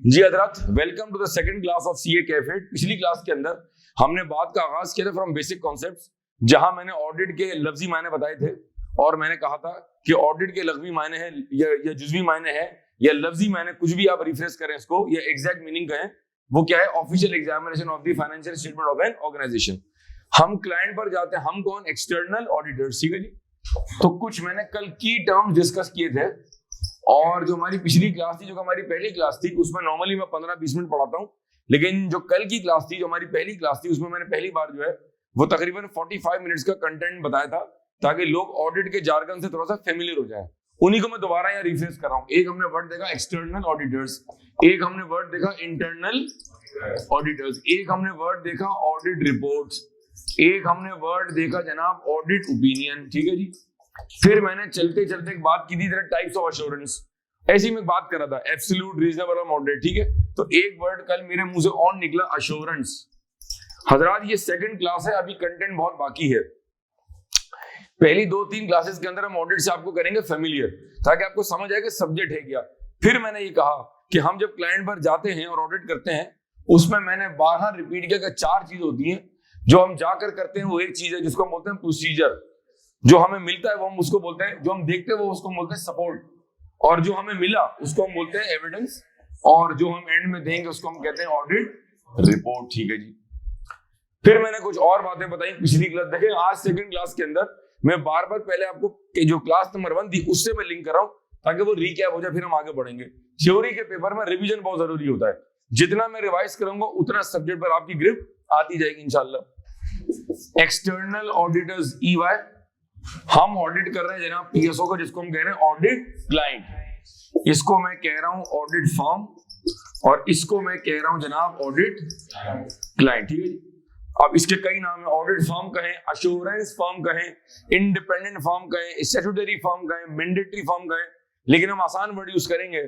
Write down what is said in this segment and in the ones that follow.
जी हजरत, welcome to the second class of CA cafe. पिछली class के अंदर हमने बात का आगाज किया था फ्रॉम बेसिक कॉन्सेप्ट्स, जहां मैंने ऑडिट के लफ्जी मायने बताए थे और मैंने कहा था कि ऑडिट के लफ्जी मायने है या जुज़वी मायने है या लफ्जी मायने, कुछ भी आप रिफ्रेश करें इसको या एग्जैक्ट मीनिंग कहें, वो क्या है? Official examination of the financial statement of an organisation. हम क्लाइंट पर जाते हैं, हम कौन? External auditors. ठीक है जी। तो कुछ मैंने कल की टर्म्स डिस्कस किए थे और जो हमारी पिछली क्लास थी, जो हमारी पहली क्लास थी, उसमें नॉर्मली मैं 15-20 मिनट पढ़ाता हूँ, लेकिन जो कल की क्लास थी, जो हमारी पहली क्लास थी, उसमें मैंने पहली बार जो है वो तकरीबन 45 मिनट्स का कंटेंट बताया था, ताकि लोग ऑडिट के जार्गन से थोड़ा सा फेमिलियर हो जाए। उन्हीं को मैं दोबारा यहाँ रिफ्रेश कर रहा हूँ। एक हमने वर्ड देखा एक्सटर्नल ऑडिटर्स, एक हमने वर्ड देखा इंटरनल ऑडिटर्स, एक हमने वर्ड देखा ऑडिट रिपोर्ट्स, एक हमने वर्ड देखा जनाब ऑडिट ओपिनियन। ठीक है जी। फिर मैंने चलते चलते एक बात की थी टाइप्स ऑफ अश्योरेंस, ऐसी मैं बात कर रहा था, एब्सोल्यूट, रीजनेबल और मॉडरेट। ठीक है। तो एक वर्ड कल मेरे मुंह से और निकला, अश्योरेंस। हजरात, ये सेकंड क्लास है, अभी कंटेंट बहुत बाकी है। पहली 2-3 क्लासेस के अंदर हम ऑडिट से आपको करेंगे फेमिलियर, ताकि आपको समझ आए कि सब्जेक्ट है क्या। फिर मैंने ये कहा कि हम जब क्लाइंट पर जाते हैं और ऑडिट करते हैं, उसमें मैंने बार रिपीट किया कि 4 चीज होती हैं जो हम जाकर करते हैं। वो एक चीज है जिसको हम बोलते हैं प्रोसीजर, जो हमें मिलता है वो हम उसको बोलते हैं, जो हम देखते हैं वो उसको बोलते हैं सपोर्ट, और जो हमें मिला उसको हम बोलते हैं एविडेंस, और जो हम एंड में देंगे उसको हम कहते हैं ऑडिट रिपोर्ट। ठीक है जी। फिर मैंने कुछ और बातें बताई पिछली क्लास। देखें, आज सेकंड क्लास के अंदर मैं बार पहले आपको जो क्लास नंबर 1 थी उससे मैं लिंक कर रहा हूं, ताकि वो रिकैप हो जाए, फिर हम आगे बढ़ेंगे। थ्योरी के पेपर में रिवीजन बहुत जरूरी होता है। जितना मैं रिवाइज करूंगा उतना सब्जेक्ट पर आपकी ग्रिप आती जाएगी इंशाल्लाह। एक्सटर्नल ऑडिटर्स EY, हम ऑडिट कर रहे हैं जनाब PSO को, जिसको हम कह रहे हैं ऑडिट क्लाइंट। इसको मैं कह रहा हूं ऑडिट फर्म, और इसको मैं कह रहा हूं जनाब ऑडिट क्लाइंट। ठीक है जी। अब इसके कई नाम है, ऑडिट फर्म कहें, अश्योरेंस फर्म कहें, इंडिपेंडेंट फर्म कहें, स्टैट्यूटरी फर्म कहें, मैंडेटरी फर्म कहें, लेकिन हम आसान वर्ड यूज करेंगे।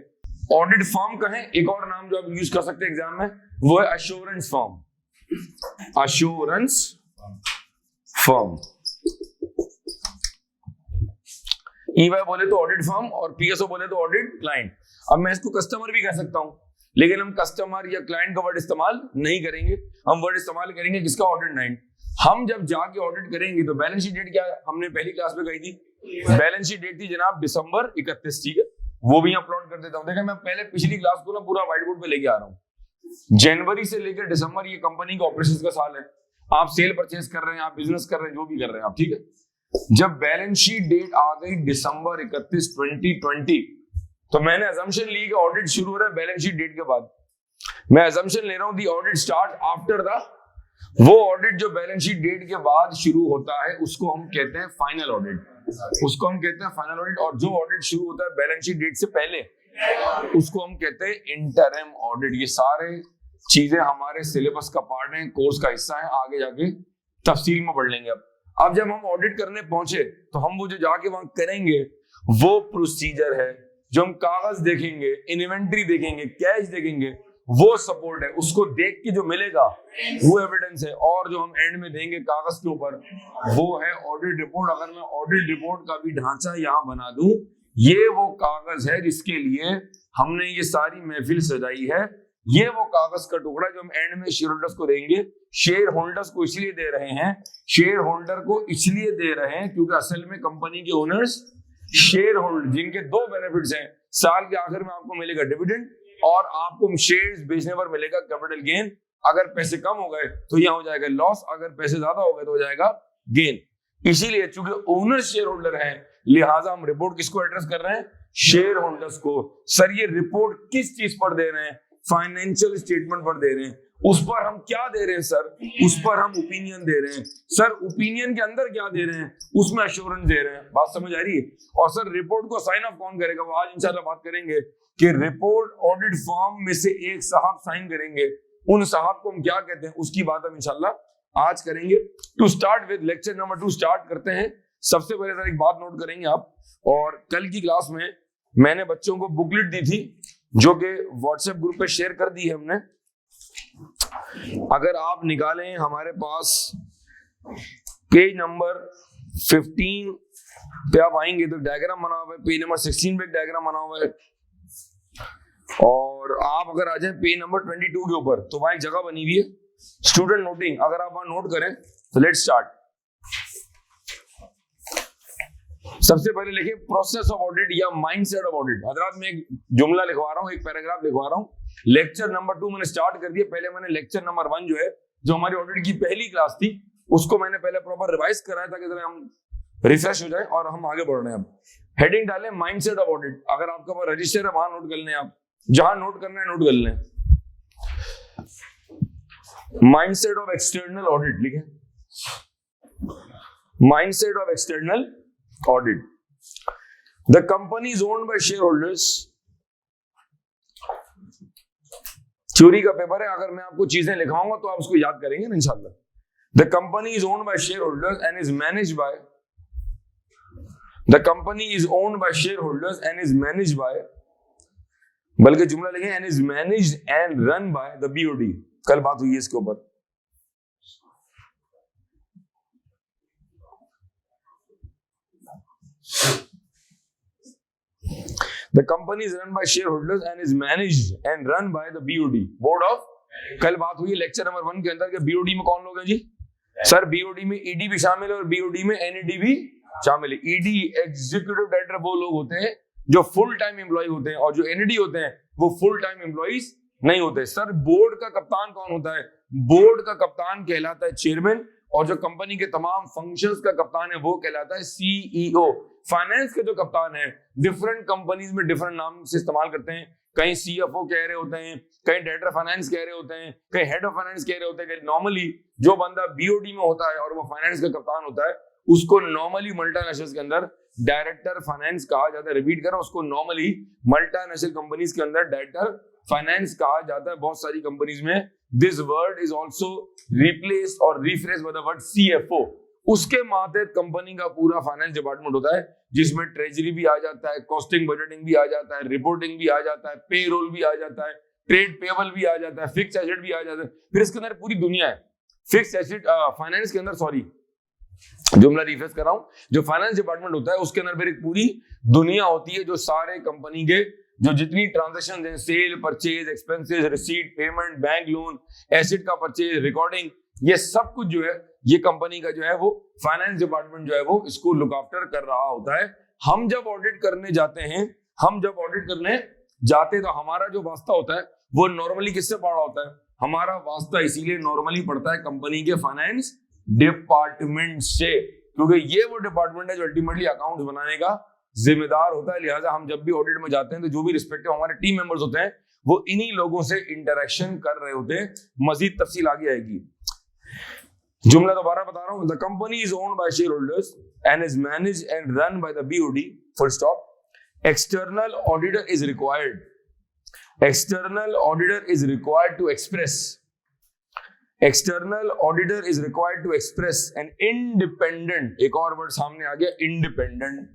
ऑडिट फर्म कहें, एक और नाम जो आप यूज कर सकते हैं एग्जाम में, वो है assurance firm. Assurance firm, EY बोले तो ऑडिट फर्म और PSO बोले तो ऑडिट क्लाइंट। अब मैं इसको कस्टमर भी कह सकता हूं, लेकिन हम कस्टमर या क्लाइंट का वर्ड इस्तेमाल नहीं करेंगे। हम वर्ड इस्तेमाल करेंगे किसका? Audit client. हम जब जाके ऑडिट करेंगे तो बैलेंस शीट डेट क्या है? हमने पहली क्लास में कही थी, बैलेंस शीट डेट थी जनाब दिसंबर 31। ठीक है, वो भी अपलोड कर देता हूं। देखिए, मैं पहले पिछली क्लास को ना पूरा व्हाइट बोर्ड पे लेके आ रहा हूँ। जनवरी से लेकर दिसंबर ये कंपनी का ऑपरेशन का साल है। आप सेल परचेज कर रहे हैं, आप बिजनेस कर रहे हैं, जो भी कर रहे हैं आप। ठीक है। जब बैलेंस शीट डेट आ गई दिसंबर 31, 2020, तो मैंने अजम्पशन ली कि ऑडिट शुरू हो रहा है बैलेंस शीट डेट के बाद। मैं अजम्पशन ले रहा हूं the audit start after the, वो ऑडिट जो बैलेंस शीट डेट के बाद शुरू होता है उसको हम कहते हैं फाइनल ऑडिट। उसको हम कहते हैं फाइनल ऑडिट। और जो ऑडिट शुरू होता है बैलेंस शीट डेट से पहले, उसको हम कहते हैं इंटरिम ऑडिट। ये सारे चीजें हमारे सिलेबस का पार्ट है, कोर्स का हिस्सा है, आगे जाके तफसील में पढ़ लेंगे। अब जब हम ऑडिट करने पहुंचे तो हम वो जो जाके वहां करेंगे वो प्रोसीजर है। जो हम कागज देखेंगे, इन्वेंट्री देखेंगे, कैश देखेंगे, वो सपोर्ट है। उसको देख के जो मिलेगा वो एविडेंस है, और जो हम एंड में देंगे कागज के ऊपर वो है ऑडिट रिपोर्ट। अगर मैं ऑडिट रिपोर्ट का भी ढांचा यहाँ बना दूं, ये वो कागज है जिसके लिए हमने ये सारी महफिल सजाई है। ये वो कागज का टुकड़ा जो हम एंड में शेयर होल्डर्स को देंगे। शेयर होल्डर्स को इसलिए दे रहे हैं, शेयर होल्डर को इसलिए दे रहे हैं क्योंकि असल में कंपनी के ओनर्स शेयर होल्डर, जिनके 2 बेनिफिट्स हैं। साल के आखिर में आपको मिलेगा डिविडेंड, और आपको शेयर्स बेचने पर मिलेगा कैपिटल गेन। अगर पैसे कम हो गए तो यहां हो जाएगा लॉस, अगर पैसे ज्यादा हो गए तो हो जाएगा गेन। इसीलिए चूंकि ओनर शेयर होल्डर है, लिहाजा हम रिपोर्ट किसको एड्रेस कर रहे हैं? शेयर होल्डर्स को। सर, ये रिपोर्ट किस चीज पर दे रहे हैं? फाइनेंशियल स्टेटमेंट पर दे रहे हैं। उस पर हम क्या दे रहे हैं सर? उस पर हम ओपिनियन दे रहे हैं। सर, ओपिनियन के अंदर क्या दे रहे हैं? उसमें अश्योरेंस दे रहे हैं। बात समझ आ रही है? और सर, रिपोर्ट को साइन ऑफ कौन करेगा? वो आज इंशाल्लाह बात करेंगे कि रिपोर्ट ऑडिट फर्म में से एक साहब साइन करेंगे। उन साहब को हम क्या कहते हैं, उसकी बात हम इंशाल्लाह आज करेंगे। To start with lecture number 2 start करते हैं। सबसे पहले सर एक बात नोट करेंगे आप, और कल की क्लास में मैंने बच्चों को बुकलेट दी थी जो कि व्हाट्सएप ग्रुप पे शेयर कर दी है हमने। अगर आप निकालें, हमारे पास पेज नंबर 15 पे आप आएंगे तो डायग्राम बना हुआ है। पेज नंबर 16 पे एक डायग्राम बना हुआ है, और और आप अगर आ जाए पेज नंबर 22 के ऊपर, तो वहां एक जगह बनी हुई है स्टूडेंट नोटिंग, अगर आप वहां नोट करें तो लेट्स स्टार्ट। सबसे पहले लिखे प्रोसेस ऑफ ऑडिट या माइंडसेट ऑफ ऑडिट। हजरात मैं एक जुमला लिखवा रहा हूँ, एक पैराग्राफ लिखवा रहा हूँ। लेक्चर नंबर 2 मैंने स्टार्ट कर दिया, पहले मैंने लेक्चर नंबर 1 जो है, जो हमारी ऑडिट की पहली क्लास थी, उसको मैंने पहले प्रॉपर रिवाइज कराया ताकि जरा हम रिफ्रेश हो जाए और हम आगे बढ़ रहे हैं। अब हेडिंग डालें माइंडसेट ऑफ ऑडिट। अगर आपके पास रजिस्टर है वहां नोट कर लें, आप जहां नोट करना है नोट कर लें। माइंडसेट ऑफ एक्सटर्नल ऑडिट लिखें, mindset of external audit. The company is owned by share holders. Theory का पेपर है, अगर मैं आपको चीजें लिखाऊंगा तो आप उसको याद करेंगे ना इंशाल्लाह। The company is owned by shareholders and is managed by, the company is owned by shareholders and is managed by, बल्कि जुमला लिखें and is managed and run by the BOD. कल बात हुई है इसके ऊपर। The company is run by shareholders and is managed and run by the BOD, Board of। कल बात हुई है लेक्चर नंबर 1 के अंदर कि BOD में कौन लोग हैं जी? सर BOD में ED भी शामिल है और BOD में NED भी शामिल है। ED एग्जीक्यूटिव डायरेक्टर वो लोग होते हैं जो फुल टाइम एम्प्लॉय होते हैं, और जो NED होते हैं वो फुल टाइम एम्प्लॉइज नहीं होते। सर बोर्ड का कप्तान कौन होता है? बोर्ड का कप्तान कहलाता है चेयरमैन, और जो कंपनी के तमाम फंक्शंस का कप्तान है वो कहलाता है CEO। फाइनेंस के जो कप्तान है डिफरेंट कंपनीज में डिफरेंट नाम से इस्तेमाल करते हैं। कहीं CFO कह रहे होते हैं, कहीं डायरेक्टर फाइनेंस कह रहे होते हैं, कहीं हेड ऑफ फाइनेंस कह रहे होते हैं। नॉर्मली जो बंदा BOD में होता है और वो फाइनेंस का कप्तान होता है, उसको नॉर्मली मल्टीनेशनल्स के अंदर डायरेक्टर फाइनेंस कहा जाता है। रिपीट करो, उसको नॉर्मली मल्टीनेशनल कंपनीज के अंदर डायरेक्टर फाइनेंस कहा जाता है। बहुत सारी कंपनीज में this word is also replaced और refresh by the word CFO। उसके मातहत कंपनी का पूरा फाइनेंस डिपार्टमेंट होता है, जिसमें ट्रेजरी भी आ जाता है, कॉस्टिंग बजटिंग भी आ जाता है, रिपोर्टिंग भी आ जाता है, पेरोल भी आ जाता है, ट्रेड पेबल भी आ जाता है, फिक्स एसेट भी आ जाता है। फिर इसके अंदर पूरी दुनिया है। फिक्स एसेट फाइनेंस के अंदर, सॉरी जुमला रिफ्रेश कर रहा हूं, जो फाइनेंस डिपार्टमेंट होता है उसके अंदर फिर एक पूरी दुनिया होती है जो सारे कंपनी के जो जितनी ट्रांजैक्शन हैं, sale, purchase, expenses, receipt, payment, bank loan, asset का परचेज, रिकॉर्डिंग, ये सब कुछ जो है ये कंपनी का जो है वो फाइनेंस डिपार्टमेंट जो है वो इसको लुक आफ्टर कर रहा होता है। हम जब ऑडिट करने जाते हैं, तो हमारा जो वास्ता होता है वो नॉर्मली किससे पड़ा होता है? हमारा वास्ता इसीलिए नॉर्मली पड़ता है कंपनी के फाइनेंस डिपार्टमेंट से, क्योंकि ये वो डिपार्टमेंट है जो अल्टीमेटली अकाउंट बनाने का जिम्मेदार होता है। लिहाजा हम जब भी ऑडिट में जाते हैं तो जो भी रिस्पेक्टिव हमारे टीम मेंबर्स होते हैं वो इन्हीं लोगों से इंटरेक्शन कर रहे होते हैं। मजीद तफसील आगे आएगी। जुमला दोबारा बता रहा हूं। The company is owned by shareholders and is managed and run by the BOD, full stop. External auditor is required, external auditor is required to express, external auditor is required to express an independent, एक और word सामने आ गया, independent,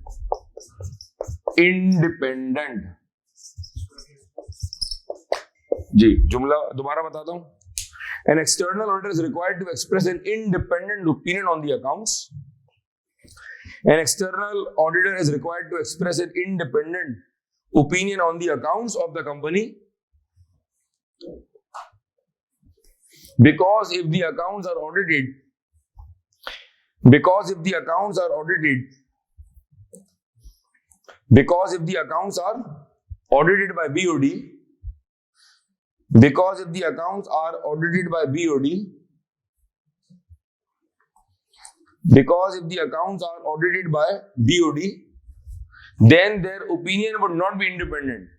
independent. जी जुमला दोबारा बताता हूं। An external auditor is required to express an independent opinion on the accounts. An external auditor is required to express an independent opinion on the accounts of the company, because if the accounts are audited, because if the accounts are audited, because if the accounts are audited by BOD, because if the accounts are audited by BOD, because if the accounts are audited by BOD, then their opinion would not be independent.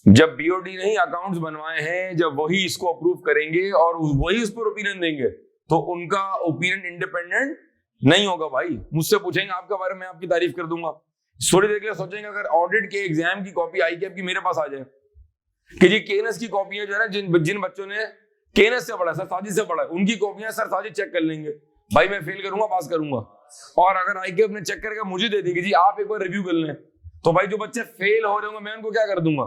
जब BOD नहीं accounts बनवाए हैं, जब वही इसको approve करेंगे और वही उस पर ओपिनियन देंगे, तो उनका ओपिनियन इंडिपेंडेंट नहीं होगा। भाई मुझसे पूछेंगे आपके बारे में, आपकी तारीफ कर दूंगा। थोड़ी देर के लिए सोचेंगे अगर ऑडिट के एग्जाम की कॉपी ICAP की मेरे पास आ जाए कि जी केनस की कॉपियां जो है ना, जिन बच्चों ने केनस से पढ़ा, सर साजिद से पढ़ा, उनकी कॉपियां सर साजिद चेक कर लेंगे। भाई मैं फेल करूंगा, पास करूंगा। और अगर ICAP ने चेक करके मुझे दे दी कि जी आप एक बार रिव्यू कर लें, तो भाई जो बच्चे फेल हो रहे होंगे मैं उनको क्या कर दूंगा?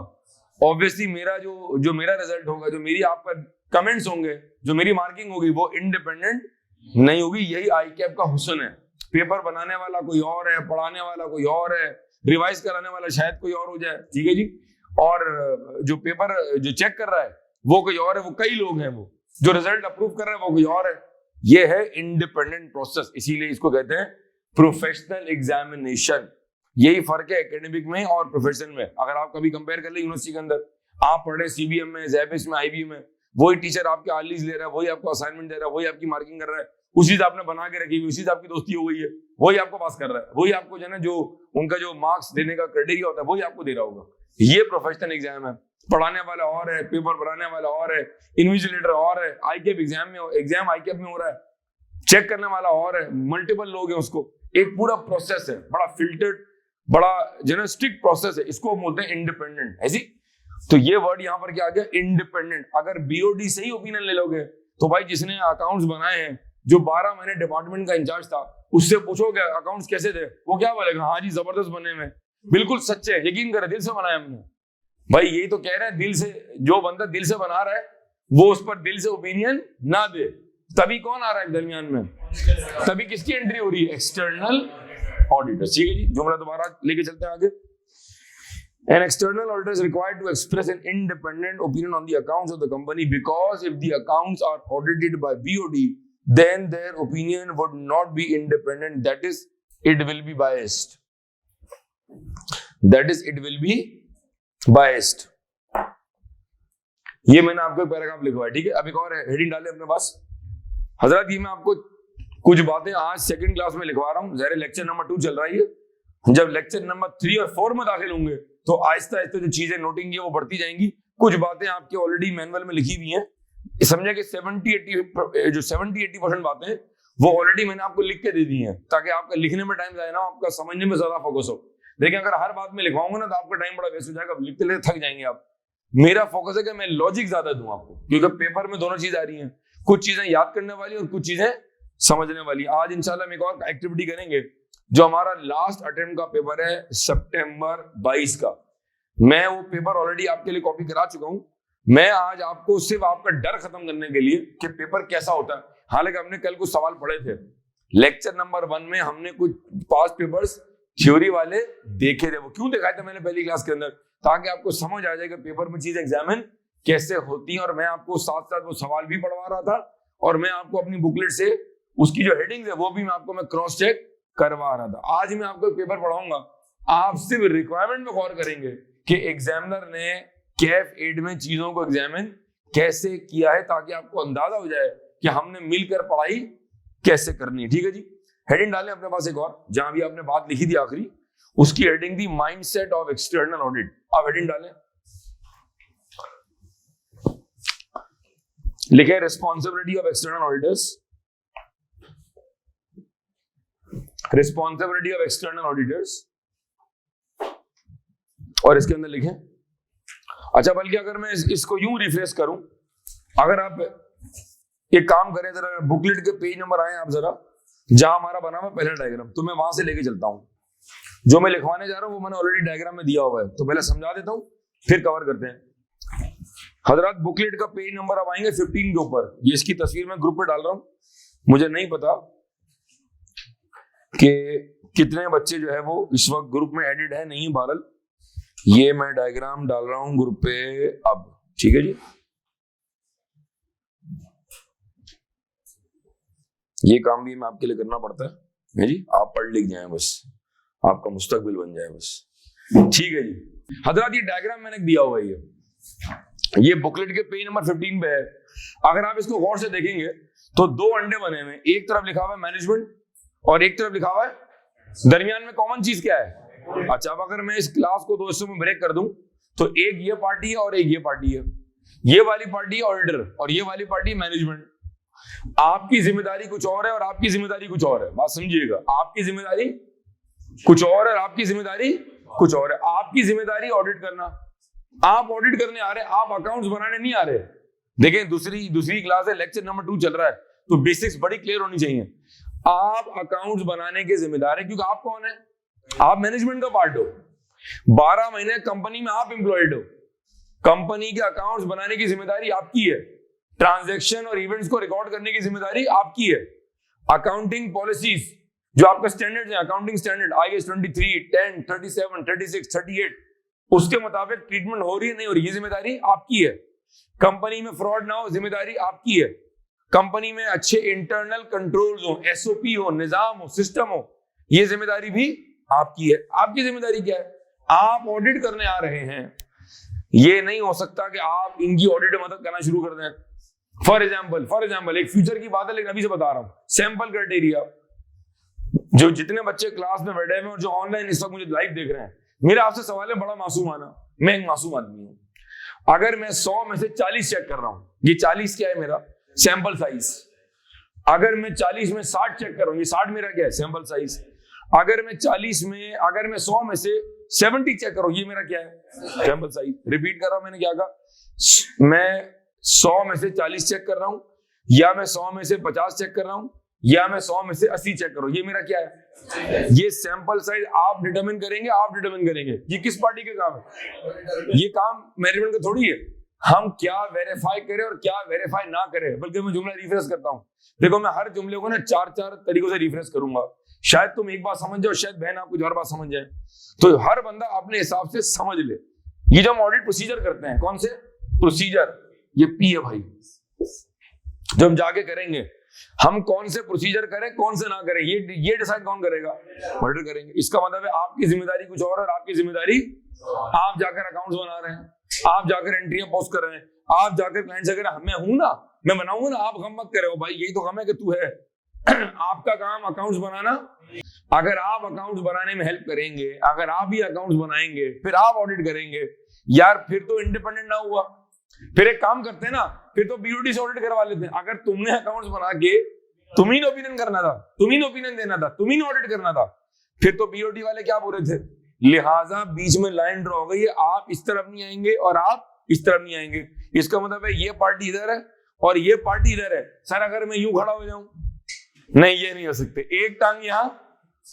ऑब्वियसली मेरा जो मेरा रिजल्ट होगा, जो मेरी आपका कमेंट्स होंगे, जो मेरी मार्किंग होगी, वो इंडिपेंडेंट नहीं होगी। यही ICAP का हुस्न है। पेपर बनाने वाला कोई और है, पढ़ाने वाला कोई और है, रिवाइज कराने वाला शायद कोई और हो जाए। ठीक है जी। और जो पेपर जो चेक कर रहा है वो कोई और है, वो कई लोग हैं, वो जो रिजल्ट अप्रूव कर रहा है वो कोई और है। ये है इंडिपेंडेंट प्रोसेस, इसीलिए इसको कहते हैं प्रोफेशनल एग्जामिनेशन। यही फर्क है एकेडमिक में और प्रोफेशन में। अगर आप कभी कंपेयर कर ले यूनिवर्सिटी के अंदर, आप पढ़े सीबीएम में, जैबिस में, आईबी में, वही टीचर आपके आलीज ले रहा है, वही आपको असाइनमेंट दे रहा है, वही आपकी मार्किंग कर रहा है, उसी से आपने बना के रखी हुई, उसी से आपकी दोस्ती हो गई है, वही आपको पास कर रहा है, वही आपको जो है ना जो उनका जो मार्क्स देने का क्राइटेरिया होता है वही आपको दे रहा होगा। ये प्रोफेशनल एग्जाम है। पढ़ाने वाला और है, पेपर बनाने वाला और है, इन्विजिलेटर और है, आईकेप एग्जाम में एग्जाम आईकेप में हो रहा है, चेक करने वाला और है, मल्टीपल लोग हैं, उसको एक पूरा प्रोसेस है, बड़ा फिल्टर्ड, बड़ा जो है स्ट्रिक्ट प्रोसेस है, इसको बोलते हैं इंडिपेंडेंट। ऐसी तो ये वर्ड यहाँ पर क्या आ गया, इंडिपेंडेंट। अगर बीओडी से ही ओपिनियन ले लोगे तो भाई जिसने अकाउंट्स बनाए हैं, जो 12 महीने डिपार्टमेंट का इंचार्ज था, उससे पूछोगे अकाउंट्स कैसे थे, वो क्या बोलेगा, हाँ जी जबरदस्त बने हुए, बिल्कुल सच्चे, यकीन करें दिल से बनाया हमने। भाई यही तो कह रहे हैं, दिल से, जो बंदा दिल से बना रहा है वो उस पर दिल से ओपिनियन ना दे, तभी कौन आ रहा है दरमियान में, तभी किसकी एंट्री हो रही है, एक्सटर्नल ऑडिटर। ठीक है जी, जुमला दोबारा लेके चलते हैं आगे। An external auditor is required to express an independent opinion on the accounts of the company because if the accounts are audited by BOD, then their opinion would not be independent. That is, it will be biased. That is, it will be biased. ये मैंने आपको एक paragraph लिखवाया, ठीक है। अब एक और हेडिंग डाले अपने पास। हजरत ये मैं आपको कुछ बातें आज सेकंड क्लास में लिखवा रहा हूँ, ज़ाहिर लेक्चर नंबर 2 चल रहा है ये। जब लेक्चर नंबर 3 और 4 में दाखिल होंगे तो आहिस्ता आहिस्ता जो चीजें नोटिंग की वो बढ़ती जाएंगी। कुछ बातें आपके ऑलरेडी मैनुअल में लिखी हुई हैं, समझे कि 70-80% बातें वो ऑलरेडी मैंने आपको लिख के दे दी हैं, ताकि आपका लिखने में टाइम जाए ना, आपका समझने में ज्यादा फोकस हो। लेकिन अगर हर बात में लिखवाऊंगा ना तो आपका टाइम बड़ा वेस्ट हो जाएगा, लिखते लिखते थक जाएंगे आप। मेरा फोकस है कि मैं लॉजिक ज्यादा दूं आपको, क्योंकि पेपर में दोनों चीज आ रही हैं, कुछ चीजें याद करने वाली और कुछ चीजें समझने वाली। आज इंशाल्लाह हम एक और एक्टिविटी करेंगे, जो हमारा लास्ट अटेम्प्ट का पेपर है सितंबर 22 का। मैं वो पेपर ऑलरेडी आपके लिए कॉपी करा चुका हूं। मैं आज आपको सिर्फ आपका डर खत्म करने के लिए कि पेपर कैसा होता है, हालांकि हमने कल कुछ सवाल पढ़े थे लेक्चर नंबर 1 में, हमने कुछ पास्ट पेपर्स थ्योरी वाले देखे थे। वो क्यों दिखाए थे मैंने पहली क्लास के अंदर, ताकि आपको समझ आ जाए कि पेपर में चीज एग्जामिन कैसे होती है। और मैं आपको साथ साथ वो सवाल भी पढ़वा रहा था, और मैं आपको अपनी बुकलेट से उसकी जो हेडिंग है वो भी मैं क्रॉस चेक करवा रहा था। आज मैं आपको पेपर पढ़ाऊंगा, आप सिर्फ रिक्वायरमेंट में गौर करेंगे कि एग्जामिनर ने कैफ 8 में चीजों को एग्जामिन कैसे किया है, ताकि आपको अंदाजा हो जाए कि हमने मिलकर पढ़ाई कैसे करनी है। ठीक है जी, हेडिंग डालें अपने पास एक और, जहां भी आपने बात लिखी थी आखिरी, उसकी हेडिंग थी माइंडसेट ऑफ एक्सटर्नल ऑडिट। आप हेडिंग डालें, लिखे responsibility of external auditors, responsibility of external auditors, और इसके अंदर लिखें। अच्छा, बल्कि अगर मैं इसको यूं रिफ्रेश करूं, अगर आप एक काम करें, जरा बुकलेट के पेज नंबर आए आप जरा, जहां हमारा बना हुआ पहला डायग्राम, तो मैं वहां से लेके चलता हूं। जो मैं लिखवाने जा रहा हूं वो मैंने ऑलरेडी डायग्राम में दिया हुआ है, तो पहले समझा देता हूं फिर कवर करते हैं। हजरत बुकलेट का पेज नंबर अब आएंगे 15 के ऊपर। ये इसकी तस्वीर मैं ग्रुप पे डाल रहा हूं, मुझे नहीं पता कि कितने बच्चे जो है वो इस वक्त ग्रुप में एडिड है, नहीं बहरहाल ये मैं डायग्राम डाल रहा हूं ग्रुप पे अब। ठीक है जी, ये काम भी मैं आपके लिए करना पड़ता है जी, आप पढ़ लिख जाएं बस, आपका मुस्तकबिल बन जाए बस। ठीक है जी हजरत, ये डायग्राम मैंने दिया हुआ है, ये बुकलेट के पेज नंबर 15 पे है। अगर आप इसको गौर से देखेंगे तो 2 अंडे बने हुए हैं, एक तरफ लिखा हुआ है मैनेजमेंट और एक तरफ लिखा हुआ है, दरमियान में कॉमन चीज क्या है। अच्छा, अब अगर मैं इस क्लास को 2 हिस्सों में ब्रेक कर दूं तो एक ये पार्टी है और एक ये पार्टी है। ये वाली पार्टी ऑडिटर और ये वाली पार्टी मैनेजमेंट। आपकी जिम्मेदारी कुछ और है और आपकी जिम्मेदारी कुछ और है, बात समझिएगा। आपकी जिम्मेदारी कुछ और है और आपकी जिम्मेदारी कुछ और है। आपकी जिम्मेदारी ऑडिट करना, आप ऑडिट करने आ रहे, आप अकाउंट्स बनाने नहीं आ रहे। देखें, दूसरी क्लास है, लेक्चर नंबर 2 चल रहा है, तो बेसिक्स बड़ी क्लियर होनी चाहिए। आप अकाउंट्स बनाने के जिम्मेदार है, क्योंकि आप कौन है, आप मैनेजमेंट का पार्ट हो। 12 महीने कंपनी में आप एम्प्लॉयड हो, कंपनी के अकाउंट्स बनाने की जिम्मेदारी आपकी है, ट्रांजैक्शन और इवेंट्स को रिकॉर्ड करने की जिम्मेदारी आपकी है। अकाउंटिंग पॉलिसीज जो आपका स्टैंडर्ड है, अकाउंटिंग स्टैंडर्ड IAS 23, 10, 37, 36, 38, उसके मुताबिक ट्रीटमेंट हो रही है नहीं हो रही, ये जिम्मेदारी आपकी है। कंपनी में फ्रॉड ना हो, जिम्मेदारी आपकी है। कंपनी में अच्छे इंटरनल कंट्रोल्स हो, एसओपी हो, निजाम हो, सिस्टम हो, ये जिम्मेदारी भी आपकी है। आपकी जिम्मेदारी क्या है? आप ऑडिट करने आ रहे हैं, ये नहीं हो सकता कि आप इनकी ऑडिट में मदद करना शुरू कर दें। फॉर एग्जाम्पल एक फ्यूचर की बात है, लेकिन अभी से बता रहा हूं, सैंपल क्राइटेरिया। जो जितने बच्चे क्लास में बैठे हैं और जो ऑनलाइन इस वक्त मुझे लाइव देख रहे हैं, मेरा आपसे सवाल है बड़ा मासूमाना, मैं एक मासूम आदमी हूं। अगर मैं 100 में से 40 चेक कर रहा हूं, ये 40 क्या है मेरा सैंपल साइज। अगर मैं 40 में 60 चेक कर रहा हूं, ये 60 मेरा क्या है सैंपल साइज। अगर मैं 100 में से 70 चेक करो, ये मेरा क्या है सैंपल साइज। रिपीट कर रहा हूं, मैंने क्या कहा, मैं 100 में से 40 चेक कर रहा हूं, या मैं 100 में से 50 चेक कर रहा हूं, या मैं 100 में से 80 चेक करूं, ये मेरा क्या है? ये सैंपल साइज आप डिटरमिन करेंगे। ये किस पार्टी के काम है? ये काम मैनेजमेंट का थोड़ी है। हम क्या वेरीफाई करें और क्या वेरीफाई ना करें। बल्कि मैं जुमला रिफ्रेश करता हूं, देखो मैं हर जुमले को ना 4 तरीकों से रिफ्रेश करूंगा। शायद तुम एक बात समझ जाओ, शायद बहन आप कुछ और बात समझ जाए, तो हर बंदा अपने हिसाब से समझ ले। ये जो हम ऑडिट प्रोसीजर करते हैं, कौन से प्रोसीजर, ये पी है भाई, जो हम जाके करेंगे, हम कौन से प्रोसीजर करें कौन से ना करें, ये डिसाइड कौन करेगा? ऑडिटर करेंगे। इसका मतलब है आपकी जिम्मेदारी कुछ और आपकी जिम्मेदारी आप जाकर अकाउंट्स बना रहे हैं, आप जाकर एंट्रियां पोस्ट कर रहे हैं, आप जाकर क्लाइंट से कह रहे हैं मैं हूं ना, मैं बनाऊंगा ना, आप गम मत करे भाई, यही तो गम है कि तू है। आपका काम अकाउंट्स बनाना। अगर आप अकाउंट्स बनाने में हेल्प करेंगे, अगर आप ही अकाउंट्स बनाएंगे, फिर आप ऑडिट करेंगे, यार फिर तो इंडिपेंडेंट ना हुआ। फिर एक काम करते हैं ना, फिर तो बीओडी से ऑडिट करवा लेते हैं। अगर तुमने अकाउंट्स बना के तुम ही ने ओपिनियन करना था, तुम ही ने ओपिनियन देना था, तुम ही ने ऑडिट करना था, फिर तो बीओडी वाले क्या बोल रहे थे? लिहाजा बीच में लाइन ड्रॉ हो गई है, आप इस तरफ नहीं आएंगे और आप इस तरफ नहीं आएंगे। इसका मतलब है ये पार्टी इधर है और ये पार्टी इधर है। सर अगर मैं यूं खड़ा हो जाऊं, नहीं ये नहीं हो सकते, एक टांग यहां,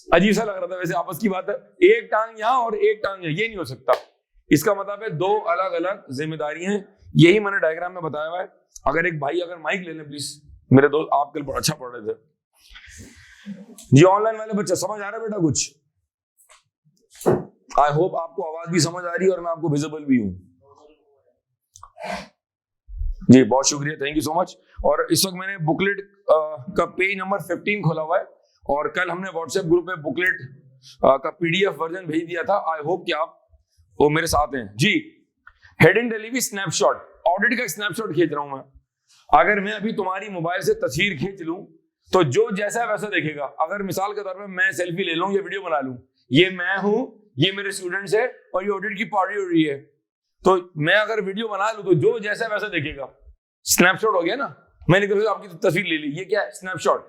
अजीब सा लग रहा था वैसे, आपस की बात है, एक टांग यहां और एक टांग यहां, ये नहीं हो सकता। इसका मतलब है 2 अलग अलग जिम्मेदारियां हैं। यही मैंने डायग्राम में बताया हुआ है। अगर एक भाई अगर माइक ले लें प्लीज, मेरे दोस्त आप कल अच्छा पढ़ रहे थे जी। ऑनलाइन वाले बच्चे समझ आ रहा है बेटा कुछ? आई होप आपको आवाज भी समझ आ रही है और मैं आपको विजिबल भी हूं जी। बहुत शुक्रिया, थैंक यू सो मच। और इस वक्त मैंने बुकलेट का पेज नंबर 15 खोला हुआ है और कल हमने व्हाट्सएप ग्रुप पे बुकलेट का पीडीएफ वर्जन भेज दिया था। आई होप कि आप वो मेरे साथ हैं जी। हेडिंग डिलीवरी स्नैपशॉट, ऑडिट का स्नैपशॉट खींच रहा हूं मैं। अगर मैं अभी तुम्हारी मोबाइल से तस्वीर खींच लूं तो जो जैसा वैसा देखेगा। अगर मिसाल के तौर पे मैं सेल्फी ले लूं, ये वीडियो बना लूं, ये मैं हूं, ये मेरे स्टूडेंट्स है और ये ऑडिट की पार्टी हो रही है, तो मैं अगर वीडियो बना लूं तो जो जैसा वैसा देखेगा। स्नैपशॉट हो गया ना, मैंने कभी आपकी तस्वीर ले ली, ये क्या है? स्नैपशॉट।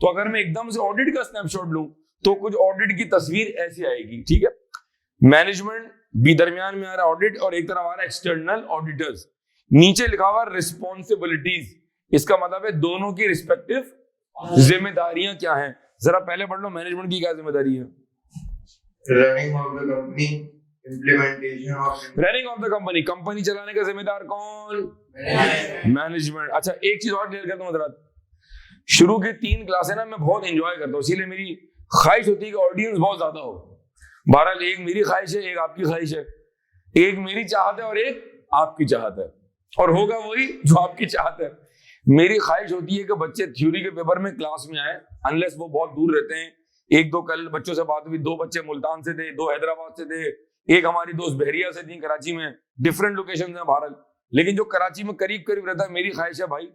तो अगर मैं एकदम से ऑडिट का स्नैपशॉट लूं तो कुछ ऑडिट की तस्वीर ऐसी आएगी, ठीक है। मैनेजमेंट भी दरमियान में आ रहा है ऑडिट, और एक तरफ आ रहा है एक्सटर्नल ऑडिटर्स। नीचे लिखा हुआ रिस्पॉन्सिबिलिटीज, इसका मतलब है दोनों की रिस्पेक्टिव जिम्मेदारियां क्या हैं। जरा पहले पढ़ लो, मैनेजमेंट की क्या जिम्मेदारी है? Running of the company, implementation of running of the company, company चलाने का जिम्मेदार कौन? मैनेजमेंट। अच्छा एक चीज और क्लियर करता हूं, जरा शुरू की 3 क्लासें ना मैं बहुत एंजॉय करता हूं, इसीलिए मेरी ख्वाहिश होती है कि ऑडियंस बहुत ज्यादा हो। बहरहाल एक मेरी ख्वाहिश है, एक आपकी ख्वाहिश है, एक मेरी चाहत है और एक आपकी चाहत है, और होगा वही जो आपकी चाहत है। मेरी ख्वाहिश होती है कि बच्चे थ्योरी के पेपर में क्लास में आए, अनलेस वो बहुत दूर रहते हैं। 1-2 कल बच्चों से बात हुई, 2 बच्चे मुल्तान से थे, 2 हैदराबाद से थे, एक हमारी दोस्त बहरिया से थी, कराची में, डिफरेंट लोकेशन है बहरहाल। लेकिन जो कराची में करीब करीब रहता है, मेरी ख्वाहिश है भाई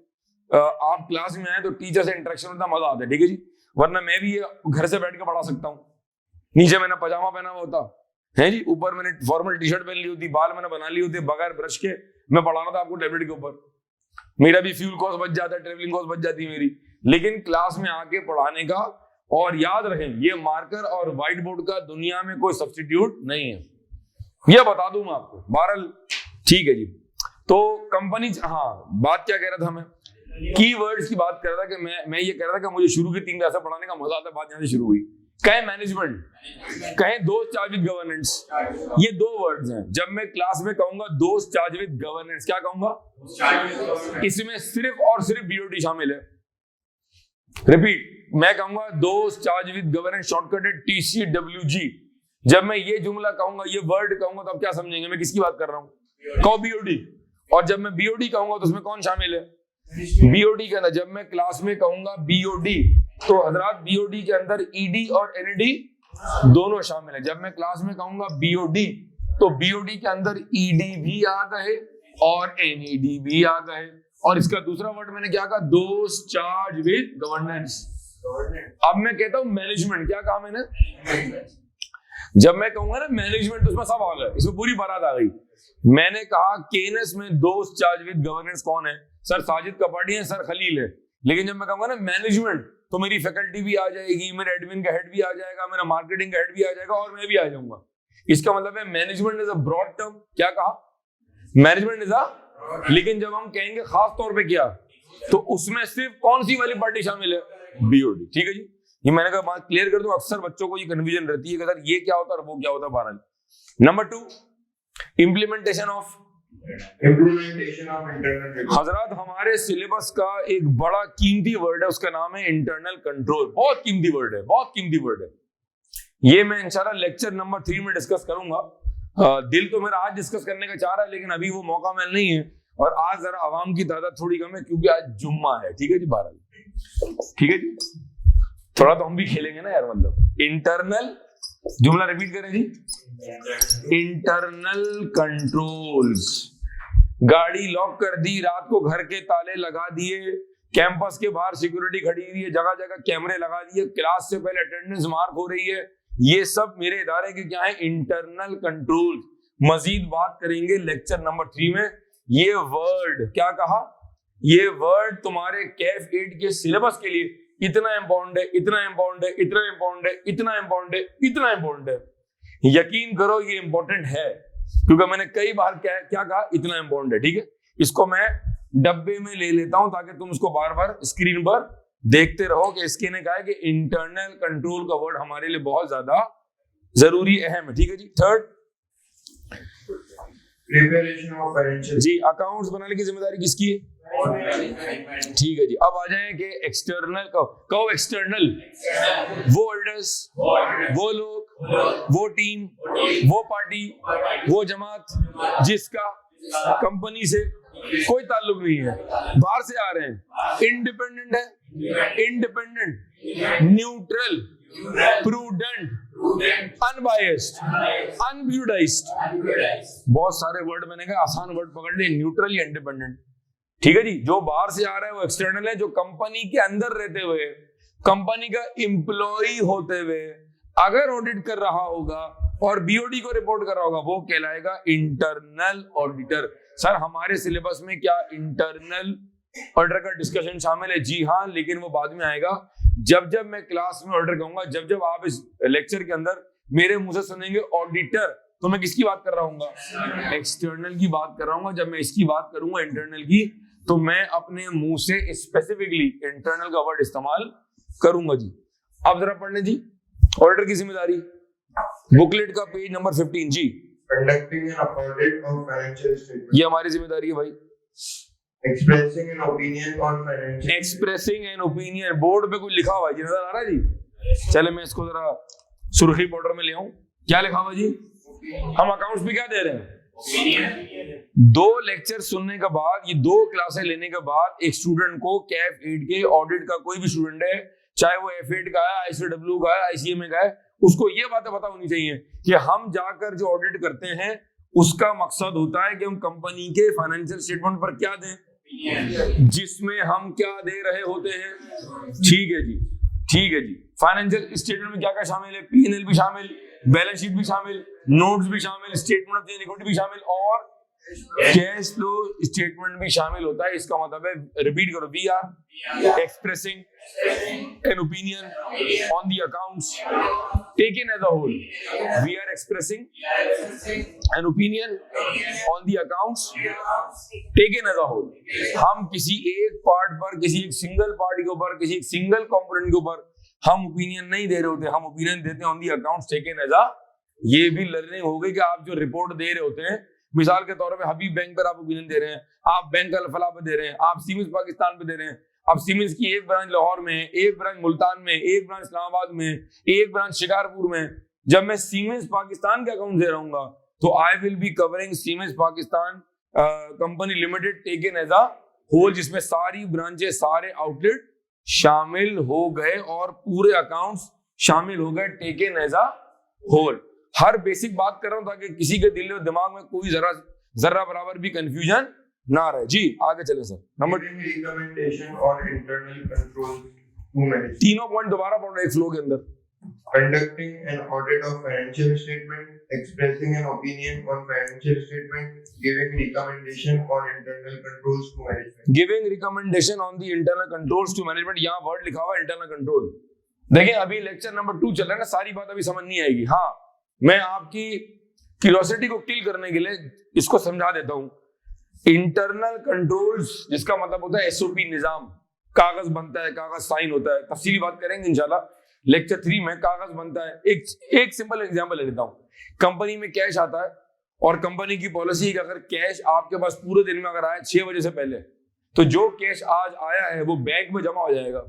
आप क्लास में आए तो टीचर से इंटरेक्शन होता, मजा आता है, ठीक है जी। वरना मैं भी घर से बैठ के पढ़ा सकता हूँ। नीचे मैंने पजामा पहना हुआ होता है जी, ऊपर मैंने फॉर्मल टी शर्ट पहन ली होती, बाल मैंने बना लिए होते, बगैर ब्रश के मैं पढ़ाना था आपको टैबलेट के ऊपर। मेरा भी फ्यूल कॉस्ट बच जाता है, ट्रेवलिंग कॉस्ट बच जाती है मेरी। लेकिन क्लास में आके पढ़ाने का, और याद रखें ये मार्कर और व्हाइट बोर्ड का दुनिया में कोई सब्स्टिट्यूट नहीं है, यह बता दूं मैं आपको। बहरहाल ठीक है जी। तो कंपनी, हाँ बात क्या कह रहा था मैं? कीवर्ड्स की बात कर रहा था कि मैं ये कह रहा था कि मुझे शुरू की 3 क्लासें पढ़ाने का मजा आता है। बात यहां से शुरू हुई। कहें मैनेजमेंट, कहें दोस्त चार्ज विद गवर्नेंस, ये 2 वर्ड्स हैं। जब मैं क्लास में कहूंगा दोस्त चार्ज विद गवर्नेंस, क्या कहूंगा? इसमें सिर्फ और सिर्फ बीओटी शामिल है। रिपीट, मैं कहूंगा दोस्त चार्ज विद गवर्नेंस, शॉर्टकट है TCWG। जब मैं ये जुमला कहूंगा, ये वर्ड कहूंगा, तो आप क्या समझेंगे मैं किसकी बात कर रहा हूँ? कहो बीओडी। और जब मैं बीओडी कहूंगा तो उसमें कौन शामिल है? बीओडी के अंदर। जब मैं क्लास में कहूंगा बीओडी तो हजरात बीओडी के अंदर ईडी और एनडी दोनों शामिल है। जब मैं क्लास में कहूंगा बीओडी तो बीओडी के अंदर ईडी भी आ गए और एनईडी भी आ गए। और इसका दूसरा वर्ड मैंने क्या कहा? दोस चार्ज विद गवर्नेंस। अब मैं कहता हूं मैनेजमेंट। क्या कहा मैंने? जब मैं कहूंगा ना मैनेजमेंट तो उसमें सब आ गए, इसमें पूरी बारात आ गई। मैंने कहा केएनएस में दोस चार्ज विद गवर्नेंस कौन है? सर साजिद कपाड़ी है, सर खलील है। लेकिन जब मैं कहूंगा ना मैनेजमेंट तो मेरी फैकल्टी भी आ जाएगी, मेरा एडमिन का हेड भी आ जाएगा, मेरा मार्केटिंग का हेड भी आ जाएगा और मैं भी आ जाऊंगा। इसका मतलब है management is a broad term. क्या कहा? Management is a. लेकिन जब हम कहेंगे खास तौर पे क्या, तो उसमें सिर्फ कौन सी वाली पार्टी शामिल है? बीओडी। ठीक है जी, ये मैंने कहा बात क्लियर कर दूं। अक्सर बच्चों को ये कन्फ्यूजन रहती है कि सर ये क्या होता है और वो क्या होता है। बहरहाल नंबर 2, इम्प्लीमेंटेशन ऑफ इंटरनल। हजरात हमारे सिलेबस का एक बड़ा कीमती वर्ड है, उसका नाम है इंटरनल कंट्रोल। बहुत कीमती वर्ड है, बहुत कीमती वर्ड है। ये मैं इंशाल्लाह लेक्चर नंबर 3 में डिस्कस करूंगा। दिल तो मेरा आज डिस्कस करने का चाह रहा है लेकिन अभी वो मौका मिल नहीं है। और आज जरा आवाम की तादाद थोड़ी कम है क्योंकि आज जुम्मा है। ठीक है जी, 12। ठीक है जी, थोड़ा तो हम भी खेलेंगे ना यार। मतलब इंटरनल, जुमला रिपीट करें जी। Internal controls. गाड़ी लॉक कर दी, रात को घर के ताले लगा दिए, कैंपस के बाहर सिक्योरिटी खड़ी हुई है, जगह जगह कैमरे लगा दिए, क्लास से पहले अटेंडेंस मार्क हो रही है। ये सब मेरे इदारे के क्या है? Internal control. मजीद बात करेंगे लेक्चर नंबर 3 में। ये वर्ड क्या कहा? ये वर्ड तुम्हारे कैफ 8 के सिलेबस के लिए इतना इंपॉर्टेंट है, इतना इंपॉर्टेंट है, इतना इंपॉर्टेंट है, इतना इंपॉर्टेंट है, इतना इंपॉर्टेंट है। यकीन करो ये इंपॉर्टेंट है क्योंकि मैंने कई बार क्या कहा? इतना इंपॉर्टेंट है। ठीक है, इसको मैं डब्बे में ले लेता हूं ताकि तुम उसको बार बार स्क्रीन पर देखते रहो कि इसके ने कहा है कि इंटरनल कंट्रोल का वर्ड हमारे लिए बहुत ज्यादा जरूरी अहम है। ठीक है जी। 3, प्रिपरेशन ऑफ फाइनेंशियल जी, अकाउंट्स बनाने की जिम्मेदारी किसकी है? ठीक है जी। अब आ जाए कि एक्सटर्नल कहो एक्सटर्नल। वो ऑर्डर्स, वो लोग, वो टीम, वो पार्टी, वो जमात जिसका कंपनी से कोई ताल्लुक नहीं है, बाहर से आ रहे हैं, इंडिपेंडेंट है, इंडिपेंडेंट, न्यूट्रल, प्रूडेंट, अनबायस्ड, अनप्यूडाइज्ड। बहुत सारे वर्ड मैंने कहा आसान वर्ड पकड़ लिए, न्यूट्रल या इंडिपेंडेंट। ठीक है जी। जो बाहर से आ रहा है वो एक्सटर्नल है। जो कंपनी के अंदर रहते हुए, कंपनी का एम्प्लॉय होते हुए अगर ऑडिट कर रहा होगा और बीओडी को रिपोर्ट कर रहा होगा वो कहलाएगा इंटरनल ऑडिटर। सर हमारे सिलेबस में क्या इंटरनल ऑर्डर का डिस्कशन शामिल है? जी हाँ, लेकिन वो बाद में आएगा। जब जब मैं क्लास में ऑर्डर कहूंगा, जब जब आप इस लेक्चर के अंदर मेरे मुंह से सुनेंगे ऑडिटर, तो मैं किसकी बात कर रहा हूँ? एक्सटर्नल की बात कर रहा हूँ। जब मैं इसकी बात करूंगा इंटरनल की, तो मैं अपने मुंह से स्पेसिफिकली इंटरनल का वर्ड इस्तेमाल करूंगा जी। अब जरा पढ़ लें जी, ऑडिटर की जिम्मेदारी, बुकलेट का पेज नंबर 15 जी। Conducting an audit of financial statement. ये हमारी जिम्मेदारी है भाई। Expressing an opinion on financial. Expressing an opinion, board पे कुछ लिखा हुआ है जी, नजर आ रहा है जी? चले मैं इसको जरा सुर्खी बॉर्डर में ले आऊं। क्या लिखा हुआ जी? हम अकाउंट्स पे क्या दे रहे हैं? 2 लेक्चर सुनने के बाद, ये 2 क्लासें लेने के बाद एक स्टूडेंट को कैफ 8 के ऑडिट का, कोई भी स्टूडेंट है चाहे वो F8 का है, ICW का है, ICMA का है, उसको ये बातें पता होनी चाहिए कि हम जाकर जो ऑडिट करते हैं उसका मकसद होता है कि हम कंपनी के फाइनेंशियल स्टेटमेंट पर क्या दें, जिसमें हम क्या दे रहे होते हैं। ठीक है जी, ठीक है जी। फाइनेंशियल स्टेटमेंट में क्या क्या शामिल है? P&L भी शामिल, बैलेंस शीट भी शामिल, नोट्स भी शामिल, स्टेटमेंट ऑफ इक्विटी भी शामिल और कैश फ्लो स्टेटमेंट भी शामिल होता है। इसका मतलब है, रिपीट करो, we are expressing an opinion on the accounts taken as a whole. We are expressing an opinion on the accounts taken as a whole. हम किसी एक पार्ट पर, किसी एक सिंगल पार्ट के ऊपर, किसी एक सिंगल कंपोनेंट के ऊपर हम ओपिनियन नहीं दे रहे होते, हम ओपिनियन देते हैं on the accounts taken as a. ये भी लर्निंग हो गई कि आप जो रिपोर्ट दे रहे होते हैं, मिसाल के तौर पे हबीब बैंक पर आप ओपिनियन दे रहे हैं, आप बैंक अल-फलाह पे दे रहे हैं, आप सीमेंस पाकिस्तान पे दे रहे हैं, आप सीमेंस की एक ब्रांच लाहौर में, एक ब्रांच मुल्तान में, एक ब्रांच इस्लामाबाद में, एक ब्रांच शिकारपुर में, जब मैं सीमेंस पाकिस्तान के अकाउंट दे रहूंगा तो I will be covering Siemens Pakistan company limited taken as a whole, जिसमें सारी ब्रांचेस सारे आउटलेट शामिल हो गए और पूरे अकाउंट्स शामिल हो गए टेकन एज अ होल। हर बेसिक बात कर रहा हूं ताकि किसी के दिल और दिमाग में कोई जरा बराबर भी कंफ्यूजन ना रहे। जी आगे चले sir. Number recommendation on internal control to manage. तीनों पॉइंट दोबारा पढ़ रहे एक फ्लो के अंदर। Conducting an audit of financial statement, expressing an opinion on financial statement, giving recommendation on internal controls to management. Giving recommendation on the internal controls to management, यहाँ word लिखा हुआ है इंटरनल कंट्रोल। देखिए अभी lecture number 2 चल रहा है ना, सारी बात अभी समझ नहीं आएगी। हाँ मैं आपकी क्यूरियोसिटी को किल करने के लिए इसको समझा देता हूं। इंटरनल कंट्रोल्स जिसका मतलब होता है एसओपी निजाम, कागज बनता है, कागज साइन होता है, तफसीली बात करेंगे इंशाल्लाह लेक्चर 3 में। कागज बनता है, एक सिंपल एग्जांपल ले लेता हूं। कंपनी में कैश आता है और कंपनी की पॉलिसी है कि अगर कैश आपके पास पूरे दिन में अगर आया 6 बजे से पहले, तो जो कैश आज आया है वो बैंक में जमा हो जाएगा,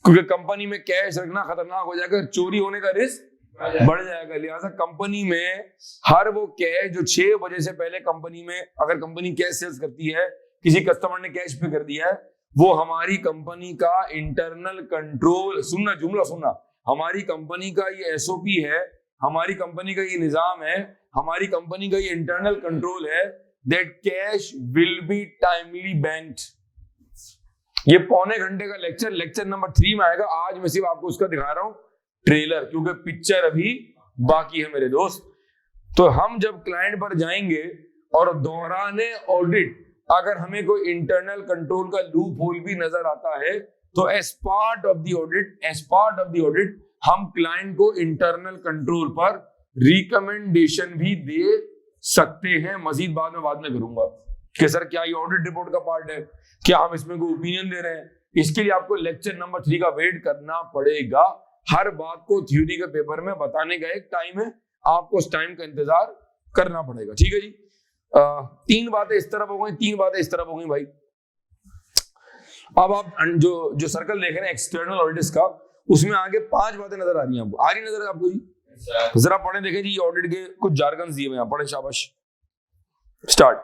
क्योंकि कंपनी में कैश रखना खतरनाक हो जाएगा, चोरी होने का रिस्क बढ़ जाएगा। लिहाजा कंपनी में हर वो कैश जो 6 बजे से पहले कंपनी में, अगर कंपनी कैश सेल्स करती है, किसी कस्टमर ने कैश पे कर दिया है, वो हमारी कंपनी का इंटरनल कंट्रोल, सुनना जुमला सुनना, हमारी कंपनी का ये एसओपी है, हमारी कंपनी का ये निजाम है, हमारी कंपनी का ये इंटरनल कंट्रोल है that cash will be timely banked. ये पौने घंटे का लेक्चर नंबर 3 में आएगा। आज मैं सिर्फ आपको उसका दिखा रहा हूं ट्रेलर, क्योंकि पिक्चर अभी बाकी है मेरे दोस्त। तो हम जब क्लाइंट पर जाएंगे और दौराने ऑडिट अगर हमें कोई इंटरनल कंट्रोल का लूप होल भी नजर आता है, तो as part of the audit हम क्लाइंट को इंटरनल कंट्रोल पर रिकमेंडेशन भी दे सकते हैं। मजीद बाद में करूंगा कि सर क्या ये ऑडिट रिपोर्ट का पार्ट है, क्या हम इसमें कोई ओपिनियन दे रहे हैं। इसके लिए आपको लेक्चर नंबर 3 का वेट करना पड़ेगा। हर बात को थ्योरी के पेपर में बताने का एक टाइम है, आपको उस टाइम का इंतजार करना पड़ेगा। ठीक है जी। 3 बातें इस तरफ हो गई, 3 बातें इस तरफ हो गई भाई। अब आप जो सर्कल देख रहे हैं एक्सटर्नल ऑडिट्स का, उसमें आगे 5 बातें नजर आ रही हैं आपको। आ रही नजर है आपको जी? जरा पढ़े देखें जी, ऑडिट के कुछ जार्गन्स दिए हुए हैं, पढ़े शाबाश। Start.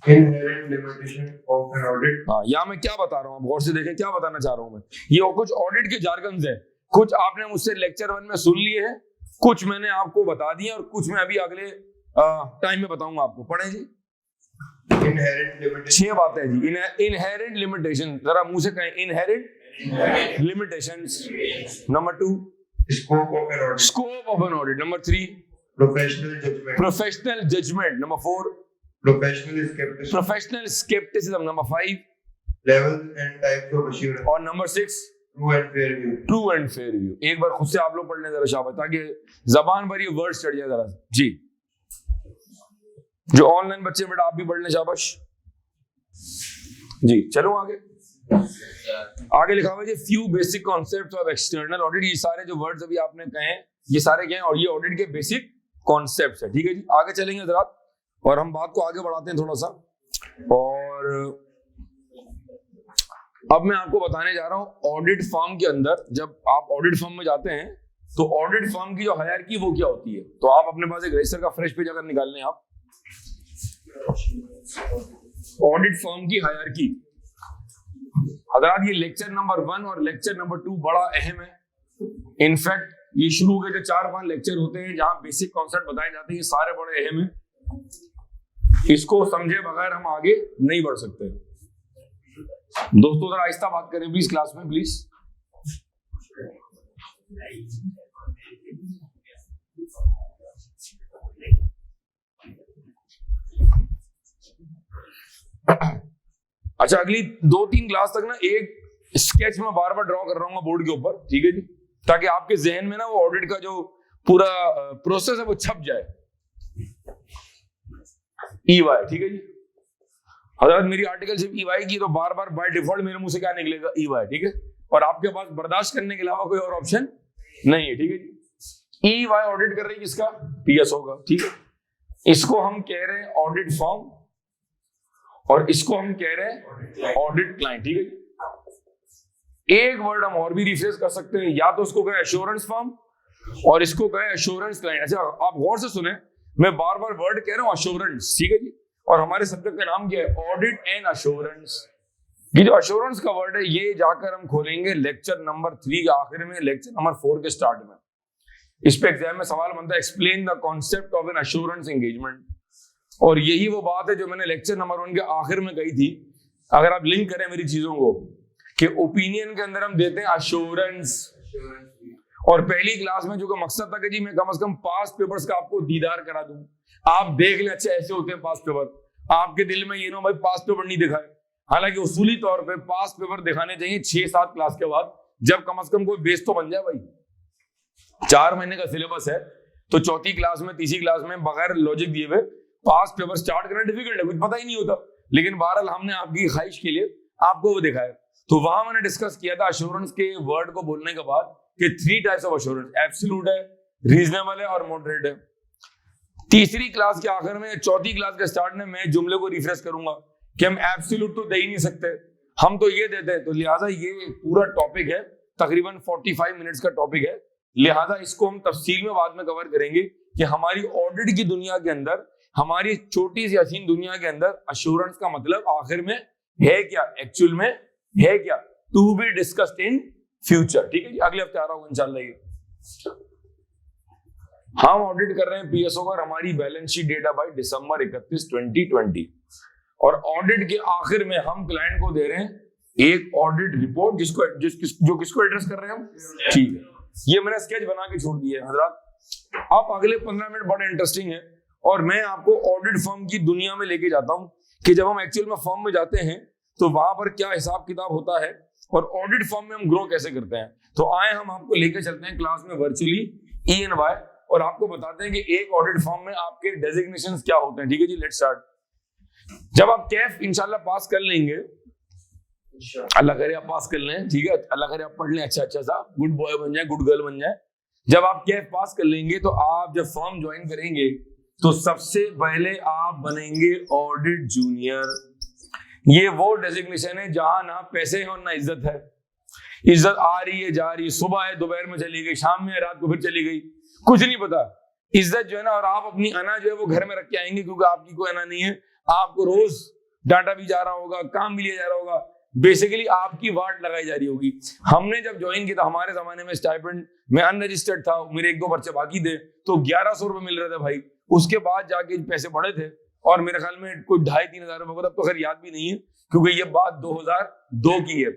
Inherent limitation of an audit. हाँ, यहाँ मैं क्या बता रहा हूँ, आप गौर से देखें क्या बताना चाह रहा हूँ मैं। ये कुछ ऑडिट के जार्गन्स है, कुछ आपने मुझसे लेक्चर 1 में सुन लिए हैं, कुछ मैंने आपको बता दिए और कुछ मैं अभी अगले टाइम में बताऊंगा आपको। पढ़े जी। Inherent limitation. 6 बातें हैं जी। इनहेरेंट लिमिटेशन, जरा मुंह से कहें, inherent limitations. Number 2, Scope of an audit. Scope of an audit. Number 3, Professional judgment. Number 4, Professional skepticism. Professional scepticism. Number 5, Levels and types of assurance. और number 6, True and fair view. True and fair view. एक बार खुद से आप लोग पढ़ लें जरा शाबाश, ताकि जबान पर ये वर्ड्स चढ़ जाए जरा जी। जो ऑनलाइन बच्चे बेटा आप भी पढ़ लें शाबाश जी। चलो आगे लिखा हुआ है few basic concepts of external audit. ये सारे जो वर्ड्स अभी आपने कहे हैं ये सारे क्या हैं, और ये ऑडिट के बेसिक कॉन्सेप्ट्स है। ठीक है जी। आगे चलेंगे जरा और हम बात को आगे बढ़ाते हैं थोड़ा सा। और अब मैं आपको बताने जा रहा हूं ऑडिट फर्म के अंदर, जब आप ऑडिट फर्म में जाते हैं तो ऑडिट फर्म की जो हायरार्की वो क्या होती है। तो आप अपने पास एक रजिस्टर का फ्रेश पेज अगर निकाल लें आप, ऑडिट फर्म की हायरार्की। हजरात ये लेक्चर नंबर 1 और लेक्चर नंबर 2 बड़ा अहम है। इनफैक्ट ये शुरू के जो 4-5 लेक्चर होते हैं जहां बेसिक कॉन्सेप्ट बताए जाते हैं, ये सारे बड़े अहम हैं। इसको समझे बगैर हम आगे नहीं बढ़ सकते। दोस्तों जरा आहिस्ता बात करें प्लीज क्लास में, प्लीज। अच्छा, अगली 2-3 क्लास तक ना एक स्केच में बार बार ड्रॉ कर रहा हूँ बोर्ड के ऊपर, ठीक है जी, ताकि आपके जहन में ना वो ऑडिट का जो पूरा प्रोसेस है वो छप जाए। EY, ठीक है जी। अगर मेरी आर्टिकल सिर्फ EY की, तो बार बार बाय डिफॉल्ट मेरे मुंह से क्या निकलेगा, EY, ठीक है। और आपके पास बर्दाश्त करने के अलावा कोई और ऑप्शन नहीं है, ठीक है जी। EY ऑडिट कर रही है किसका, PS होगा, ठीक है। इसको हम कह रहे हैं ऑडिट फर्म और इसको हम कह रहे हैं ऑडिट क्लाइंट, ठीक है। एक वर्ड हम और भी रिफ्रेश कर सकते हैं, या तो उसको कहें एश्योरेंस फर्म और इसको कहे एश्योरेंस क्लाइंट। अच्छा आप गौर से सुने, मैं बार बार वर्ड कह रहा हूँ एश्योरेंस, ठीक है जी। और हमारे सब्जेक्ट का नाम क्या है? Audit and assurance. ये जो एश्योरेंस का वर्ड है ये जाकर हम खोलेंगे लेक्चर नंबर 3 के आखिर में, लेक्चर नंबर 4 के स्टार्ट में। इस पे एग्जाम में सवाल बनता है explain the concept of N assurance engagement. और यही वो बात है जो मैंने लेक्चर नंबर 1 के आखिर में कही थी। अगर आप लिंक करें मेरी चीजों को कि ओपिनियन के अंदर हम देते हैं एश्योरेंस, और पहली क्लास में जो का मकसद था कि जी मैं कम से कम पास पेपर्स का आपको दीदार करा दूं, आप देख लें अच्छा ऐसे होते हैं पास पेपर, आपके दिल में ये ना भाई पास पेपर नहीं दिखाए। हालांकि उसूली तौर पे पास पेपर दिखाने चाहिए 6-7 क्लास के बाद, जब कम से कम कोई बेस तो बन जाए भाई। 4 महीने का सिलेबस है तो चौथी क्लास में तीसरी क्लास में बगैर लॉजिक दिए हुए पास पेपर स्टार्ट करना डिफिकल्ट है, कुछ पता ही नहीं होता। लेकिन बहरहाल हमने आपकी ख्वाहिश के लिए आपको वो दिखाया। तो वहां मैंने डिस्कस किया था एश्योरेंस के वर्ड को बोलने के बाद कि 3 टाइप्स ऑफ एश्योरेंस, एब्सोल्यूट है, रीजनेबल है और मॉडरेट है। तीसरी क्लास के आखिर में, चौथी क्लास के स्टार्ट में मैं जुमले को रिफ्रेश करूंगा कि हम एब्सोल्यूट तो दे ही नहीं सकते, हम तो ये देते हैं। तो लिहाजा ये पूरा टॉपिक है, तकरीबन 45 मिनट्स का टॉपिक है, लिहाजा इसको हम तफसील में बाद में कवर करेंगे कि हमारी ऑडिट की दुनिया के अंदर, हमारी छोटी सी हसीन दुनिया के अंदर एश्योरेंस का मतलब आखिर में है क्या, एक्चुअल में है क्या, to be discussed in future. ठीक है जी, अगले हफ्ते आ रहा हूँ इंशाल्लाह। ये हम ऑडिट कर रहे हैं पीएसओ का, हमारी balance sheet data by December 31, 2020, और ऑडिट के आखिर में हम क्लाइंट को दे रहे हैं एक ऑडिट रिपोर्ट जो किसको एड्रेस कर रहे हैं हम। ठीक है, ये मैंने स्केच बना के छोड़ दिया है हजरात। अब अगले 15 मिनट बड़ा इंटरेस्टिंग है और मैं आपको ऑडिट फर्म की दुनिया में लेके जाता हूं कि जब हम एक्चुअल में फर्म में जाते हैं तो वहां पर क्या हिसाब किताब होता है और ऑडिट फर्म में हम ग्रो कैसे करते हैं। तो आए हम आपको लेके चलते हैं क्लास में वर्चुअली ENY और आपको बताते हैं कि एक ऑडिट फर्म में आपके डेजिग्नेशंस क्या होते हैं। ठीक है जी, लेट्स स्टार्ट। जब आप कैफ इंशाल्लाह पास कर लेंगे, अल्लाह करे आप पास कर लें, ठीक है, अल्लाह करे आप पढ़ लें अच्छा सा, गुड बॉय बन जाए, गुड गर्ल बन जाए। जब आप कैफ पास कर लेंगे तो आप जब फर्म ज्वाइन करेंगे तो सबसे पहले आप बनेंगे ऑडिट जूनियर। ये वो डेजिग्नेशन है जहां ना पैसे हैं और ना इज्जत है। इज्जत आ रही है जा रही है, सुबह है दोपहर में चली गई, शाम में रात को फिर चली गई, कुछ नहीं पता। इज्जत जो है ना, और आप अपनी अना जो है वो घर में रख के आएंगे क्योंकि आपकी कोई अना नहीं है। आपको रोज डांटा भी जा रहा होगा, काम भी लिया जा रहा होगा, बेसिकली आपकी वाट लगाई जा रही होगी। हमने जब ज्वाइन किया था, हमारे जमाने में स्टाइपेंड, मैं अनरजिस्टर्ड था, मेरे 1-2 पर्चे बाकी थे तो 1100 रुपए मिल रहे थे भाई। उसके बाद जाके पैसे बढ़े थे और मेरे ख्याल में कोई 2,500-3,000 रुपए, तब तो खैर याद भी नहीं है क्योंकि ये बात 2002 की है।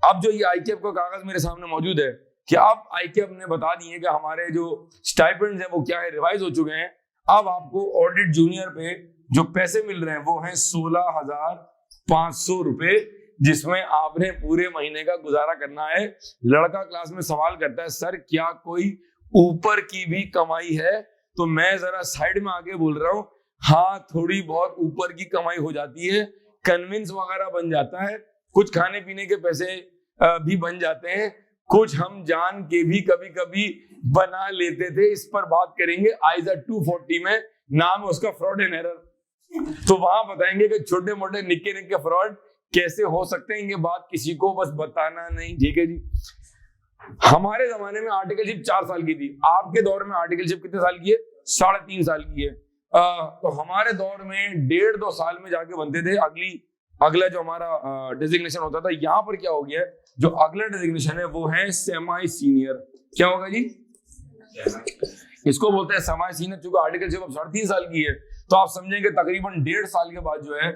अब जो ये ICAP का कागज मेरे सामने मौजूद है कि अब ICAP ने बता दिए कि हमारे जो स्टाइपेंड्स हैं वो क्या है, रिवाइज हो चुके हैं। अब आपको ऑडिट जूनियर पे जो पैसे मिल रहे हैं वो हैं 16,500 रुपए, जिसमें आपने पूरे महीने का गुजारा करना है। लड़का क्लास में सवाल करता है, सर क्या कोई ऊपर की भी कमाई है? तो मैं जरा साइड में आके बोल रहा हूँ, हाँ थोड़ी बहुत ऊपर की कमाई हो जाती है, कन्विंस वगैरह बन जाता है, कुछ खाने पीने के पैसे भी बन जाते हैं, कुछ हम जान के भी कभी कभी बना लेते थे। इस पर बात करेंगे आइजा 240 में, नाम है उसका फ्रॉड एंड एरर। तो वहां बताएंगे कि छोटे मोटे निक्के निक्के फ्रॉड कैसे हो सकते हैं, ये बात किसी को बस बताना नहीं। ठीक है जी, हमारे जमाने में आर्टिकलशिप 4 साल की थी, आपके दौर में आर्टिकलशिप कितने साल की है? 3.5 साल की है। तो हमारे दौर में 1.5-2 साल में जाके बनते थे। अगला जो हमारा डेजिग्नेशन होता था, यहाँ पर क्या हो गया है, जो अगला डेजिग्नेशन है वो है सेमी सीनियर। क्या होगा जी? इसको बोलते हैं सेमी सीनियर। चूंकि आर्टिकलशिप अब 3.5 साल की है तो आप समझेंगे तकरीबन 1.5 साल के बाद जो है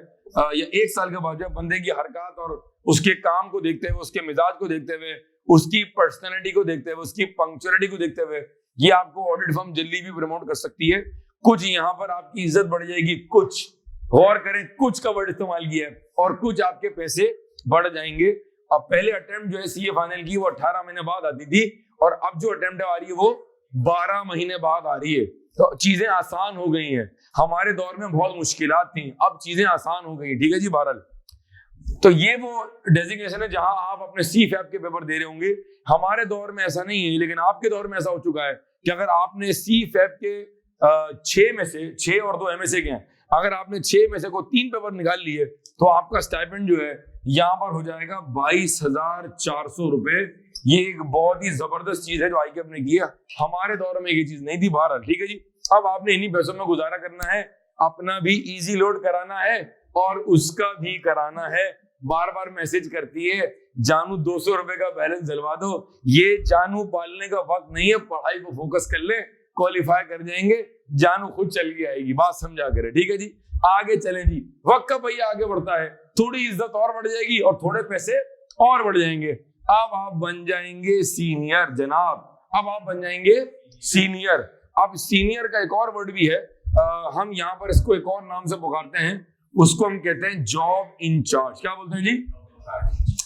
या 1 साल के बाद जो है, बंदे की हरकत और उसके काम को देखते हुए, उसके मिजाज को देखते हुए, उसकी पर्सनैलिटी को देखते हुए, उसकी पंक्चुअलिटी को देखते हुए, ये आपको ऑडिट फर्म जल्दी भी प्रमोट कर सकती है। कुछ यहाँ पर आपकी इज्जत बढ़ जाएगी, कुछ गौर करें, कुछ का वर्ड इस्तेमाल किया है, और कुछ आपके पैसे बढ़ जाएंगे। अब पहले अटेम्प्ट जो है CA फाइनल की वो 18 महीने बाद आती थी और अब जो अटेम्प्ट आ रही है वो 12 महीने बाद आ रही है। तो चीजें आसान हो गई हैं। हमारे दौर में बहुत मुश्किलात थी, अब चीजें आसान हो गई। ठीक है जी, बहरहाल तो ये वो डेजिग्नेशन है जहां आप अपने CFAP के पेपर दे रहे होंगे। हमारे दौर में ऐसा नहीं है, लेकिन आपके दौर में ऐसा हो चुका है कि अगर आपने CFAP के 6 में से 6 और 2 MSA के हैं, अगर आपने 6 में से कोई 3 पेपर निकाल लिए तो आपका स्टाइपेंड जो है यहाँ पर हो जाएगा 22,400 रुपए। ये एक बहुत ही जबरदस्त चीज है जो ICAP ने किया। हमारे दौर में ये चीज नहीं थी बहरहाल, ठीक है जी। अब आपने इन्हीं पैसों में गुजारा करना है, अपना भी इजी लोड कराना है और उसका भी कराना है। बार बार मैसेज करती है जानू 200 रुपए का बैलेंस जलवा दो। ये जानू पालने का वक्त नहीं है, पढ़ाई को फोकस कर ले, क्वालिफाई कर जाएंगे, जानू खुद चल के आएगी। बात समझा करे, ठीक है जी। आगे चले जी, वक्त का पहिया आगे बढ़ता है, थोड़ी इज्जत और बढ़ जाएगी और थोड़े पैसे और बढ़ जाएंगे। अब आप बन जाएंगे सीनियर जनाब, अब आप बन जाएंगे सीनियर। अब सीनियर का एक और वर्ड भी है, हम यहाँ पर इसको एक और नाम से पुकारते हैं, उसको हम कहते हैं जॉब इंचार्ज। क्या बोलते हैं जी?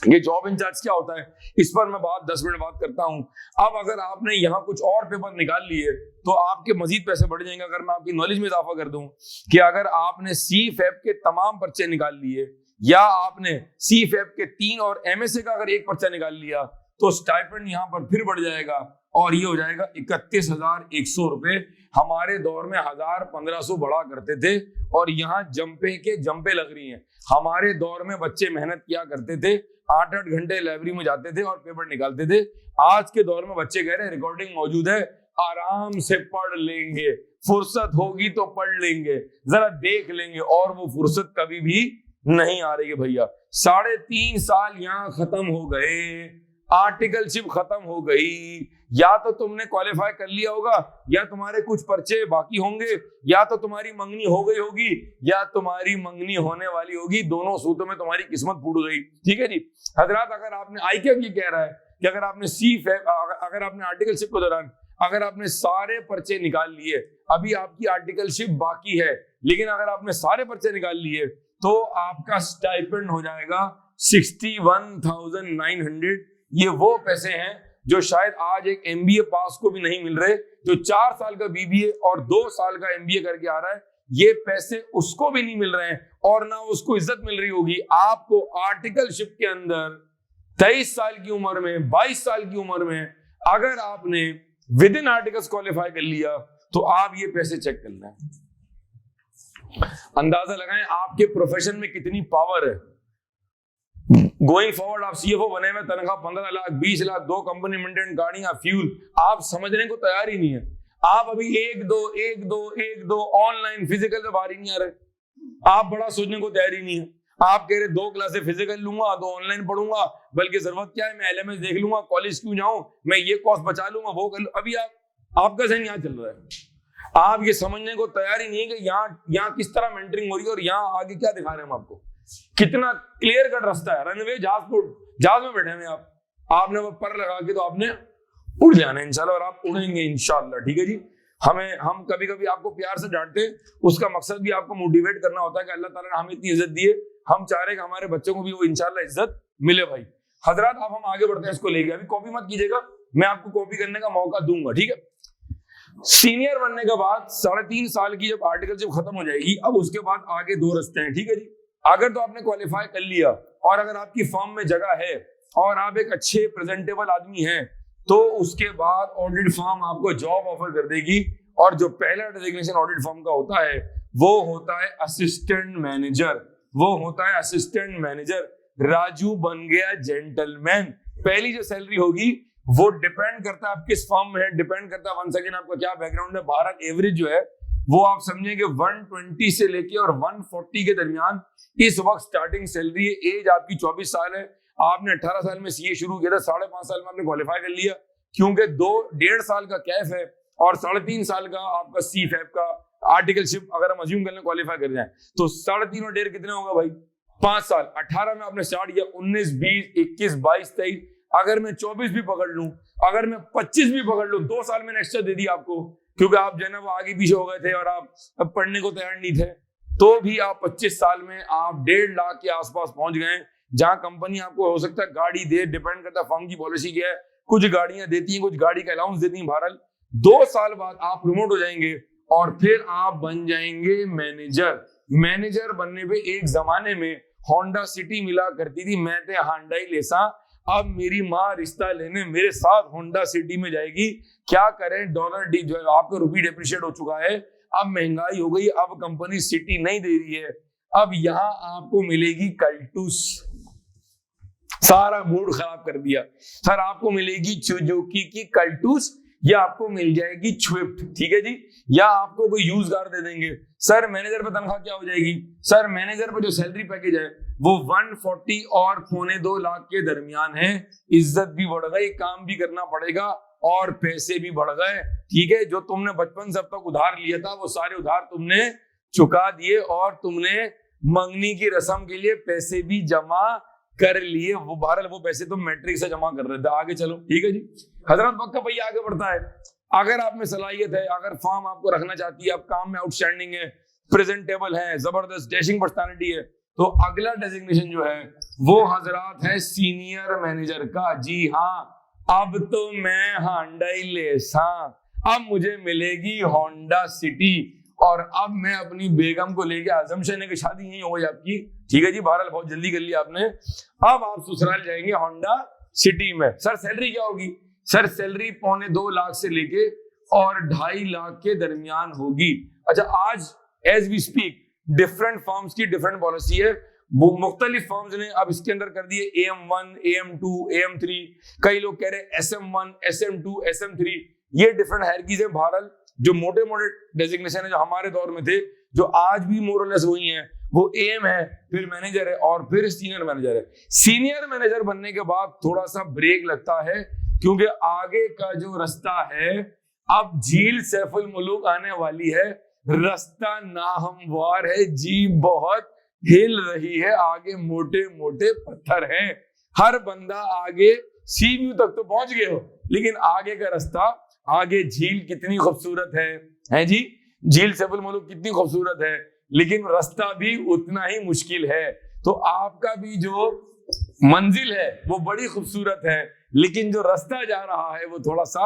ये जॉब इंचार्ज क्या होता है, इस पर मैं 10 मिनट बात करता हूं। अब अगर आपने यहाँ कुछ और पेपर निकाल लिए तो आपके मजीद पैसे बढ़ जाएंगे। अगर मैं आपकी नॉलेज में इजाफा कर दूं कि अगर आपने CFAP के तमाम पर्चे निकाल लिए या आपने CFAP के 3 और MSA का अगर एक पर्चा निकाल लिया तो स्टाइपेंड यहाँ पर फिर बढ़ जाएगा और ये हो जाएगा 31,100 रुपए। हमारे दौर में 1,000-1,500 बढ़ा करते थे और यहाँ जंपे लग रही हैं। हमारे दौर में बच्चे मेहनत किया करते थे, 8-8 घंटे लाइब्रेरी में जाते थे और पेपर निकालते थे। आज के दौर में बच्चे कह रहे हैं रिकॉर्डिंग मौजूद है, आराम से पढ़ लेंगे, फुर्सत होगी तो पढ़ लेंगे, जरा देख लेंगे, और वो फुर्सत कभी भी नहीं आ रही है भैया। 3.5 साल यहाँ खत्म हो गए, आर्टिकलशिप खत्म हो गई। या तो तुमने क्वालिफाई कर लिया होगा, या तुम्हारे कुछ पर्चे बाकी होंगे, या तो तुम्हारी मंगनी हो गई होगी, या तुम्हारी मंगनी होने वाली होगी। दोनों सूत्रों में तुम्हारी किस्मत फूट गई, ठीक है जी। हजरात, अगर आपने ICAP ये कह रहा है कि अगर आपने अगर आपने आर्टिकलशिप के दौरान अगर आपने सारे पर्चे निकाल लिए, अभी आपकी आर्टिकलशिप बाकी है, लेकिन अगर आपने सारे पर्चे निकाल लिए तो आपका स्टाइपेंड हो जाएगा 61,900। ये वो पैसे हैं जो शायद आज एक MBA पास को भी नहीं मिल रहे, जो 4 साल का BBA और 2 साल का MBA करके आ रहा है। ये पैसे उसको भी नहीं मिल रहे हैं और ना उसको इज्जत मिल रही होगी। आपको आर्टिकलशिप के अंदर 23 साल की उम्र में, 22 साल की उम्र में अगर आपने विद इन आर्टिकल्स क्वालिफाई कर लिया तो आप ये पैसे चेक कर लें, अंदाजा लगाएं आपके प्रोफेशन में कितनी पावर है। गोइंग फॉरवर्ड आप CFO बने हुए, तनख्वाह 15 लाख, 20 लाख, 2 कंपनी मेंटेन, गाड़ियां, फ्यूल, आप समझने को तैयार ही नहीं है। आप अभी 1-2 ऑनलाइन फिजिकल से बाहर ही नहीं आ रहे। आप बड़ा सोचने को तैयार ही नहीं है। आप कह रहे 2 क्लासें फिजिकल लूंगा, 2 ऑनलाइन पढ़ूंगा, बल्कि जरूरत क्या है, मैं LMS देख लूंगा, कॉलेज क्यों जाऊं, मैं ये कॉस्ट बचा लूंगा, वो कर लूं। अभी आपका जहन यहाँ चल रहा है, आप ये समझने को तैयार ही नहीं है कि यहाँ किस तरह मेंटरिंग हो रही है और यहाँ आगे क्या दिखा रहे हैं हम आपको। कितना क्लियर कट रास्ता है। रनवे जहाज में बैठे हैं आपने वो पर लगा के तो आपने उड़ जाना है इंशाल्लाह, और आप उड़ेंगे इंशाल्लाह, ठीक है जी। हम कभी कभी आपको प्यार से डांटते हैं, उसका मकसद भी आपको मोटिवेट करना होता है कि अल्लाह ताला ने हमें इतनी इज्जत दी है, हम चाह रहे हैं कि हमारे बच्चों को भी वो इंशाल्लाह इज्जत मिले भाई। हजरात, अब हम आगे बढ़ते हैं इसको लेके। अभी कॉपी मत कीजिएगा, मैं आपको कॉपी करने का मौका दूंगा, ठीक है। सीनियर बनने के बाद 3.5 साल की जब आर्टिकलशिप खत्म हो जाएगी, अब उसके बाद आगे 2 रास्ते हैं, ठीक है जी। अगर तो आपने क्वालिफाई कर लिया और अगर आपकी फर्म में जगह है और आप एक अच्छे प्रेजेंटेबल आदमी हैं, तो उसके बाद ऑडिट फर्म आपको जॉब ऑफर कर देगी। और जो पहला डेजिग्नेशन ऑडिट फर्म का होता है वो होता है असिस्टेंट मैनेजर, वो होता है असिस्टेंट मैनेजर। राजू बन गया जेंटलमैन। पहली जो सैलरी होगी वो डिपेंड करता है आप किस फर्म में है, डिपेंड करता है वन सेकेंड आपका क्या बैकग्राउंड है। भारत एवरेज जो है वो आप समझेंगे 120 से लेके और 140 के दरमियान इस वक्त स्टार्टिंग सैलरी है। एज आपकी 24 साल है, आपने 18 साल में CA शुरू किया था, 5.5 साल में आपने क्वालिफाई कर लिया, क्योंकि 2-1.5 साल का कैफ है और 3.5 साल का आपका CFAP का आर्टिकलशिप अगर हम अज्यूम कर लें क्वालिफाई कर जाए तो 3.5 और 1.5 कितने होगा भाई? 5 साल। 18 में आपने स्टार्ट किया, 19, 20, 21, 22, 23, अगर मैं 24 भी पकड़ लूं, अगर मैं 25 भी पकड़ लूं, 2 साल मैंने एक्स्ट्रा दे दिया आपको, क्योंकि आप जो है ना वो आगे पीछे हो गए थे और आप अब पढ़ने को तैयार नहीं थे, तो भी आप 25 साल में आप 1.5 लाख के आसपास पहुंच गए। जहां कंपनी आपको हो सकता है गाड़ी दे, डिपेंड करता है फर्म की पॉलिसी क्या है, कुछ गाड़ियां देती हैं, कुछ गाड़ी का अलाउंस देती हैं। बहरहाल 2 साल बाद आप प्रमोट हो जाएंगे और फिर आप बन जाएंगे मैनेजर। मैनेजर बनने पे एक जमाने में होंडा सिटी मिला करती थी, मैं थे हांडाई लेसा। अब मेरी माँ रिश्ता लेने मेरे साथ होंडा सिटी में जाएगी। क्या करें, डॉलर जो आपका रुपी डेप्रिशिएट हो चुका है, अब महंगाई हो गई, अब कंपनी सिटी नहीं दे रही है, अब यहां आपको मिलेगी कल्टूस, सारा मूड खराब कर दिया सर। आपको मिलेगी सुजुकी की कल्टूस या आपको मिल जाएगी स्विफ्ट, ठीक है जी, या आपको कोई यूज कार दे देंगे। सर मैनेजर पे तनख्वाह क्या हो जाएगी? सर मैनेजर पे जो सैलरी पैकेज है वो 140 और 2.25 लाख के दरमियान है। इज्जत भी बढ़ गई, काम भी करना पड़ेगा और पैसे भी बढ़ गए, ठीक है। जो तुमने बचपन से अब तक उधार लिया था वो सारे उधार तुमने चुका दिए और तुमने मंगनी की रस्म के लिए पैसे भी जमा कर लिए। वो बहरहाल वो पैसे तुम मैट्रिक से जमा कर रहे थे। आगे चलो, ठीक है जी। हजरत वक्त का भैया आगे बढ़ता है। अगर आप में सलाहियत है, अगर फर्म आपको रखना चाहती है, आप काम में आउटस्टैंडिंग है, प्रेजेंटेबल है, जबरदस्त डैशिंग पर्सनालिटी है, तो अगला डेजिग्नेशन जो है वो हजरात है सीनियर मैनेजर का। जी हाँ, अब तो मैं होंडा लेस, हाँ अब मुझे मिलेगी होंडा सिटी और अब मैं अपनी बेगम को लेके आजमशन है कि शादी यही हो गई आपकी, ठीक है जी। बहरहाल बहुत जल्दी कर लिया आपने। अब आप ससुराल जाएंगे होंडा सिटी में। सर सैलरी क्या होगी? सर सैलरी 2.25 लाख से लेके और 2.5 लाख के दरमियान होगी। अच्छा, आज as we speak different firms की डिफरेंट पॉलिसी है। वो मुख्तलिफ फर्म्स ने अब इसके अंदर कर दिए AM1, AM2, AM3, कई लोग कह रहे हैं SM1, SM2, SM3। ये डिफरेंट हायरार्कीज है। बहरहाल जो मोटे मोटे डेजिग्नेशन है जो हमारे दौर में थे, जो आज भी मोर और लेस वही है, वो AM है, फिर मैनेजर है और फिर सीनियर मैनेजर है। सीनियर मैनेजर बनने के बाद थोड़ा सा ब्रेक लगता है क्योंकि आगे का जो रास्ता है, अब झील सैफुल मुलूक आने वाली है, रास्ता नाहमवार है, जीप बहुत हिल रही है, आगे मोटे मोटे पत्थर हैं। हर बंदा आगे सी व्यू तक तो पहुंच गए हो, लेकिन आगे का रास्ता, आगे झील कितनी खूबसूरत है जी, झील सैफुल मुलूक कितनी खूबसूरत है, लेकिन रास्ता भी उतना ही मुश्किल है। तो आपका भी जो मंजिल है वो बड़ी खूबसूरत है, लेकिन जो रास्ता जा रहा है वो थोड़ा सा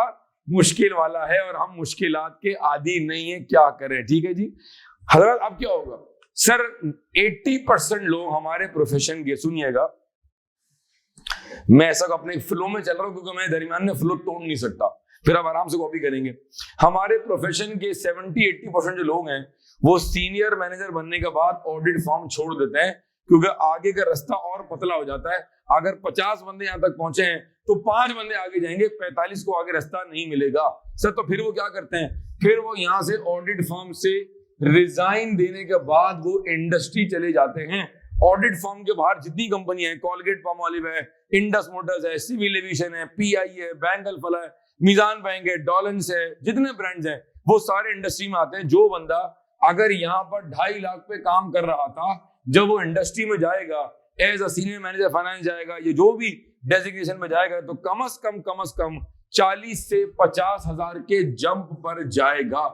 मुश्किल वाला है और हम मुश्किलात के आदी नहीं है, क्या करें, ठीक है जी। हजरत अब क्या होगा? सर 80% लोग हमारे प्रोफेशन के, सुनिएगा मैं ऐसा अपने फ्लो में चल रहा हूं क्योंकि मैं दरमियान में फ्लो तोड़ नहीं सकता, फिर आप आराम से कॉपी करेंगे। हमारे प्रोफेशन के 70-80% जो लोग हैं वो सीनियर मैनेजर बनने के बाद ऑडिट फॉर्म छोड़ देते हैं क्योंकि आगे का रास्ता और पतला हो जाता है। अगर 50 बंदे यहां तक पहुंचे हैं तो 5 बंदे आगे जाएंगे, 45 को आगे रास्ता नहीं मिलेगा। सर तो फिर वो क्या करते हैं? फिर वो यहां से ऑडिट फॉर्म से रिजाइन देने के बाद वो इंडस्ट्री चले जाते हैं। ऑडिट फॉर्म के बाहर जितनी कंपनी है, कॉलगेट पामोलिव है, इंडस मोटर्स है, सिविल एविएशन है, PI है, बैंक अल्फला है, मीजान बैंक है, डॉलन्स है, जितने ब्रांड्स हैं वो सारे इंडस्ट्री में आते हैं। जो बंदा अगर यहाँ पर 2.5 लाख पे काम कर रहा था, जब वो इंडस्ट्री में जाएगा as a senior manager finance जाएगा, ये जो भी डेजिग्नेशन में जाएगा, तो कम से कम 40 से 50 हजार के जंप पर जाएगा।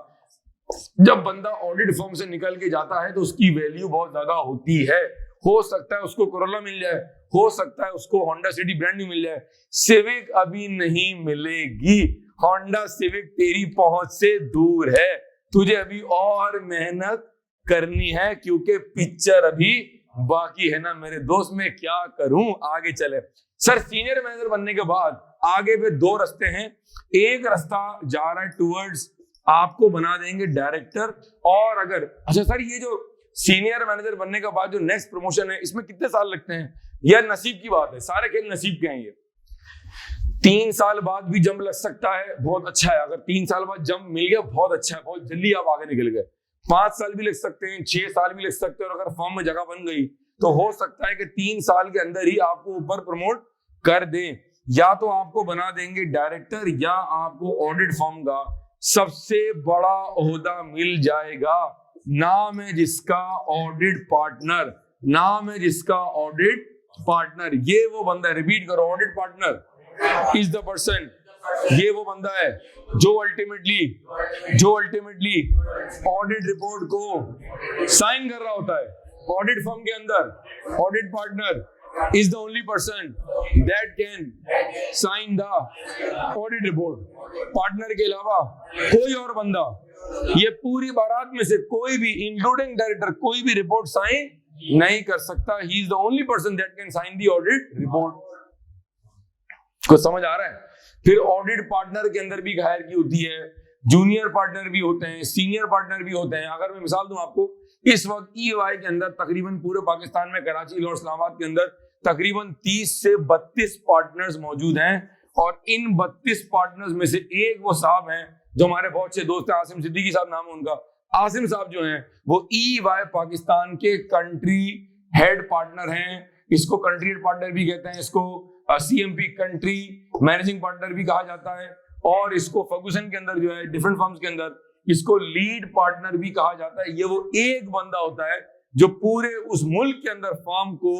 जब बंदा ऑडिट फर्म से निकल के जाता है तो उसकी वैल्यू बहुत ज्यादा होती है। हो सकता है उसको कोरोला मिल जाए, हो सकता है उसको होंडा सिटी ब्रांड भी मिल जाए, सिविक अभी नहीं मिलेगी। होंडा सिविक तेरी पहुंच से दूर है, तुझे अभी और मेहनत करनी है क्योंकि पिक्चर अभी बाकी है ना मेरे दोस्त। मैं क्या करूं, आगे चले। सर सीनियर मैनेजर बनने के बाद आगे पे 2 रास्ते हैं। एक रास्ता जा रहा है टुवर्ड्स आपको बना देंगे डायरेक्टर, और अगर अच्छा सर ये जो सीनियर मैनेजर बनने के बाद जो नेक्स्ट प्रमोशन है इसमें कितने साल लगते हैं? यह नसीब की बात है, सारे खेल नसीब के हैं। ये 3 साल बाद भी जंप लग सकता है, बहुत अच्छा है। अगर 3 साल बाद जंप मिल गया बहुत अच्छा है, बहुत जल्दी आप आगे निकल गए। 5 साल भी लग सकते हैं, 6 साल भी लग सकते हैं, और अगर फर्म में जगह बन गई तो हो सकता है कि 3 साल के अंदर ही आपको ऊपर प्रमोट कर दें, या तो आपको बना देंगे डायरेक्टर या आपको ऑडिट फर्म का सबसे बड़ा ओहदा मिल जाएगा। नाम है जिसका ऑडिट पार्टनर, नाम है जिसका ऑडिट पार्टनर। ये वो बंदा है, रिपीट करो, audit partner is the person, ये वो बंदा है जो अल्टीमेटली ऑडिट रिपोर्ट को साइन कर रहा होता है। ऑडिट फर्म के अंदर audit partner is the only person that can sign the audit report. Partner के अलावा कोई और बंदा, ये पूरी बारात में से कोई भी इंक्लूडिंग डायरेक्टर कोई भी रिपोर्ट साइन नहीं कर सकता। He is the only person that can sign the audit report. कुछ समझ आ रहा है? फिर ऑडिट पार्टनर के अंदर भी हायरार्की होती है। जूनियर पार्टनर भी होते हैं, सीनियर पार्टनर भी होते हैं। अगर मैं मिसाल दूं आपको, इस वक्त EY के अंदर तकरीबन पूरे पाकिस्तान में कराची, लाहौर, इस्लामाबाद के अंदर तकरीबन 30 से 32 पार्टनर्स मौजूद हैं। और इन 32 पार्टनर्स में से एक वो साहब हैं जो हमारे बहुत से दोस्त हैं, आसिम सिद्दीकी साहब नाम है उनका। आसिम साहब जो हैं वो EY पाकिस्तान के कंट्री हेड पार्टनर हैं। इसको कंट्री हेड पार्टनर भी कहते हैं, इसको CMP कंट्री मैनेजिंग पार्टनर भी कहा जाता है। और इसको फर्गुसन के अंदर जो है, डिफरेंट फर्म्स के अंदर इसको लीड पार्टनर भी कहा जाता है। ये वो एक बंदा होता है जो पूरे उस मुल्क के अंदर फर्म को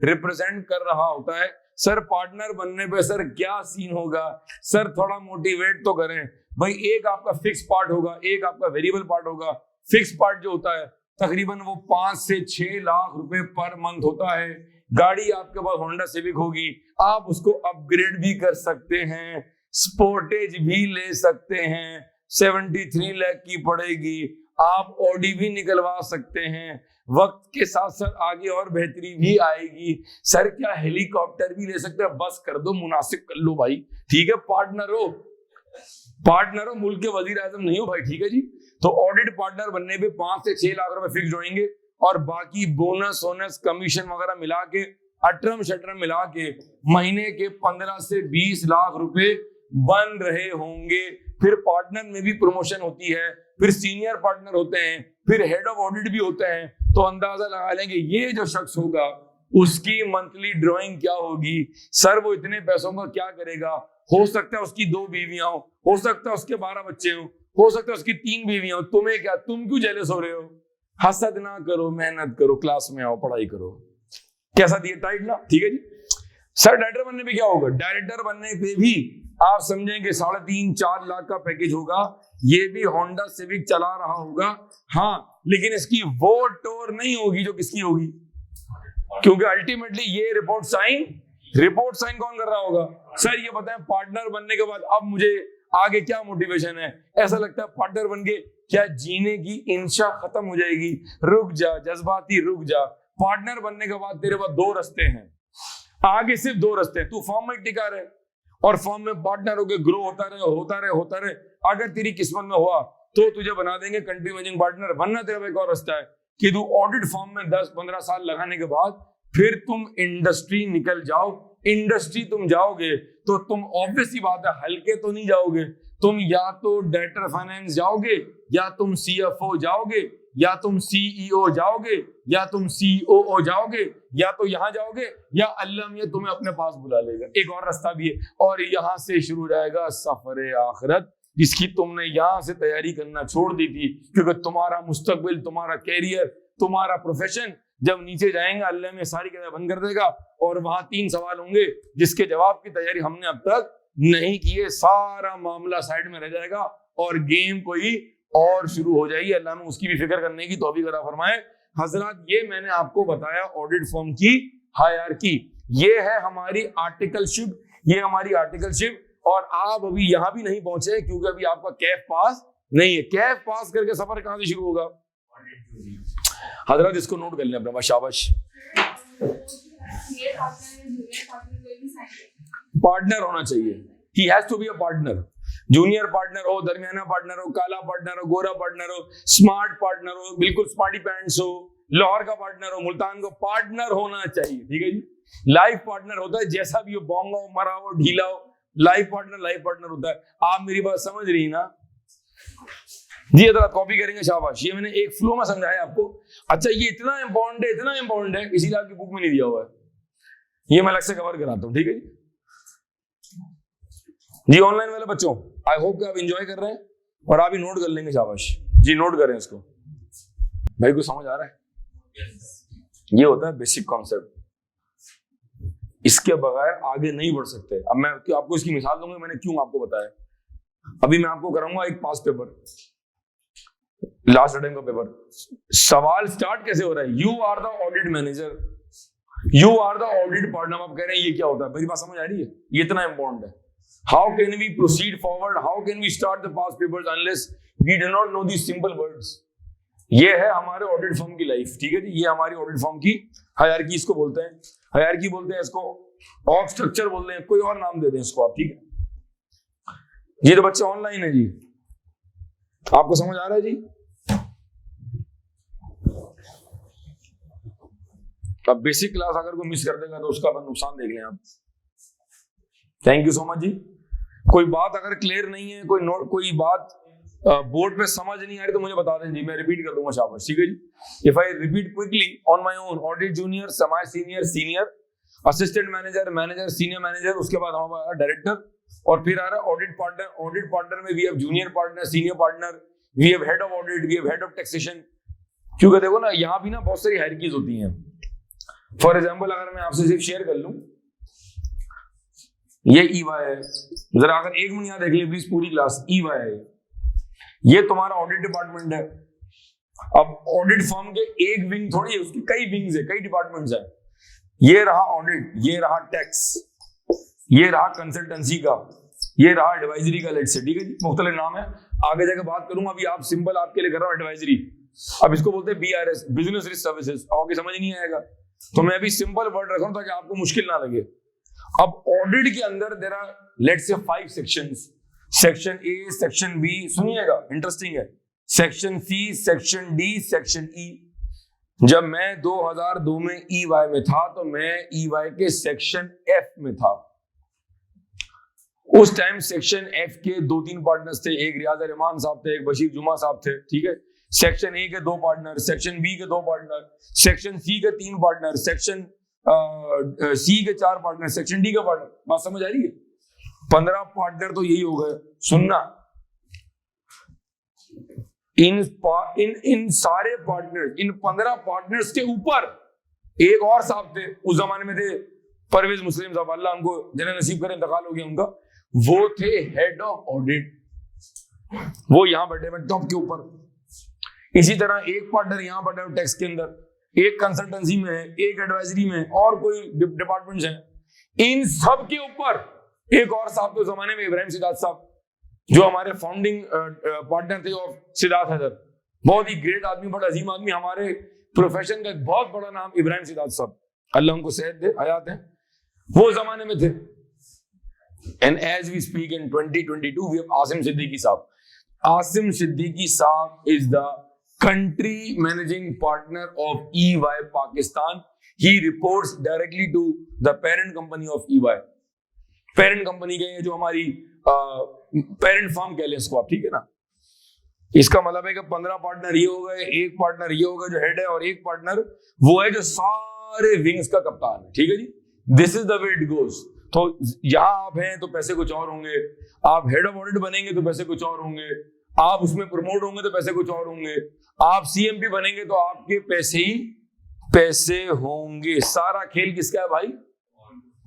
रिप्रेजेंट कर रहा होता है। सर पार्टनर बनने पे सर क्या सीन होगा, सर थोड़ा मोटिवेट तो करें भाई। एक आपका फिक्स पार्ट होगा, एक आपका वेरिएबल पार्ट होगा। फिक्स पार्ट जो होता है तकरीबन वो 5 से 6 लाख रुपए पर मंथ होता है। गाड़ी आपके पास होंडा सिविक होगी, आप उसको अपग्रेड भी कर सकते हैं, स्पोर्टेज भी ले सकते हैं, 73 लाख की पड़ेगी। आप ऑडी भी निकलवा सकते हैं, वक्त के साथ साथ आगे और बेहतरी भी आएगी। सर क्या हेलीकॉप्टर भी ले सकते हैं? बस कर दो, मुनासिब कर लो भाई, ठीक है। पार्टनर हो, मुल्क के वजीर आजम नहीं हो भाई, ठीक है जी। तो ऑडिट पार्टनर बनने पे 5 से 6 लाख रुपए फिक्स होंगे और बाकी बोनस वोनस कमीशन वगैरह मिला के, अटरम शटरम मिला के महीने के 15 से 20 लाख रुपए बन रहे होंगे। फिर पार्टनर में भी प्रमोशन होती है, फिर सीनियर पार्टनर होते हैं, फिर हेड ऑफ ऑडिट भी होते हैं। तो अंदाजा लगा लेंगे ये जो शख्स होगा उसकी मंथली ड्राइंग क्या होगी। सर वो इतने पैसों का क्या करेगा? हो सकता है उसकी 2 बीवियां हो सकता है उसके 12 बच्चे हो सकता है उसकी 3 बीवियां हो। तुम्हें क्या, तुम क्यों जेलस हो रहे हो? हसद ना करो, मेहनत करो, क्लास में आओ, पढ़ाई करो। कैसा दिया टाइट ना, ठीक है जी। सर डायरेक्टर बनने पे क्या होगा? डायरेक्टर बनने पे भी आप समझेंगे 3.5-4 लाख का पैकेज होगा। ये भी होंडा सिविक चला रहा होगा, हाँ, लेकिन इसकी वो टोर नहीं होगी जो किसकी होगी, क्योंकि अल्टीमेटली ये रिपोर्ट साइन कौन कर रहा होगा? सर ये बताएं, पार्टनर बनने के बाद अब मुझे आगे क्या मोटिवेशन है? ऐसा लगता है पार्टनर बन के क्या जीने की इंशा खत्म हो जाएगी? रुक जा जज्बाती, रुक जा। पार्टनर बनने के बाद तेरे पास 2 रास्ते हैं, आगे सिर्फ 2 रास्ते हैं। तू फॉर्म में टिका रहे और फॉर्म में पार्टनर होकर ग्रो होता रहे। अगर तेरी किस्मत में हुआ तो तुझे बना देंगे कंट्री मैनेजिंग पार्टनर। वरना तेरा एक और रास्ता है कि तू ऑडिट फॉर्म में 10-15 साल लगाने के बाद फिर तुम इंडस्ट्री निकल जाओ। इंडस्ट्री तुम जाओगे तो तुम ऑब्वियस ही बात है हल्के तो नहीं जाओगे। तुम या तो डायरेक्टर फाइनेंस जाओगे, या तुम CFO जाओगे, या तुम CEO जाओगे, या तुम COO जाओगे, या तो यहां जाओगे, या अल्लाह मियां तुम्हें अपने पास बुला लेगा। एक और रास्ता भी है, और यहां से शुरू हो जाएगा सफर आखिरत, जिसकी तुमने यहां से तैयारी करना छोड़ दी थी। क्योंकि तुम्हारा मुस्तकबिल, तुम्हारा कैरियर, तुम्हारा प्रोफेशन जब नीचे जाएंगे अल्लाह में सारी किताबें बंद कर देगा और वहां 3 सवाल होंगे जिसके जवाब की तैयारी हमने अब तक नहीं की है। सारा मामला साइड में रह जाएगा और गेम कोई और शुरू हो जाएगी। अल्लाह में उसकी भी फिक्र करने की तौफीक अता फरमाए। हजरत ये मैंने आपको बताया ऑडिट फर्म की हायरार्की। ये है हमारी आर्टिकलशिप, और आप अभी यहां भी नहीं पहुंचे क्योंकि अभी आपका कैफ पास नहीं है। कैफ पास करके सफर कहां से शुरू होगा? हजरत इसको नोट कर लें अपने पास, शाबाश। पार्टनर होना चाहिए, he has to be a partner. Junior partner हो, दरमियाना पार्टनर हो, काला पार्टनर हो, गोरा पार्टनर हो, स्मार्ट पार्टनर हो, बिल्कुल स्मार्टी पैंट्स हो, लाहौर का पार्टनर हो, मुल्तान का पार्टनर होना चाहिए, ठीक है जी। लाइफ पार्टनर होता है जैसा भी हो, बोंगा हो, मरा हो, ढीला हो, लाइफ पार्टनर होता है। आप मेरी बात समझ रही ना जी? अगर कॉपी करेंगे शाबाश। ये मैंने एक फ्लो में समझाया आपको। अच्छा ये इतना इंपॉर्टेंट है इसीलिए आपकी बुक में नहीं दिया हुआ है। ये मैं अलग से कवर कराता हूँ, ठीक है जी। ऑनलाइन वाले बच्चों, आई होप कि आप एंजॉय कर रहे हैं और आप ही नोट कर लेंगे, शाबाश जी। नोट करें इसको, भाई को समझ आ रहा है? ये होता है बेसिक कॉन्सेप्ट, इसके बगैर आगे नहीं बढ़ सकते। अब मैं आपको इसकी मिसाल दूंगा, मैंने क्यों आपको बताया। अभी मैं आपको कराऊंगा एक पास पेपर, लास्ट अटेम्प्ट का पेपर। सवाल स्टार्ट कैसे हो रहा है? You are the audit manager, you are the audit partner. आप कह रहे हैं ये क्या होता है? मेरी बात समझ आ रही है? ये इतना इंपॉर्टेंट है। How can we proceed forward, how can we start the pass papers unless we do not know these simple words. ये है हमारे ऑडिट फर्म की लाइफ, ठीक है जी। ये हमारी ऑडिट फर्म की हायरार्की इसको बोलते हैं, हायरार्की बोलते हैं इसको, ऑर्ग स्ट्रक्चर बोलते हैं, कोई और नाम दे दें इसको आप, ठीक है जी। तो बच्चे ऑनलाइन है जी, आपको समझ आ रहा है जी? अब बेसिक क्लास अगर कोई मिस कर देगा तो उसका नुकसान देख लें आप। थैंक यू सो मच जी। कोई बात अगर क्लियर नहीं है, कोई बात बोर्ड पे समझ नहीं आ रही तो मुझे बता दें जी, मैं रिपीट कर दूंगा, शाबाश, ठीक है जी। If I repeat quickly on my own, audit junior, semi senior, senior, assistant manager, manager, senior manager, उसके बाद हमारा डायरेक्टर, और फिर आ रहा है ऑडिट पार्टनर। ऑडिट पार्टनर में we have junior partner, senior partner, we have head of audit, we have head of taxation. क्योंकि देखो ना, यहाँ भी ना बहुत सारी हायरार्कीज होती हैं। फॉर एग्जाम्पल अगर मैं आपसे सिर्फ शेयर कर लूं, ये EY है, जरा अगर एक मिनट यहाँ देख ले प्लीज, पूरी क्लास EY है, ये तुम्हारा ऑडिट डिपार्टमेंट है। अब ऑडिट फर्म के एक विंग थोड़ी है, उसकी कई विंग्स है, कई डिपार्टमेंट्स है। ये रहा ऑडिट, ये रहा टैक्स, ये रहा कंसल्टेंसी का, ये रहा एडवाइजरी का, लेट्स से, ठीक है जी, मुख्तलिफ नाम है, आगे जाकर बात करूंगा। अभी आप सिंपल आपके लिए कर रहा हूं एडवाइजरी। अब इसको बोलते हैं BRS, बिजनेस रिस्क सर्विसेज। आगे समझ नहीं आएगा तो मैं अभी सिंपल वर्ड रखा हूं ताकि आपको मुश्किल ना लगे। अब ऑडिट के अंदर there are let's say 5 sections, section A, section B, सुनिएगा इंटरेस्टिंग है, section C, section D, section E। जब मैं 2002 में EY में था तो मैं EY के सेक्शन F में था। उस टाइम सेक्शन F के 2-3 पार्टनर्स थे, एक रियाज रहमान साहब थे, एक बशीर जुमा साहब थे, ठीक है। सेक्शन A के 2 पार्टनर, सेक्शन B के 2 पार्टनर, सेक्शन C के 3 पार्टनर, सेक्शन C के 4 पार्टनर, सेक्शन D का पार्टनर। बात समझ आ रही है? 15 पार्टनर तो यही हो गए। सुनना, इन सारे पार्टनर, इन 15 पार्टनर्स के ऊपर एक और साहब थे, उस जमाने में थे परवेज मुस्लिम साहब, अल्लाह उनको जिन्हें नसीब करे, इंतकाल हो गया उनका, वो थे हेड ऑफ ऑडिट। वो यहां बैठे हैं टॉप के ऊपर। इसी तरह एक पार्टनर यहां बैठा है टैक्स के अंदर, एक कंसल्टेंसी में है, एक एडवाइजरी में, और कोई डिपार्टमेंट्स हैं। इन सब के ऊपर एक और साहब के जमाने में, इब्राहिम सिद्धार्थ साहब, जो हमारे फाउंडिंग पार्टनर थे ऑफ सिद्धार्थ हैदर, बहुत ही ग्रेट आदमी, बड़ा अजीम आदमी, हमारे प्रोफेशन का एक बहुत बड़ा नाम इब्राहिम सिद्धार्थ साहब, अल्लाह उनको सेहत दे, हयात है, वो जमाने में थे। And as we speak in 2022 we have Asim Siddiqui साहब। आसिम सिद्दीकी साहब is the country managing partner of EY Pakistan. He reports directly to the parent company of EY. Parent company के जो हमारी parent firm कह लें इसको आप, ठीक है ना। इसका मतलब है कि 15 पार्टनर ये हो गए, एक पार्टनर ये हो गया जो हेड है, और एक पार्टनर वो है जो सारे विंग्स का कप्तान है, ठीक है जी। This is the way it goes. तो यहाँ आप हैं तो पैसे कुछ और होंगे, आप हेड ऑफ ऑडिट बनेंगे तो पैसे कुछ और होंगे, आप उसमें प्रमोट होंगे तो पैसे कुछ और होंगे, आप CMP बनेंगे तो आपके पैसे ही पैसे होंगे। सारा खेल किसका है भाई?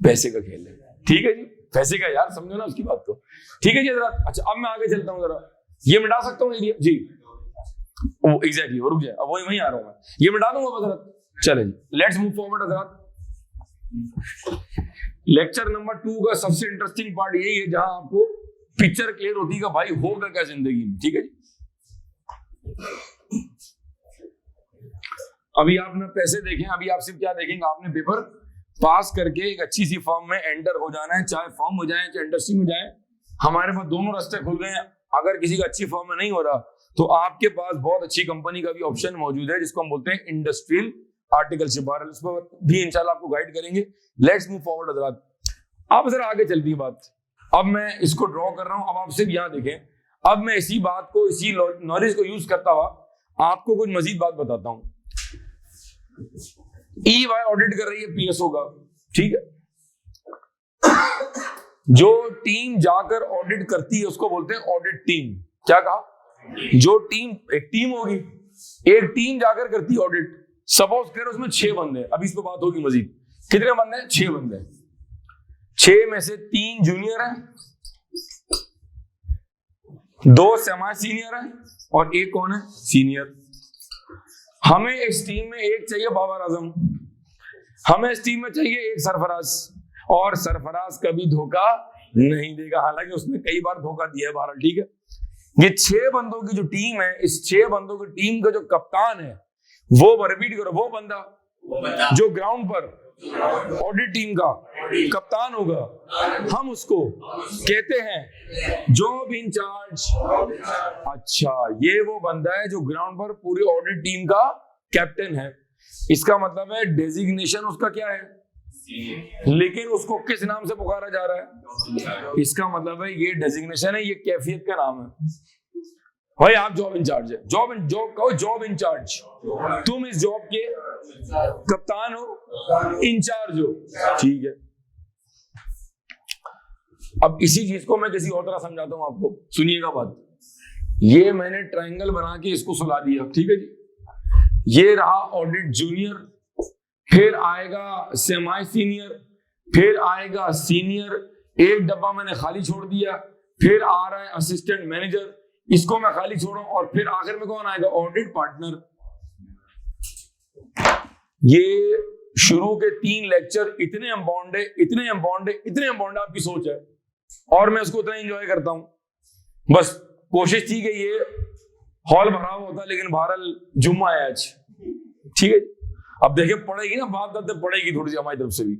पैसे का खेल है, ठीक है जी, पैसे का। यार समझो ना उसकी बात को, ठीक है जी जरा। अच्छा अब मैं आगे चलता हूँ, जरा ये मिटा सकता हूँ एरिया जी, एग्जैक्टली, रुक जाए, अब वही आ रहा हूँ मैं, ये मिटा दूंगा बस। चले जी, लेट्स मूव फॉरवर्ड। जरा लेक्चर नंबर 2 का सबसे इंटरेस्टिंग पार्ट यही है जहां आपको पिक्चर क्लियर होती है भाई होगा क्या जिंदगी में, ठीक है जी। अभी आप ना पैसे देखें, अभी आप सिर्फ क्या देखेंगे, आपने पेपर पास करके एक अच्छी सी फर्म में एंटर हो जाना है, चाहे फर्म हो जाए चाहे इंडस्ट्री में जाए। हमारे पास दोनों रास्ते खुल गए हैं। अगर किसी का अच्छी फर्म में नहीं हो रहा तो आपके पास बहुत अच्छी कंपनी का भी ऑप्शन मौजूद है, जिसको हम बोलते हैं इंडस्ट्रियल आर्टिकलशिप। उस पर भी इंशाल्लाह आपको गाइड करेंगे। लेट्स मूव फॉरवर्ड हजरात। अब जरा आगे चलती है बात। अब मैं इसको ड्रॉ कर रहा हूं, अब आप सिर्फ यहां देखें। अब मैं इसी बात को, इसी नॉलेज को यूज करता हुआ आपको कुछ मजीद बात बताता हूं। EY ऑडिट कर रही है PSO का, ठीक है। जो टीम जाकर ऑडिट करती है उसको बोलते हैं ऑडिट टीम। क्या कहा? जो टीम, एक टीम होगी, एक टीम जाकर करती है ऑडिट। सपोज करो उसमें 6 बंदे, अभी इस पर बात होगी मजीद। कितने बंदे हैं? 6 बंदे। 6 में से 3 जूनियर हैं, 2 सेमी सीनियर हैं और एक कौन है? सीनियर। हमें इस टीम में एक चाहिए बाबर आजम, हमें इस टीम में चाहिए एक सरफराज, और सरफराज कभी धोखा नहीं देगा, हालांकि उसने कई बार धोखा दिया है बहरहाल, ठीक है। ये 6 बंदों की जो टीम है, इस 6 बंदों की टीम का जो कप्तान है, वो रिपीट करो, वो बंदा जो ग्राउंड पर ऑडिट टीम का कप्तान होगा, हम उसको कहते हैं जॉब इंचार्ज। अच्छा, ये वो बंदा है जो ग्राउंड पर पूरी ऑडिट टीम का कैप्टन है। इसका मतलब है डेजिग्नेशन उसका क्या है, लेकिन उसको किस नाम से पुकारा जा रहा है? इसका मतलब है ये डेजिग्नेशन है, ये कैफियत का नाम है। भाई आप जॉब इंचार्ज है, जॉब कहो, जॉब इंचार्ज, तुम इस जॉब के कप्तान हो, इंचार्ज हो, ठीक है। अब इसी चीज को मैं किसी और तरह समझाता हूं आपको, सुनिएगा बात। ये मैंने ट्रायंगल बना के इसको सुला दिया, ठीक है जी। ये रहा ऑडिट जूनियर, फिर आएगा सेमी सीनियर, फिर आएगा सीनियर, एक डब्बा मैंने खाली छोड़ दिया, फिर आ रहा है असिस्टेंट मैनेजर, इसको मैं खाली छोड़ा, और फिर आखिर में कौन आएगा? Audit partner. ये शुरू के 3 लेक्चर इतने इम्पोर्टेंट है, इतने इम्पोर्टेंट है, इतने इम्पोर्टेंट आपकी सोच है, और मैं उसको उतना एंजॉय करता हूं। बस कोशिश थी कि ये हॉल भरा हुआ होता, लेकिन बहरहाल जुम्मा है आज, ठीक है। अब देखिए पड़ेगी ना, बात बात पड़ेगी थोड़ी सी हमारी तरफ से भी।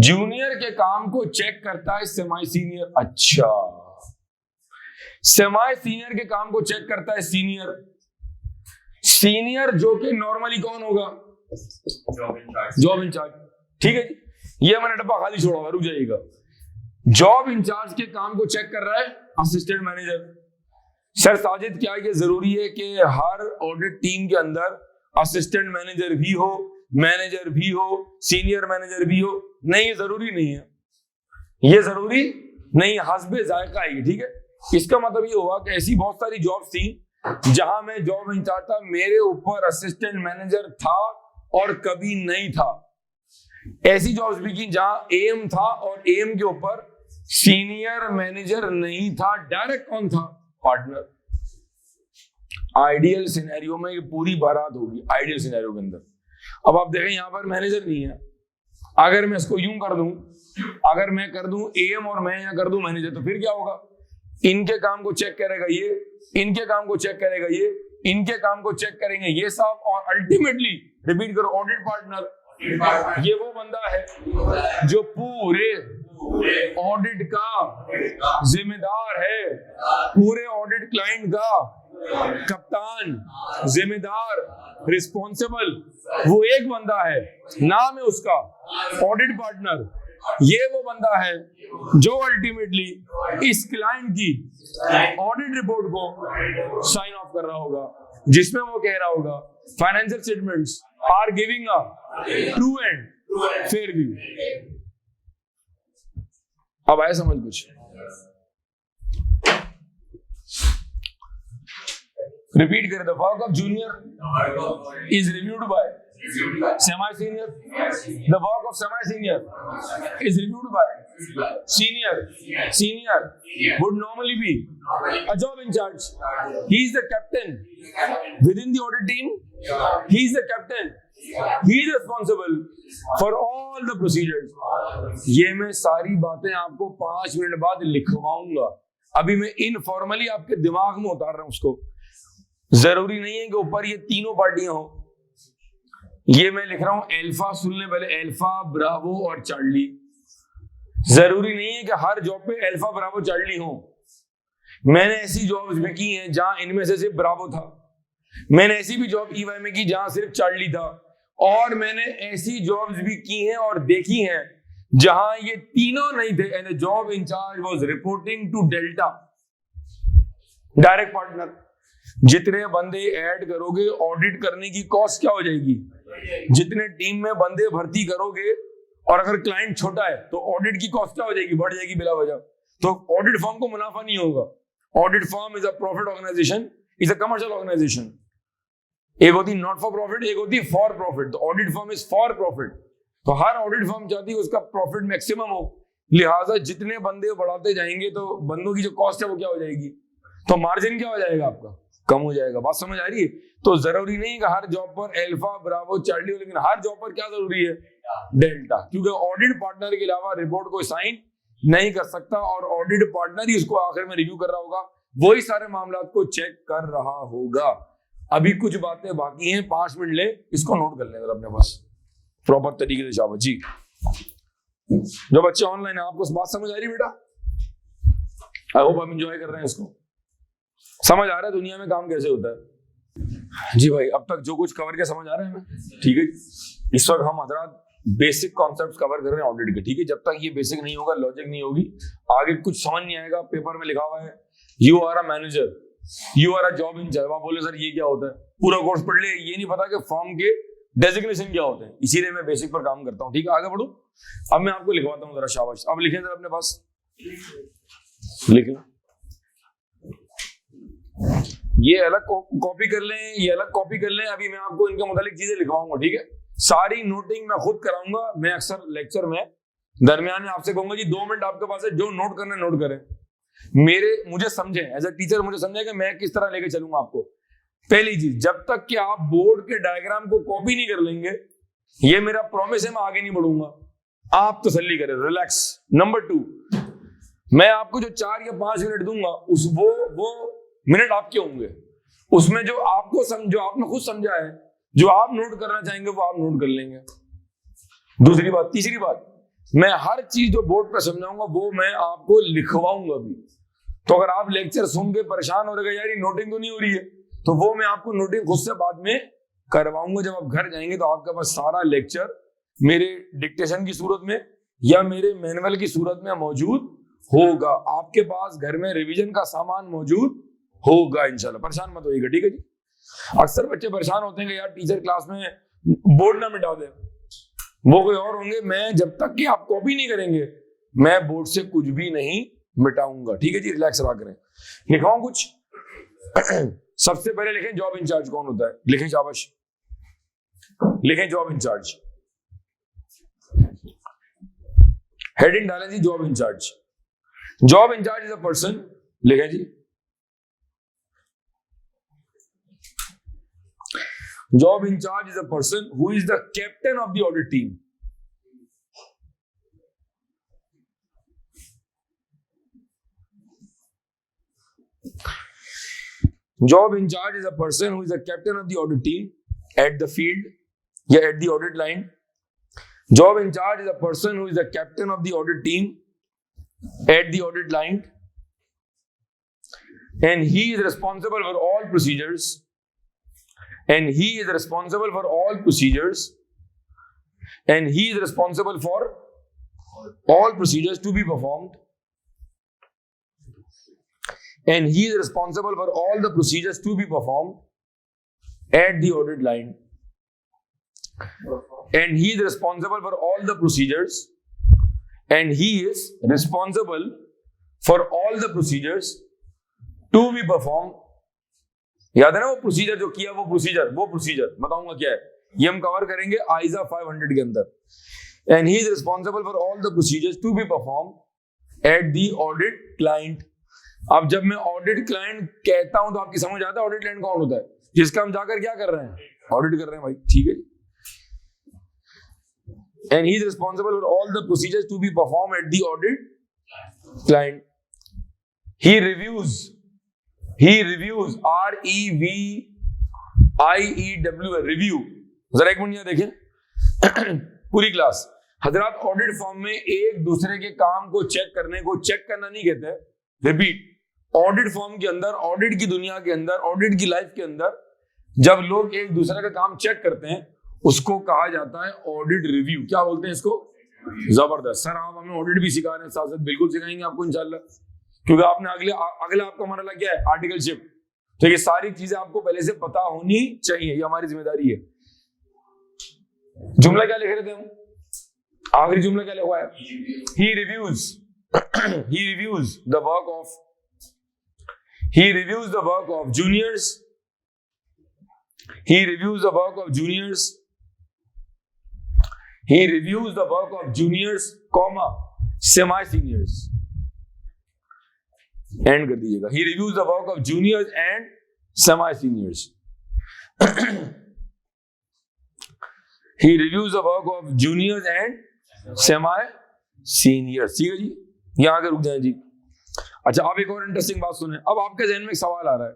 जूनियर के काम को चेक करता है सेमी सीनियर। अच्छा, सेमी सीनियर के काम को चेक करता है सीनियर। सीनियर जो कि नॉर्मली कौन होगा? जॉब इंचार्ज, ठीक है जी। ये मैंने डब्बा खाली छोड़ा हुआ, रुक जाइएगा। जॉब इंचार्ज के काम को चेक कर रहा है असिस्टेंट मैनेजर। सर साजिद, क्या ये जरूरी है कि हर ऑडिट टीम के अंदर असिस्टेंट मैनेजर भी हो, मैनेजर भी हो, सीनियर मैनेजर भी हो? नहीं, ये जरूरी नहीं है, ये जरूरी नहीं, हस्बे जायका है, ठीक है। इसका मतलब ये हुआ कि ऐसी बहुत सारी जॉब्स थी जहां मैं जॉब इंचार्ज था, मेरे ऊपर असिस्टेंट मैनेजर था और कभी नहीं था। ऐसी जॉब्स भी की जहां एएम था और एएम के ऊपर सीनियर मैनेजर नहीं था, डायरेक्ट कौन था? पार्टनर। आइडियल सिनेरियो में ये पूरी बारात होगी, आइडियल सिनेरियो के अंदर। अब आप देखें यहां पर मैनेजर नहीं है, अगर मैं इसको यूं कर दूं, अगर मैं कर दूं एएम और मैं यहां कर दूं मैनेजर, तो फिर क्या होगा? इनके काम को चेक करेगा ये, इनके काम को चेक करेगा ये, इनके काम को चेक करेंगे ये सब, और अल्टीमेटली रिपीट करो, ऑडिट पार्टनर। ये वो बंदा है जो पूरे ऑडिट का जिम्मेदार है, पूरे ऑडिट क्लाइंट का कप्तान, जिम्मेदार, रिस्पॉन्सिबल, वो एक बंदा है, नाम है उसका ऑडिट पार्टनर। ये वो बंदा है जो अल्टीमेटली इस क्लाइंट की ऑडिट रिपोर्ट को साइन ऑफ कर रहा होगा, जिसमें वो कह रहा होगा financial statements are giving a true and fair view. अब आया समझ कुछ? रिपीट करें, the work of junior is reviewed by semi-senior. The work of semi-senior is reviewed by senior. Senior would normally be a job in charge. He is the captain within the audit team. He is the captain. He is responsible for all the procedures. ये मैं सारी बातें आपको 5 minute बाद लिखवाऊंगा। अभी मैं informally आपके दिमाग में उतार रहा हूं उसको। जरूरी नहीं है कि ऊपर ये तीनों पार्टियां हो। ये मैं लिख रहा हूं अल्फा, सुन ले पहले, अल्फा, ब्रावो और चार्ली। जरूरी नहीं है कि हर जॉब पे अल्फा, ब्रावो, चार्ली हो। मैंने ऐसी जॉब्स भी की हैं जहां इनमें से सिर्फ ब्रावो था, मैंने ऐसी भी जॉब ईवाई में की जहां सिर्फ चार्ली था, और मैंने ऐसी जॉब्स भी की हैं और देखी हैं जहां ये तीनों नहीं थे, and the job incharge was reporting to Delta, direct partner. जितने बंदे ऐड करोगे, ऑडिट करने की कॉस्ट क्या हो जाएगी? जितने टीम में बंदे भर्ती करोगे, और अगर क्लाइंट छोटा है तो ऑडिट की कॉस्ट क्या हो जाएगी? बढ़ जाएगी बिला वजह। तो ऑडिट फर्म को मुनाफा नहीं होगा। Audit firm is a profit organisation, is a commercial organisation. एक होती नॉट फॉर प्रॉफिट, एक होती फॉर प्रॉफिट। तो audit firm is for profit. तो हर ऑडिट फर्म चाहती है उसका प्रॉफिट मैक्सिमम हो, लिहाजा जितने बंदे बढ़ाते जाएंगे तो बंदों की जो कॉस्ट है वो क्या हो जाएगी? तो मार्जिन क्या हो जाएगा आपका? कम हो जाएगा। बात समझ आ रही है? तो जरूरी नहीं कि हर जॉब पर अल्फा, ब्रावो, चार्ली हो, लेकिन हर जॉब पर क्या जरूरी है? डेल्टा। क्योंकि ऑडिट पार्टनर के अलावा रिपोर्ट को साइन नहीं कर सकता, और ऑडिट पार्टनर ही उसको आखिर में रिव्यू कर रहा होगा, वही सारे मामला को चेक कर रहा होगा। अभी कुछ बातें बाकी हैं, 5 मिनट ले, इसको नोट कर लेंगे अपने पास। प्रॉपर तरीके से शाबाश जी। जो बच्चे ऑनलाइन है, आपको बात समझ आ रही बेटा? आई होप आप एंजॉय कर रहे हैं इसको, समझ आ रहा है दुनिया में काम कैसे होता है जी भाई। अब तक जो कुछ कवर किया समझ आ रहा है हमें? ठीक है, इस वक्त हम हजरात बेसिक कॉन्सेप्ट्स कवर कर रहे हैं ऑडिट के। ठीक है, जब तक ये बेसिक नहीं होगा, लॉजिक नहीं होगी, आगे कुछ समझ नहीं आएगा। पेपर में लिखा हुआ है you are a manager, you are a job incharge, आप बोले सर ये क्या होता है, पूरा कोर्स पढ़ ले, ये नहीं पता कि फॉर्म के डेजिग्नेशन क्या होते हैं। इसीलिए मैं बेसिक पर काम करता हूँ। ठीक है, आगे बढ़ो। अब मैं आपको लिखवाता हूँ जरा, शाबाश। अब लिखें जरा अपने पास, लिख लें, ये अलग कॉपी कर लें, ये अलग कॉपी कर लें। अभी मैं आपको इनके मुतालिक चीजें लिखवाऊंगा। ठीक है, सारी नोटिंग मैं खुद कराऊंगा। मैं अक्सर लेक्चर में दरमियान में आपसे कहूंगा जी 2 मिनट आपके पास है, जो नोट करना है नोट करें। मुझे समझे, एज अ टीचर मुझे समझे कि मैं किस तरह लेके चलूंगा आपको। पहली चीज, जब तक कि आप बोर्ड के डायग्राम को कॉपी नहीं कर लेंगे, ये मेरा प्रॉमिस है, मैं आगे नहीं बढ़ूंगा। आप तसल्ली करें, रिलैक्स। नंबर 2, मैं आपको जो 4 या 5 मिनट दूंगा, वो मिनट आपके होंगे। उसमें जो आपने खुद समझा है, जो आप नोट करना चाहेंगे, वो आप नोट कर लेंगे। दूसरी बात, तीसरी बात, मैं हर चीज जो बोर्ड पर समझाऊंगा वो मैं आपको लिखवाऊंगा भी। तो अगर आप लेक्चर सुन के परेशान हो रहे यार ये नोटिंग तो नहीं हो रही है, तो वो मैं आपको नोटिंग खुद से बाद में करवाऊंगा। जब आप घर जाएंगे तो आपके पास सारा लेक्चर मेरे डिक्टेशन की सूरत में या मेरे मैनुअल की सूरत में मौजूद होगा। आपके पास घर में रिवीजन का सामान मौजूद होगा इंशाल्लाह, परेशान मत होइएगा। ठीक है जी। अक्सर बच्चे परेशान होते हैं कि यार टीचर क्लास में बोर्ड ना मिटा दे, वो कोई और होंगे। मैं जब तक कि आप कॉपी नहीं करेंगे, मैं बोर्ड से कुछ भी नहीं मिटाऊंगा। ठीक है जी, रिलैक्स रहा करें। लिखवाऊं कुछ? सबसे पहले लिखें जॉब इंचार्ज कौन होता है, लिखें शाबाश, लिखें जॉब इंचार्ज। हेडिंग डालें जी job incharge. Job incharge is a person, लिखें जी, job in charge is a person who is the captain of the audit team. Job in charge is a person who is the captain of the audit team at the field, yeah, at the audit line. Job in charge is a person who is the captain of the audit team at the audit line, and he is responsible for all procedures. And he is responsible for all procedures. And he is responsible for all procedures to be performed. And he is responsible for all the procedures to be performed at the audit line. And he is responsible for all the procedures. And he is responsible for all the procedures to be performed. याद है ना वो procedure जो किया, वो procedure बताऊंगा क्या है, ये हम कवर करेंगे आइजा 500 के अंदर। And he is responsible for all the procedures to be perform at the audit client. अब जब मैं ऑडिट क्लाइंट कहता हूं तो आपकी समझ आता है ऑडिट क्लाइंट कौन होता है, जिसका हम जाकर क्या कर रहे हैं, ऑडिट कर रहे हैं भाई। ठीक है जी। And he is responsible for all the procedures to be perform at the audit client. He reviews, REVIEW, review. जरा एक मिनट यहाँ देखें पूरी क्लास। हजरात ऑडिट फॉर्म में एक दूसरे के काम को चेक करने को चेक करना नहीं कहते। रिपीट, ऑडिट फॉर्म के अंदर, ऑडिट की दुनिया के अंदर, ऑडिट की लाइफ के अंदर जब लोग एक दूसरे का काम चेक करते हैं उसको कहा जाता है ऑडिट रिव्यू। क्या बोलते हैं इसको? जबरदस्त सर, आप हमें ऑडिट भी सिखा रहे हैं, साथ साथ बिल्कुल सिखाएंगे आपको इंशाल्लाह, क्योंकि आपने अगला आपका मरहला क्या है, आर्टिकलशिप। तो ये सारी चीजें आपको पहले से पता होनी चाहिए, ये हमारी जिम्मेदारी है। जुमला क्या लिख रहे थे हम? आखिरी जुमला क्या लिखा है? he reviews the work of juniors. He reviews the work of juniors, comma, semi-seniors. And कर दीजिएगा। He reviews the work of juniors and semi-seniors. He reviews the work of juniors and semi-seniors. ठीक है जी, यहाँ आगे रुक जाए जी। अच्छा, आप एक और इंटरेस्टिंग बात सुने। अब आपके जहन में एक सवाल आ रहा है,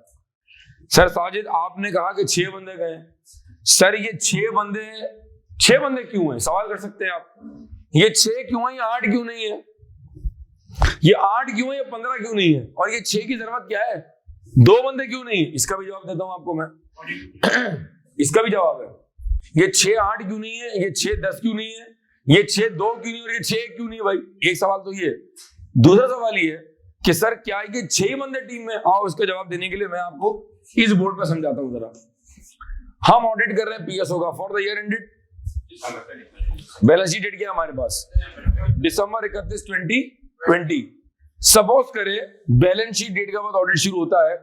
सर साजिद आपने कहा कि 6 बंदे गए, सर ये 6 बंदे 6 बंदे क्यों हैं? सवाल कर सकते हैं आप, ये 6 क्यों है, ये 8 क्यों नहीं है, ये 8 क्यों है, ये 15 क्यों नहीं है, और ये 6 की जरूरत क्या है, 2 बंदे क्यों नहीं है? इसका भी जवाब देता हूं आपको मैं। इसका भी जवाब है, ये 6 8 क्यों नहीं है, ये 6 10 क्यों नहीं है, ये 6 2 क्यों नहीं, और ये 6 क्यों नहीं है? भाई एक सवाल तो ये। दूसरा सवाल ये है कि सर क्या ये 6 बंदे टीम में? आओ इसका जवाब देने के लिए मैं आपको इस बोर्ड पर समझाता हूं जरा। हम ऑडिट कर रहे हैं पीएसओ का for the year ended, balance sheet date क्या हमारे पास, दिसंबर 31 2020। सपोज करे बैलेंस शीट डेट के बाद ऑडिट शुरू होता है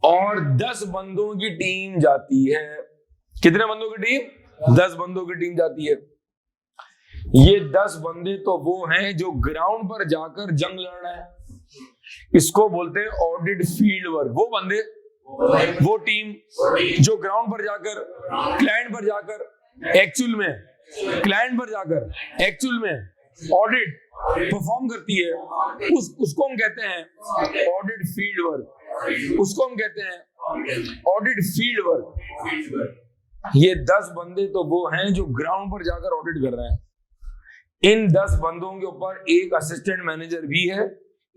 और 10 बंदों की टीम जाती है। कितने बंदों की टीम? 10 बंदों की टीम जाती है। ये 10 बंदे तो वो हैं जो ग्राउंड पर जाकर जंग लड़ रहे हैं, इसको बोलते हैं ऑडिट फील्ड वर्क। वो बंदे, वो टीम जो ग्राउंड पर जाकर, क्लाइंट पर जाकर एक्चुअल में ऑडिट परफॉर्म करती है, उसको हम कहते हैं ऑडिट फील्ड वर्क, उसको हम कहते हैं ऑडिट फील्ड वर्क। ये 10 बंदे तो वो हैं जो ग्राउंड पर जाकर ऑडिट कर रहे हैं। इन 10 बंदों के ऊपर एक असिस्टेंट मैनेजर भी है,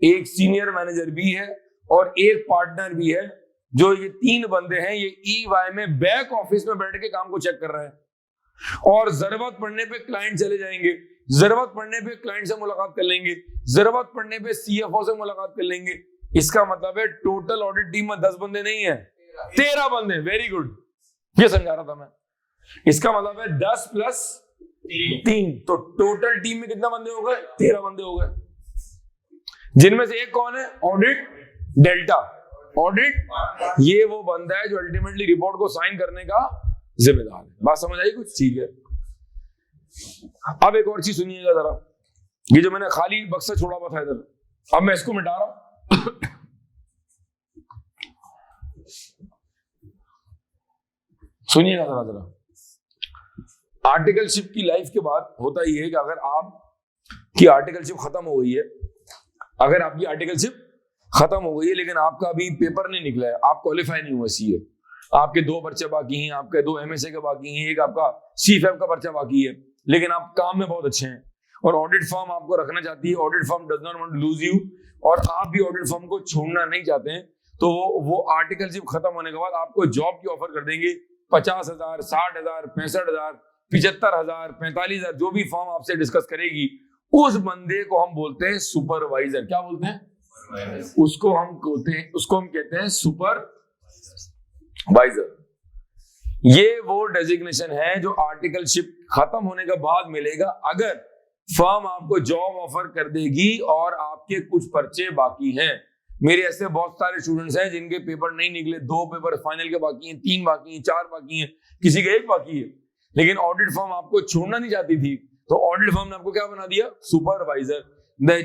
एक सीनियर मैनेजर भी है और एक पार्टनर भी है। जो ये 3 बंदे हैं ये ईवाई में बैक ऑफिस में बैठ के काम को चेक कर रहे हैं और जरूरत पड़ने पे क्लाइंट चले जाएंगे, जरूरत पड़ने पे क्लाइंट से मुलाकात कर लेंगे, जरूरत पड़ने पे सीएफओ से मुलाकात कर लेंगे। इसका मतलब है टोटल ऑडिट टीम में 10 बंदे नहीं है, 13 बंदे। वेरी गुड, ये समझा रहा था मैं। इसका मतलब है 10 प्लस 3, तो टोटल टीम में कितना बंदे हो गए? 13 बंदे हो गए, जिनमें से एक कौन है? Audit delta. ऑडिट ये वो बंदा है जो अल्टीमेटली रिपोर्ट को साइन करने का जिम्मेदार है। बात समझ आई कुछ? ठीक है। अब एक और चीज सुनिएगा जरा, ये जो मैंने खाली बक्सा छोड़ा हुआ था इधर, अब मैं इसको मिटा रहा हूं। सुनिएगा जरा जरा। आर्टिकलशिप की लाइफ के बाद होता ही है कि अगर आपकी आर्टिकलशिप खत्म हो गई है, अगर आपकी आर्टिकलशिप खत्म हो गई है लेकिन आपका अभी पेपर नहीं निकला है, आप क्वालिफाई नहीं हुआ सीए, आपके 2 पर्चे बाकी हैं, आपके 2 एमएसए के बाकी हैं, एक आपका सीफएफ का पर्चा बाकी है, लेकिन आप काम में बहुत अच्छे हैं और ऑडिट फर्म आपको रखना चाहती है। Audit firm does not want to lose you और आप भी ऑडिट फर्म को छोड़ना नहीं चाहते हैं, तो वो आर्टिकलशिप खत्म होने के बाद आपको जॉब की ऑफर कर देंगे। 50,000, 60,000, 65,000, 75,000, 45,000, जो भी फर्म आपसे डिस्कस करेगी, उस बंदे को हम बोलते हैं सुपरवाइजर। क्या बोलते हैं? उसको हम कहते हैं सुपरवाइजर। ये वो डेजिग्नेशन है जो आर्टिकलशिप खत्म होने के बाद मिलेगा अगर फर्म आपको जॉब ऑफर कर देगी और आपके कुछ पर्चे बाकी हैं। मेरे ऐसे बहुत सारे स्टूडेंट्स हैं जिनके पेपर नहीं निकले, 2 पेपर फाइनल के बाकी हैं, 3 बाकी हैं, 4 बाकी हैं, किसी का 1 बाकी है, लेकिन ऑडिट फर्म आपको छोड़ना नहीं चाहती थी, तो ऑडिट फर्म ने आपको क्या बना दिया? सुपरवाइजर।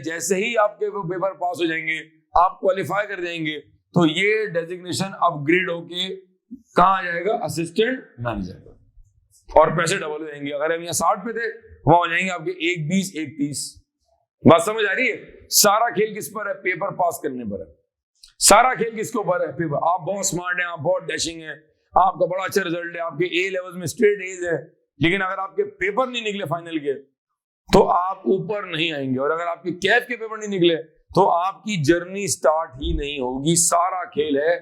जैसे ही आपके पेपर पास हो जाएंगे, आप क्वालिफाई कर जाएंगे, तो ये डेजिग्नेशन अपग्रेड होके कहां आ जाएगा? असिस्टेंट मैनेजर, और पैसे डबल हो जाएंगे। अगर हम यहाँ 60 पे थे, वहां हो जाएंगे आपके 1 20 1 30। बात समझ आ रही है? सारा खेल किस पर है? पेपर पास करने पर है। सारा खेल किसके ऊपर है? पेपर। आप बहुत स्मार्ट हैं, आप बहुत डैशिंग हैं, आपका बड़ा अच्छा रिजल्ट है, आपके ए लेवल्स में स्ट्रेट एज है, लेकिन अगर आपके पेपर नहीं निकले फाइनल के, तो आप ऊपर नहीं आएंगे, और अगर आपके कैफ के पेपर नहीं निकले तो आपकी जर्नी स्टार्ट ही नहीं होगी। सारा खेल है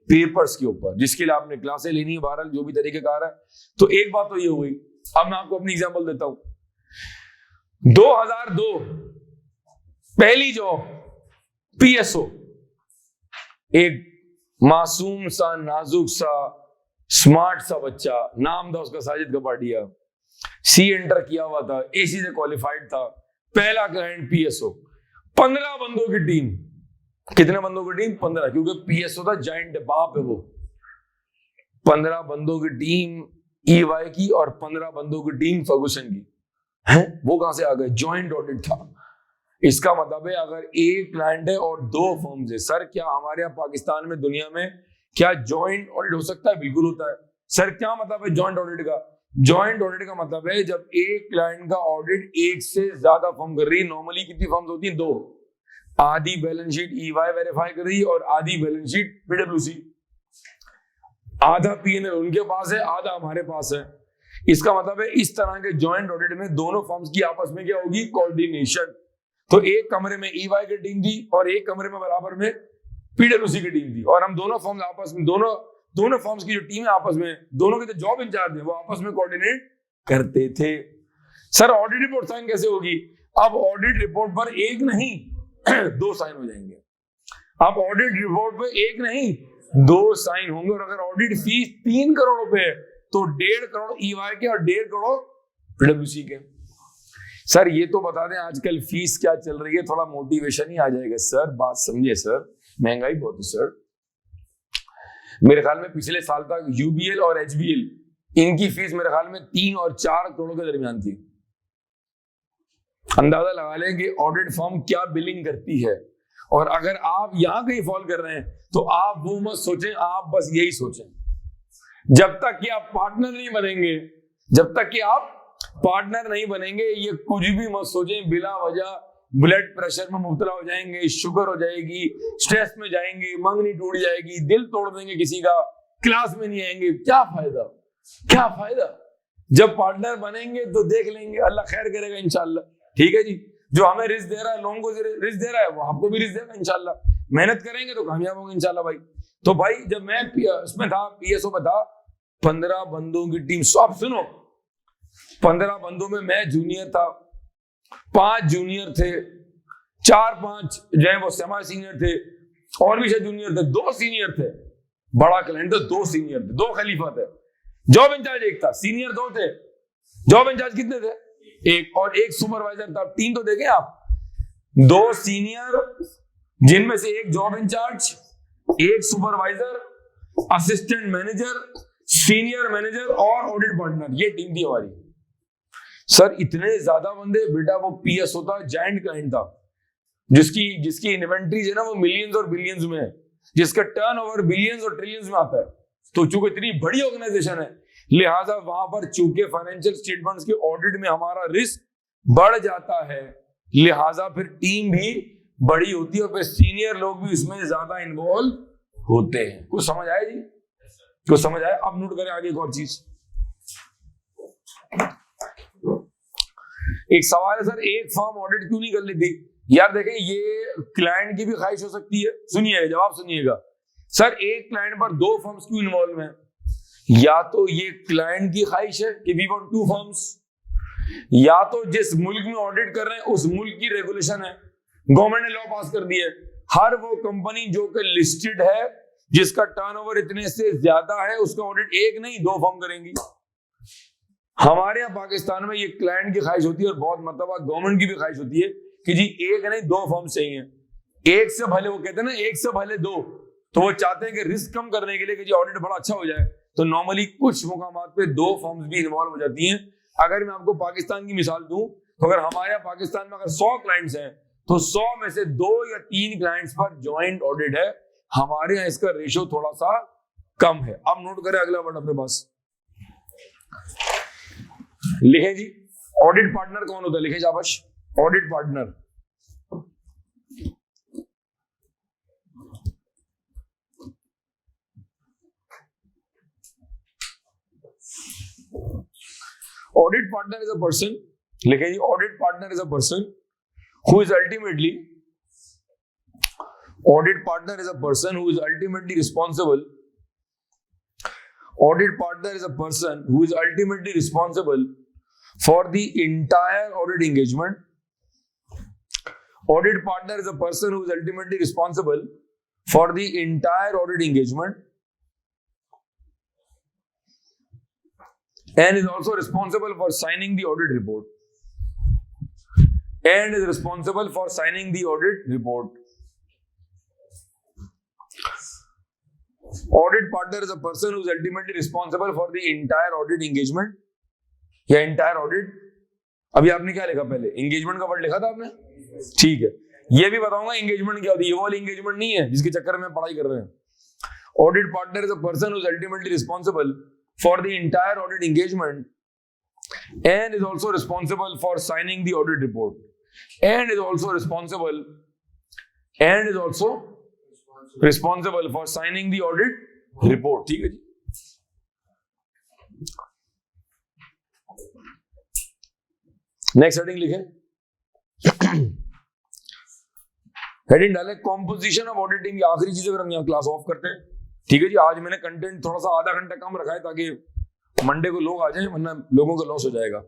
पेपर्स के ऊपर, जिसके लिए आपने क्लासें लेनी है, बहरहाल जो भी तरीकेकार है। तो एक बात तो ये हुई। अब मैं आपको अपनी एग्जांपल देता हूं। 2002 पहली जॉब पीएसओ, एक मासूम सा, नाजुक सा, स्मार्ट सा बच्चा, नाम था उसका साजिद कपाडिया, सी एंटर किया हुआ था, एसी से क्वालिफाइड था, पहला क्लाइंट पीएसओ, 15 बंदों की टीम। कितने बंदों की टीम? 15, क्योंकि पीएसओ था जाइंट, बाप है वो। 15 बंदों की टीम ईवाई की और 15 बंदों की टीम फर्गुसन की है। वो कहां से आ गए? जॉइंट ऑडिट था। इसका मतलब है अगर एक क्लाइंट है और 2 फर्म्स है, सर क्या हमारे यहाँ पाकिस्तान में, दुनिया में क्या जॉइंट ऑडिट हो सकता है? बिल्कुल होता है। सर क्या मतलब है जॉइंट ऑडिट का? जॉइंट ऑडिट का मतलब है जब एक क्लाइंट का ऑडिट एक से ज्यादा फर्म कर रही है। नॉर्मली कितनी फर्म्स होती है? 2। आधी बैलेंस शीट ईवाई वेरीफाई कर रही है और आधी बैलेंस शीट पीडब्ल्यूसी। आधा पीएनएल उनके पास है, आधा हमारे पास है। इसका मतलब है इस तरह के जॉइंट ऑडिट में दोनों फर्म्स की आपस में क्या होगी, कोऑर्डिनेशन। तो एक कमरे में ईवाई की टीम थी और एक कमरे में बराबर में पीडब्ल्यूसी की टीम थी, और हम दोनों फर्म्स आपस में दोनों फर्म्स की जो टीम है आपस में, दोनों के जो जॉब इंचार्ज है वो आपस में कोऑर्डिनेट करते थे। सर ऑडिट रिपोर्ट साइन कैसे होगी? अब ऑडिट रिपोर्ट पर एक नहीं 2 साइन हो जाएंगे। अब ऑडिट रिपोर्ट पर एक नहीं 2 साइन होंगे, और अगर ऑडिट फीस 3 करोड़ रुपए है तो 1.5 करोड़ ईवाई के और 1.5 करोड़ पीडब्ल्यूसी के। सर ये तो बता दें आजकल फीस क्या चल रही है, थोड़ा मोटिवेशन ही आ जाएगा। सर बात समझिए सर, महंगाई बहुत है सर। मेरे ख्याल में पिछले साल तक यूबीएल और एचबीएल इनकी फीस मेरे ख्याल में 3 और 4 करोड़ के दरमियान थी। अंदाजा लगा लें कि ऑडिट फर्म क्या बिलिंग करती है। और अगर आप यहां कहीं फॉल कर रहे हैं तो आप वो मत सोचें, आप बस यही सोचें, जब तक कि आप पार्टनर नहीं बनेंगे, ये कुछ भी मत सोचें। बिला वजह ब्लड प्रेशर में मुब्तला हो जाएंगे, शुगर हो जाएगी, स्ट्रेस में जाएंगे, मंगनी टूट जाएगी, दिल तोड़ देंगे किसी का, क्लास में नहीं आएंगे, क्या फायदा। जब पार्टनर बनेंगे तो देख लेंगे, अल्लाह खैर करेगा इंशाल्लाह। ठीक है जी, जो हमें रिस्क दे रहा है, लोगों को रिस्क दे रहा है, वो आपको भी रिस्क देगा इंशाल्लाह। मेहनत करेंगे तो कामयाब होंगे इंशाल्लाह भाई। तो भाई जब मैं उसमें था, पीएसओ में था, 15 बंदों की टीम, सब सुनो, 15 बंदों में मैं जूनियर था, 5 जूनियर थे, 4-5 जो है वो सेमी सीनियर थे, और भी शायद जूनियर थे, 2 सीनियर थे। बड़ा क्लाइंट था, 2 सीनियर थे, 2 खलीफा थे। जॉब इंचार्ज एक था, सीनियर 2 थे। जॉब इंचार्ज कितने थे? एक, और एक सुपरवाइजर था। 3 तो देखें आप, 2 सीनियर जिनमें से एक जॉब इंचार्ज, एक supervisor, assistant manager, senior manager और ऑडिट पार्टनर, ये टीम थी हमारी। सर इतने ज्यादा बंदे, बेटा वो पीएस होता, जायंट क्लाइंट था, जिसकी इन्वेंट्रीज है ना वो मिलियंस और बिलियंस में है, जिसका टर्नओवर बिलियंस और ट्रिलियंस में आता है। तो चूंकि इतनी बड़ी ऑर्गेनाइजेशन है, लिहाजा वहां पर चूंकि फाइनेंशियल स्टेटमेंट्स के ऑडिट में हमारा रिस्क बढ़ जाता है, लिहाजा फिर टीम भी बड़ी होती है और फिर सीनियर लोग भी इसमें ज्यादा इन्वॉल्व होते हैं। कुछ समझ आया जी? कुछ समझ आया? अब नोट करें आगे एक और चीज। एक सवाल है सर, एक फर्म ऑडिट क्यों नहीं कर लेती? यार देखें, ये क्लाइंट की भी ख्वाहिश हो सकती है। सुनिएगा, जवाब सुनिएगा। सर एक क्लाइंट पर 2 फर्म्स क्यों इन्वॉल्व हैं? या तो ये क्लाइंट की ख्वाहिश है कि वी वांट 2 फर्म्स, या तो जिस मुल्क में ऑडिट कर रहे हैं उस मुल्क की रेगुलेशन है, गवर्नमेंट ने लॉ पास कर दिया है, हर वो कंपनी जो कि लिस्टेड है, जिसका टर्नओवर इतने से ज्यादा है, उसका ऑडिट एक नहीं 2 फर्म करेंगी। हमारे यहाँ पाकिस्तान में ये क्लाइंट की ख्वाहिश होती है और बहुत मतलब गवर्नमेंट की भी ख्वाहिश होती है कि जी एक नहीं 2 फर्म चाहिए। एक से भले, वो कहते हैं ना, एक से भले 2। तो वो चाहते हैं कि रिस्क कम करने के लिए कि जी ऑडिट बड़ा अच्छा हो जाए, तो नॉर्मली कुछ मुकामात पे 2 फर्म्स भी इन्वॉल्व हो जाती हैं। अगर मैं आपको पाकिस्तान की मिसाल दूं, तो अगर हमारे यहाँ पाकिस्तान में अगर 100 क्लाइंट्स हैं तो 100 में से 2 या 3 क्लाइंट्स पर ज्वाइंट ऑडिट है। हमारे यहाँ इसका रेशियो थोड़ा सा कम है। अब नोट करें अगला वर्ड अपने पास, लिखें जी, ऑडिट पार्टनर कौन होता है? लिखें शाबाश, audit partner. Audit partner is a person, लिखे जी, audit partner is a person who is ultimately responsible. Audit partner is a person who is ultimately responsible for the entire audit engagement. Audit partner is a person who is ultimately responsible for the entire audit engagement and is also responsible for signing the audit report. Audit partner is a person who is ultimately responsible for the entire audit engagement या entire audit। अभी आपने क्या लिखा? पहले engagement का word लिखा था आपने, ठीक है। ये भी बताऊंगा engagement क्या होती है, ये वाली engagement नहीं है जिसके चक्कर में पढ़ाई कर रहे हैं। Audit partner is a person who is ultimately responsible for the entire audit engagement and is also responsible for signing the audit report and is also responsible for signing the audit report। ठीक है जी। Next heading लिखे, heading डाले composition of audit team. ये आखिरी चीज अगर हम यहाँ क्लास ऑफ करते हैं, ठीक है जी। आज मैंने कंटेंट थोड़ा सा आधा घंटा कम रखा है ताकि मंडे को लोग आ जाए, वरना लोगों का लॉस हो जाएगा।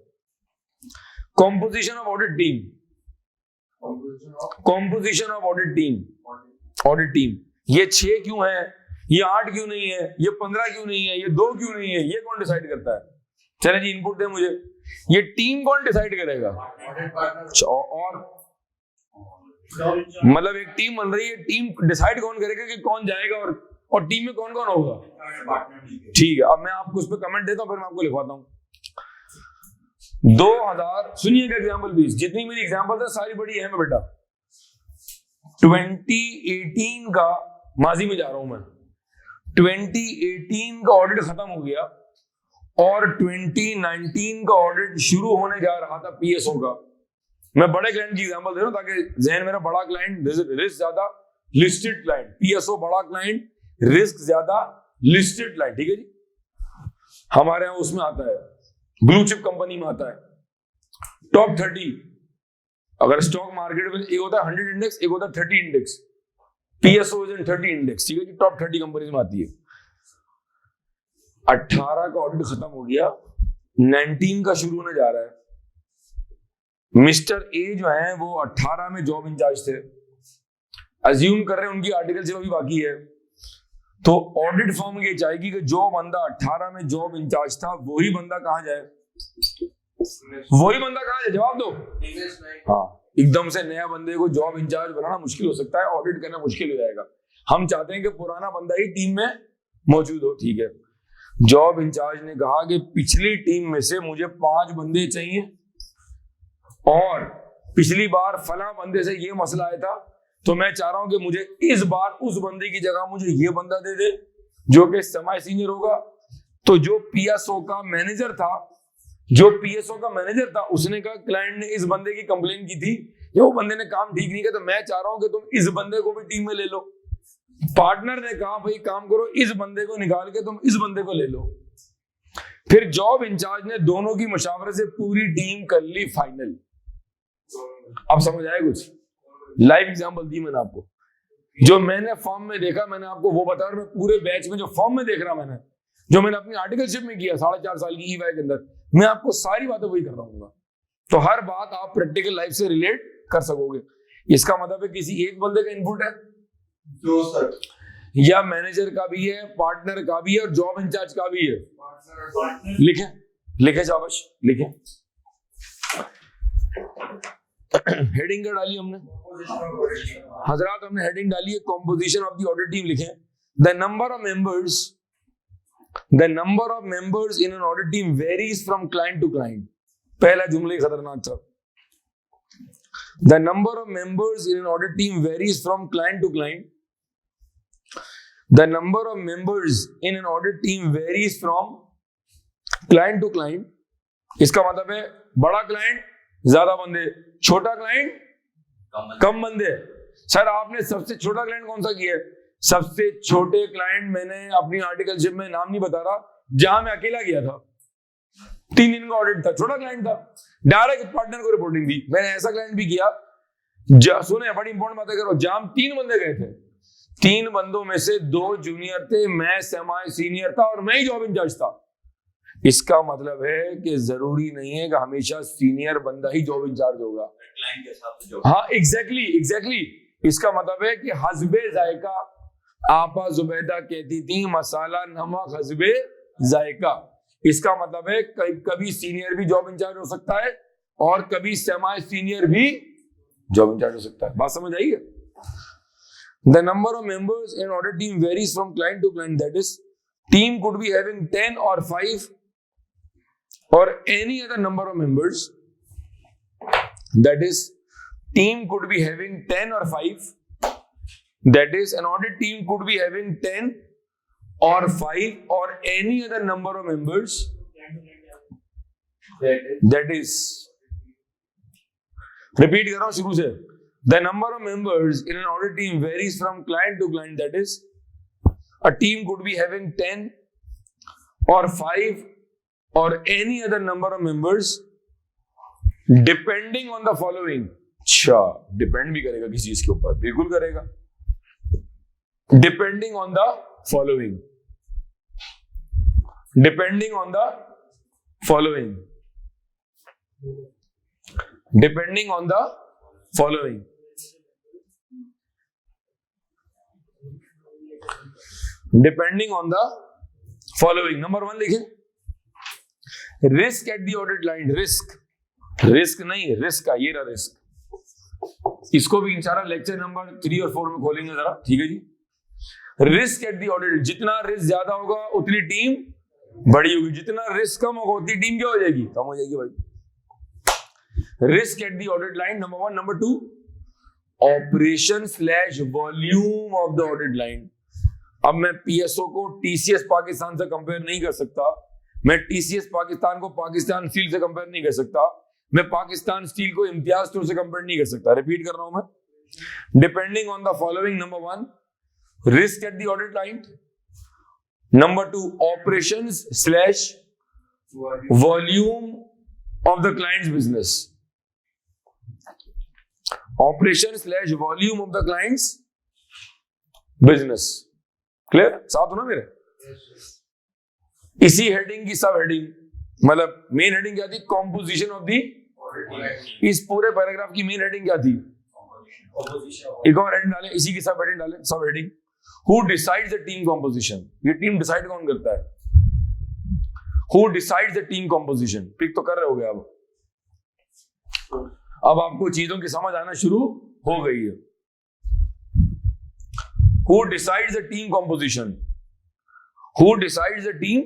Composition of audit team, composition of audit team, audit team. ये 6 क्यों है, ये 8 क्यों नहीं है, ये 15 क्यों नहीं है, ये 2 क्यों नहीं है, ये कौन डिसाइड करता है? चले जी इनपुट दे मुझे, ये टीम कौन डिसाइड करेगा? और मतलब एक टीम बन रही है, टीम डिसाइड कौन करेगा कि कौन जाएगा और टीम में कौन कौन होगा? ठीक है, अब मैं आपको उस पर कमेंट देता हूं, फिर मैं आपको लिखवाता हूं। 2000 सुनिएगा एग्जांपल 20, जितनी मेरी एग्जांपल है सारी बड़ी अहम है बेटा। 2018 का माजी में जा रहा हूं मैं, 2018 का ऑडिट खत्म हो गया और 2019 का ऑडिट शुरू होने जा रहा था पीएसओ का। मैं बड़े क्लाइंट की एग्जांपल दे रहा हूं ताकि जहन मेरा बड़ा क्लाइंट रिस्क ज्यादा, लिस्टेड क्लाइंट, पीएसओ बड़ा क्लाइंट, रिस्क ज्यादा, लिस्टेड क्लाइंट, ठीक है जी। हमारे यहां उसमें आता है, ब्लू चिप कंपनी में आता है टॉप 30। अगर स्टॉक मार्केट में एक होता है 100 इंडेक्स, एक होता है 30 index, PSO is in 30 index, ठीक है जी। टॉप 30 कंपनीज में आती है। 18 का ऑडिट खत्म हो गया, 19 का शुरू होने जा रहा है। मिस्टर ए जो है वो 18 में जॉब इंचार्ज थे, अज्यूम कर रहे हैं उनकी आर्टिकलशिप अभी बाकी है, तो ऑडिट फर्म ये चाहेगी कि जो बंदा 18 में जॉब इंचार्ज था वही बंदा कहां जाए? वही बंदा कहां जाए? जवाब दो। हाँ, एकदम से नया बंदे को जॉब इंचार्ज बनाना मुश्किल हो सकता है, ऑडिट करना मुश्किल हो जाएगा। हम चाहते हैं कि पुराना बंदा ही टीम में मौजूद हो, ठीक है। जॉब इंचार्ज ने कहा कि पिछली टीम में से मुझे 5 बंदे चाहिए और पिछली बार फला बंदे से ये मसला आया था, तो मैं चाह रहा हूं कि मुझे इस बार उस बंदे की जगह मुझे ये बंदा दे दे जो कि सेमी सीनियर होगा। तो जो पीएसओ का मैनेजर था, उसने कहा क्लाइंट ने इस बंदे की कंप्लेन की थी, वो बंदे ने काम ठीक नहीं किया, तो मैं चाह रहा हूं कि तुम इस बंदे को भी टीम में ले लो। पार्टनर ने कहा भाई काम करो, इस बंदे को निकाल के तुम इस बंदे को ले लो। फिर जॉब इंचार्ज ने दोनों की मशावरे से पूरी टीम कर ली फाइनल। अब समझ आया कुछ? लाइव एग्जांपल दी मैंने आपको, जो मैंने फॉर्म में देखा मैंने आपको वो बताया, और मैं पूरे बैच में जो फॉर्म में देख रहा मैंने, जो मैंने अपनी आर्टिकलशिप में किया 4.5 साल की ईवाई के अंदर, मैं आपको सारी बातें वही कर रहा हूँ। तो हर बात आप प्रैक्टिकल लाइफ से रिलेट कर सकोगे। इसका मतलब है किसी एक बंदे का इनपुट है सर, या मैनेजर का भी है, पार्टनर का भी है और जॉब इंचार्ज का भी है। लिखे शाबाश, लिखे। हेडिंग क्या डाली हमने हजरात? हमने हेडिंग डाली है composition of the audit team. लिखे the number of members in an audit team varies from client to client. पहला जुमला ही खतरनाक था। The number of members in an audit team varies from client to client. The number of members in an audit team varies from client to client. इसका मतलब है बड़ा client ज्यादा बंदे, छोटा क्लाइंट कम बंदे। सर आपने सबसे छोटा क्लाइंट कौन सा किया है? सबसे छोटे क्लाइंट मैंने अपनी आर्टिकलशिप में नाम नहीं बता रहा, जहां मैं अकेला गया था, 3 दिन का ऑडिट था, छोटा क्लाइंट था, डायरेक्ट पार्टनर को रिपोर्टिंग दी। मैंने ऐसा क्लाइंट भी किया, सुने बड़ी इंपॉर्टेंट बातें करो, जहां 3 बंदे गए थे, 3 बंदों में से 2 जूनियर थे, मैं सेमी सीनियर था और मैं ही जॉब इंचार्ज था। इसका मतलब है कि जरूरी नहीं है कि हमेशा सीनियर बंदा ही जॉब इंचार्ज होगा, क्लाइंट के हिसाब से जॉब। हाँ एग्जैक्टली। इसका मतलब है कि हस्बे जायका, आपा जुबैदा कहती थी मसाला नमक हस्बे जायका। इसका मतलब है कभी सीनियर भी जॉब इंचार्ज हो सकता है और कभी सेमी सीनियर भी जॉब इंचार्ज हो सकता है। बात समझ आई है? The number of members in audit team varies from client to client. That is, team could be having 10 or 5 or any other number of members. That is, team could be having 10 or 5. That is, an audit team could be having 10 or 5 or any other number of members. That is, repeat कर रहा हूँ शुरू से। The number of members in an audit team varies from client to client. That is, a team could be having 10 or 5 or any other number of members. Depending on the following. अच्छा, depend भी करेगा किसी चीज के ऊपर? बिल्कुल करेगा। Depending on the following, depending on the following, depending on the following. Depending on the following. Number 1 लिखें, risk at the audit line. Risk, risk नहीं, रिस्क का, ये रहा रिस्क। इसको भी इंशाल्लाह लेक्चर नंबर 3 और 4 में खोलेंगे जरा, ठीक है जी। रिस्क एट द ऑडिट, जितना रिस्क ज्यादा होगा उतनी टीम बड़ी होगी, जितना रिस्क कम होगा उतनी टीम क्या हो जाएगी? कम हो जाएगी भाई। Risk at the audit line, number 1। Number 2, operation slash volume of the audit line. अब मैं पीएसओ को टीसीएस पाकिस्तान से कंपेयर नहीं कर सकता, मैं टीसीएस पाकिस्तान को पाकिस्तान स्टील से कंपेयर नहीं कर सकता, मैं पाकिस्तान स्टील को इम्तियाज स्टोर से कंपेयर नहीं कर सकता। रिपीट कर रहा हूं मैं। Depending on the following, number 1, risk at the audit line. Number 2, operations slash volume of the clients business. Operation slash volume of the clients business. Clear? साथ हो ना मेरे? इसी हेडिंग की सब हेडिंग, मतलब मेन हेडिंग क्या थी? Composition of the. इस पूरे पैराग्राफ की मेन हेडिंग क्या थी? एक और हेडिंग डालें, इसी की सब हेडिंग डालें, sub heading. Who decides the team composition? ये टीम डिसाइड कौन करता है? Who decides the team composition? Pick तो कर रहे हो गए अब आपको चीजों की समझ आना शुरू हो गई है। Who decides the team composition? Who decides the team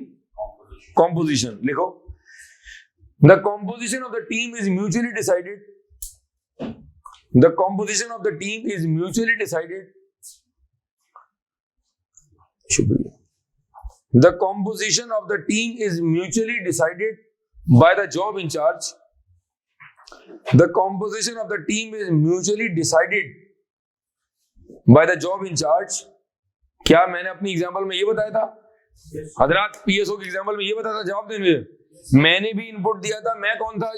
composition? लिखो, the composition of the team is mutually decided. The composition of the team is mutually decided. शुक्रिया। The composition of the team is mutually decided by the job in charge. The composition of the team is mutually decided by the job in charge. क्या मैंने अपनी example में ये बताया था? हजरात, PSO के एग्जांपल में ये बताया था? जवाब देने में मैंने भी इनपुट दिया था। मैं कौन था?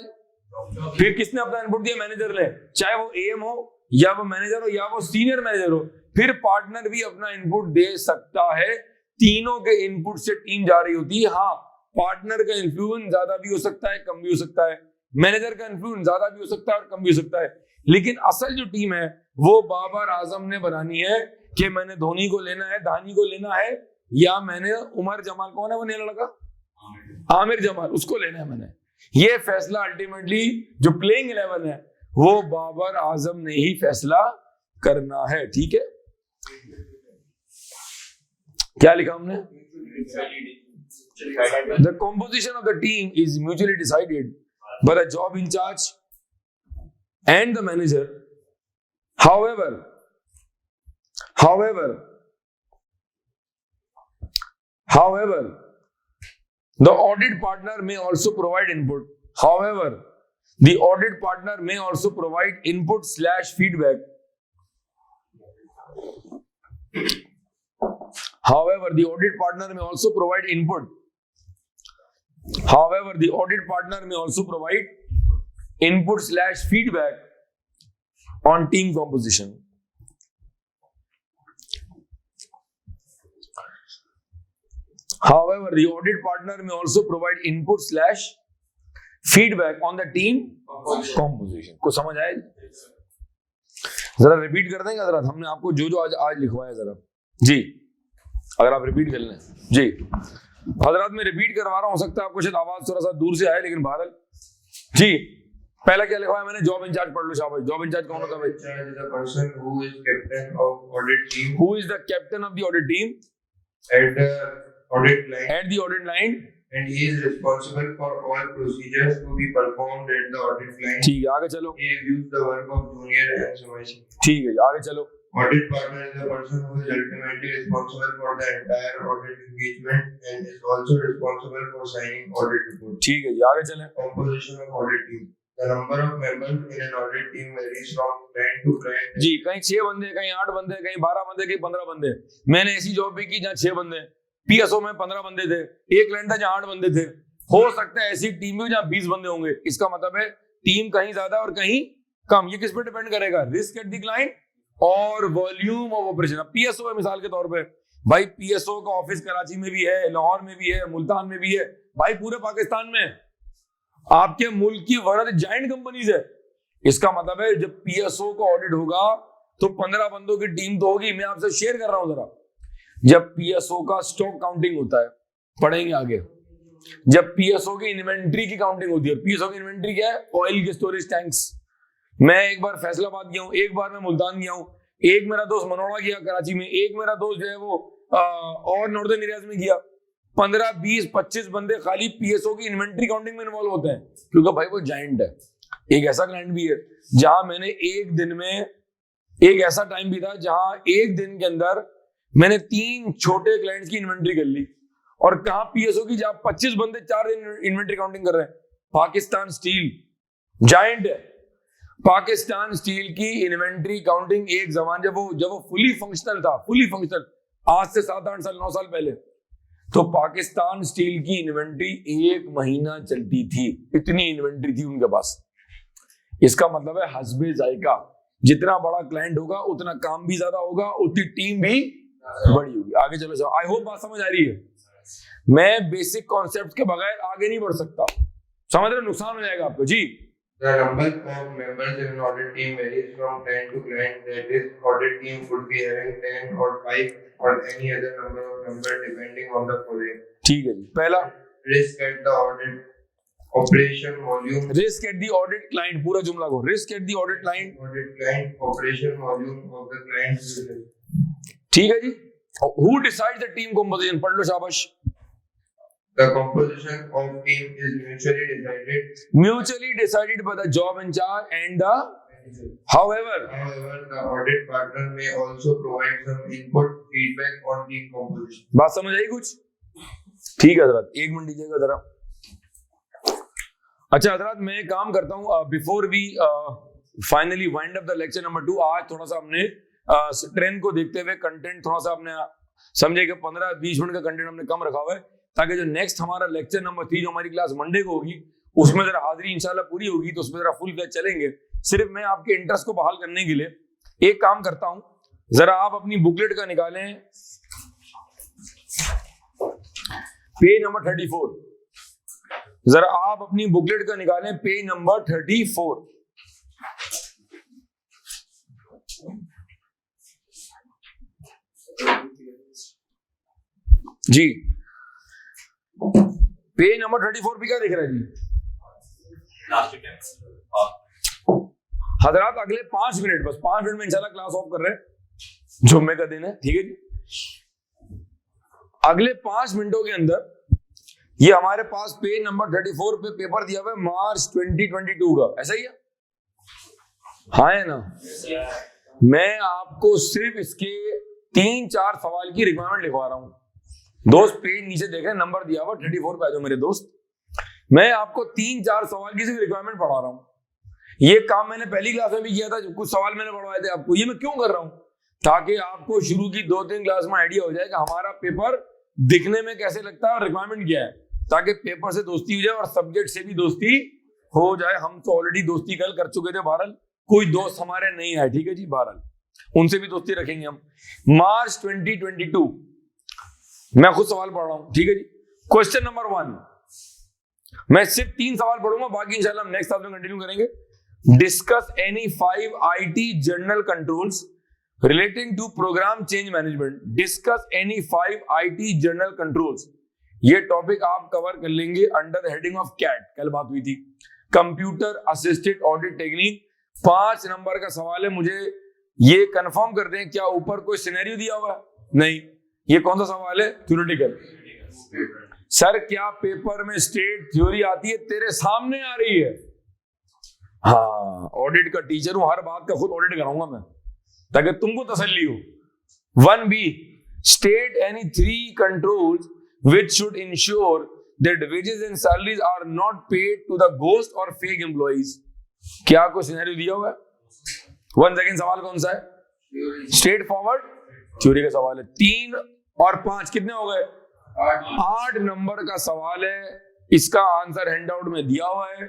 फिर किसने अपना इनपुट दिया? मैनेजर ने। चाहे वो एएम हो या वो मैनेजर हो या वो सीनियर मैनेजर हो, फिर पार्टनर भी अपना इनपुट दे सकता है। तीनों के इनपुट से टीम जा रही होती है। हाँ, पार्टनर का इन्फ्लुएंस ज्यादा भी हो सकता है, कम भी हो सकता है। मैनेजर का इन्फ्लुएंस ज्यादा भी हो सकता है और कम भी हो सकता है। लेकिन असल जो टीम है वो बाबर आजम ने बनानी है कि मैंने धोनी को लेना है, धानी को लेना है, या मैंने उमर जमाल, कौन है वो नया लड़का? आमिर जमाल, उसको लेना है मैंने। ये फैसला अल्टीमेटली जो प्लेइंग 11 है वो बाबर आजम ने ही फैसला करना है। ठीक है, क्या लिखा हमने? The composition of the team is mutually decided by the job in charge and the manager. However, the audit partner may also provide input. However, the audit partner may also provide input / feedback. However, the audit partner may also provide input. However, the audit partner may also provide input / feedback on team composition. However, the audit partner may also provide input / feedback on the team composition. को समझ आया? जरा repeat कर देंगे जरा, हमने आपको जो जो आज लिखवाया जरा जी, अगर आप रिपीट कर लें जी। हजरात मैं रिपीट करवा रहा हूं, हो सकता है आपको शायद आवाज थोड़ा सा दूर से आए, लेकिन बहरहाल जी। पहला क्या लिखा है मैंने? जॉब इंचार्ज पढ़ लो शाबाश। जॉब इंचार्ज कौन होता है भाई? Is the person who is captain of audit team. Who is the captain of the audit team? At the audit line. At the audit line. And he is responsible for all procedures to be performed at the audit line. ठीक है, आगे चलो। He reviews the work of junior and supervisor. ठीक है, आगे चलो। Audit partner is the person who is ultimately responsible for the entire audit engagement and is also responsible for signing audit report. ठीक है जी, आगे चलें। Composition of audit team. The number of members in an audit team varies from client to client. जी, कहीं 6 बंदे, कहीं 8 बंदे, कहीं 12 बंदे, कहीं 15 बंदे। मैंने ऐसी जॉब भी की जहाँ 6 बंदे, पीएसओ में 15 बंदे थे, एक क्लाइंट था जहाँ 8 बंदे थे। हो सकता है ऐसी टीम में जहाँ 20 बंदे होंगे। इसका मतलब है टीम कहीं ज्यादा और कहीं कम, ये किस पे डिपेंड करेगा? रिस्क एट द क्लाइंट और वॉल्यूम ऑफ ऑपरेशन। अब पीएसओ है मिसाल के तौर पे, भाई पीएसओ का ऑफिस कराची में भी है, लाहौर में भी है, मुल्तान में भी है, भाई पूरे पाकिस्तान में है। आपके मुल्क की one of the giant companies है। इसका मतलब है जब पीएसओ का ऑडिट होगा तो 15 बंदों की टीम तो होगी। मैं आपसे शेयर कर रहा हूं जरा, जब पीएसओ का स्टॉक काउंटिंग होता है, पढ़ेंगे आगे, जब पीएसओ की इन्वेंट्री की काउंटिंग होती है, पीएसओ की इन्वेंट्री क्या है? ऑयल के स्टोरेज टैंक्स। मैं एक बार फैसलाबाद गया हूं, एक बार मैं मुल्तान गया हूं, एक मेरा दोस्त मनोड़ा गया कराची में, एक मेरा दोस्त जो है वो और नॉर्दर्न एरियाज में गया। 15, 20, 25 बंदे खाली पीएसओ की इन्वेंट्री काउंटिंग में इन्वॉल्व होते हैं, क्योंकि भाई वो जायंट है। एक ऐसा क्लाइंट भी है जहां मैंने एक दिन में, एक ऐसा टाइम भी था जहां एक दिन के अंदर मैंने 3 छोटे क्लाइंट्स की इन्वेंट्री कर ली। और कहां पीएसओ की, जहां 25 बंदे 4 दिन इन्वेंट्री काउंटिंग कर रहे हैं। पाकिस्तान स्टील जायंट है। पाकिस्तान स्टील की इन्वेंट्री काउंटिंग एक जमाने जब वो फुली फंक्शनल था, फुली फंक्शनल, आज से 7, 8 साल 9 साल पहले, तो पाकिस्तान स्टील की इन्वेंट्री 1 महीना चलती थी। इतनी इन्वेंट्री थी उनके पास। इसका मतलब है हस्बे जायका, जितना बड़ा क्लाइंट होगा उतना काम भी ज्यादा होगा, उतनी टीम भी बड़ी होगी। आगे चलो, आई होप बात समझ आ रही है। मैं बेसिक कॉन्सेप्ट के बगैर आगे नहीं बढ़ सकता, समझ रहे? नुकसान हो जाएगा आपको जी। The number of members in an audit team varies from client to client. That is, audit team could be having 10 or 5 or any other number of members depending on the following. ठीक है जी। पहला, risk at the audit operation volume. Risk at the audit client, पूरा जुमला को, risk at the audit client, Audit client operation volume of the client's business. ठीक है जी। Who decides the team composition? पढ़ लो, शाबाश। The composition of team is mutually decided. Mutually decided by the job in charge and the, however, the audit partner may also provide some input feedback on team composition. बात समझ आई कुछ? ठीक है हजरत, 1 minute दीजिएगा जरा। अच्छा हजरत, मैं काम करता हूँ before we finally wind up the lecture number 2। आज थोड़ा सा हमने स्ट्रेंथ को देखते हुए कंटेंट थोड़ा सा हमने समझे कि 15-20 मिनट का कंटेंट हमने कम रखा हुआ है, ताकि जो नेक्स्ट हमारा लेक्चर नंबर 3 जो हमारी क्लास मंडे को होगी, उसमें जरा हाजिरी इंशाल्लाह पूरी होगी, तो उसमें जरा फुल फ्लैश चलेंगे। सिर्फ मैं आपके इंटरेस्ट को बहाल करने के लिए एक काम करता हूं, जरा आप अपनी बुकलेट का निकालें पेज नंबर 34। जरा आप अपनी बुकलेट का निकालें पेज नंबर 34 जी। पेज नंबर 34 पे क्या दिख रहा है जी? हजरात अगले 5 मिनट, बस 5 मिनट में इंशाल्लाह क्लास ऑफ कर रहे हैं, जुम्मे का दिन है, ठीक है जी। अगले 5 मिनटों के अंदर ये हमारे पास पेज नंबर 34 पे पेपर दिया हुआ है मार्च 2022 का, ऐसा ही है? हाँ है ना? मैं आपको सिर्फ इसके 3-4 सवाल की रिक्वायरमेंट लिखवा रहा हूं। दोस्त पेज नीचे देख रहे हैं, नंबर दिया हुआ 34 पे, आ जाओ मेरे दोस्त। मैं आपको 3-4 सवाल की सिर्फ रिक्वायरमेंट पढ़ा रहा हूं। ये काम मैंने पहली क्लास में भी किया था, कुछ सवाल मैंने पढ़वाए थे आपको। ये मैं क्यों कर रहा हूं? ताकि आपको शुरू की 2-3 क्लास में आइडिया हो जाए कि हमारा पेपर दिखने में कैसे लगता है और रिक्वायरमेंट क्या है, ताकि पेपर से दोस्ती हो जाए और सब्जेक्ट से भी दोस्ती हो जाए। हम तो ऑलरेडी दोस्ती कल कर चुके थे बहरहाल, कोई दोस्त हमारे नहीं है, ठीक है जी, बहरहाल उनसे भी दोस्ती रखेंगे हम। मार्च 2022 मैं खुद सवाल पढ़ रहा हूं, ठीक है जी। क्वेश्चन नंबर 1, मैं सिर्फ 3 सवाल पढ़ूंगा, बाकी इंशाल्लाह हम नेक्स्ट क्लास में कंटिन्यू करेंगे। Discuss any 5 IT general controls relating to program change management. Discuss any 5 IT general controls, ये टॉपिक आप कवर कर लेंगे under the heading of CAAT. कल बात हुई थी, कंप्यूटर असिस्टेड ऑडिट टेक्निक। 5 नंबर का सवाल है, मुझे ये कंफर्म कर दें क्या ऊपर कोई सिनेरियो दिया हुआ है? नहीं। ये कौन सा सवाल है? थ्योरेटिकल। सर क्या पेपर में स्टेट थ्योरी आती है? तेरे सामने आ रही है। हाँ, ऑडिट का टीचर हूं, हर बात का खुद ऑडिट कराऊंगा मैं, ताकि तुमको तसल्ली हो। 1B, state any 3 controls which should ensure that wages and salaries are not paid to the ghost or fake employees। क्या कोई सिनेरियो दिया हुआ है? 1 सेकंड, सवाल कौन सा है? स्ट्रेट फॉरवर्ड थ्योरी का सवाल है। 3 और 5 कितने हो गए? 8 नंबर का सवाल है। इसका आंसर हैंडआउट में दिया हुआ है।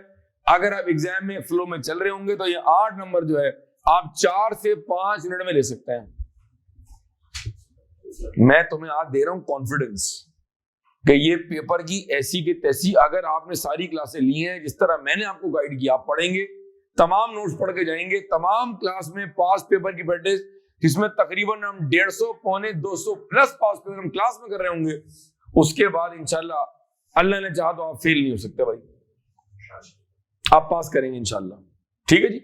अगर आप एग्जाम में फ्लो में चल रहे होंगे तो ये 8 नंबर जो है आप 4 से 5 मिनट में ले सकते हैं। मैं तुम्हें आज दे रहा हूं कॉन्फिडेंस कि ये पेपर की ऐसी की तैसी, अगर आपने सारी क्लासें ली हैं जिस तरह मैंने आपको गाइड किया, आप पढ़ेंगे, तमाम नोट्स पढ़ के जाएंगे, तमाम क्लास में पास पेपर की प्रैक्टिस, जिसमें तकरीबन हम 150 पौने 200 प्लस पास पेपर हम क्लास में कर रहे होंगे, उसके बाद इंशाल्लाह अल्लाह ने चाहा तो आप फेल नहीं हो सकते भाई, आप पास करेंगे इंशाल्लाह। ठीक है जी।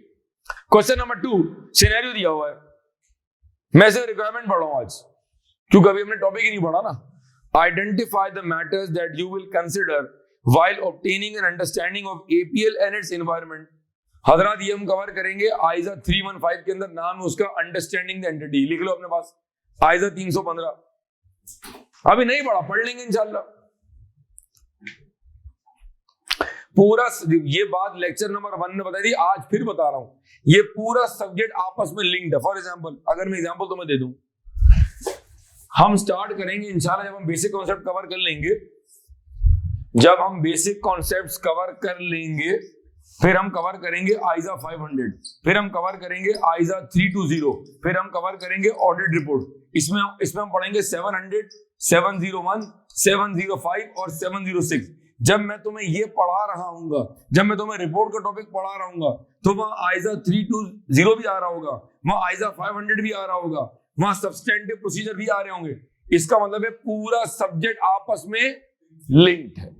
क्वेश्चन नंबर 2 सिनेरियो दिया हुआ है, मैं सिर्फ रिक्वायरमेंट पढ़ रहा हूं आज क्योंकि अभी हमने टॉपिक ही नहीं पढ़ा ना। Identify the matters that you will consider while obtaining an understanding of APL and it's environment. हजरात ये हम कवर करेंगे आइजा 315 के अंदर, नाम है उसका अंडरस्टैंडिंग द एंटिटी, लिख लो अपने पास आइजा 315। अभी नहीं पढ़ा, पढ़ लेंगे इंशाल्लाह पूरा। ये बात लेक्चर नंबर 1 में बताई थी, आज फिर बता रहा हूं, ये पूरा सब्जेक्ट आपस में लिंक्ड है। फॉर एग्जांपल अगर मैं एग्जांपल तुम्हें दे दूं, हम स्टार्ट करेंगे इंशाल्लाह जब हम बेसिक कॉन्सेप्ट कवर कर लेंगे, जब हम बेसिक कॉन्सेप्ट्स कवर कर लेंगे फिर हम कवर करेंगे आइजा 500, फिर हम कवर करेंगे आइजा 320, फिर हम कवर करेंगे ऑडिट रिपोर्ट। इसमें हम पढ़ेंगे 700, 701, 705 और 706। जब मैं तुम्हें ये पढ़ा रहा हूँ, जब मैं तुम्हें रिपोर्ट का टॉपिक पढ़ा रहा हूँ, तो वहां आइजा 320 भी आ रहा होगा, वहां आइजा 500 भी आ रहा होगा, वहां सब्सटेंटिव प्रोसीजर भी आ रहे होंगे। इसका मतलब है पूरा सब्जेक्ट आपस में लिंक्ड है,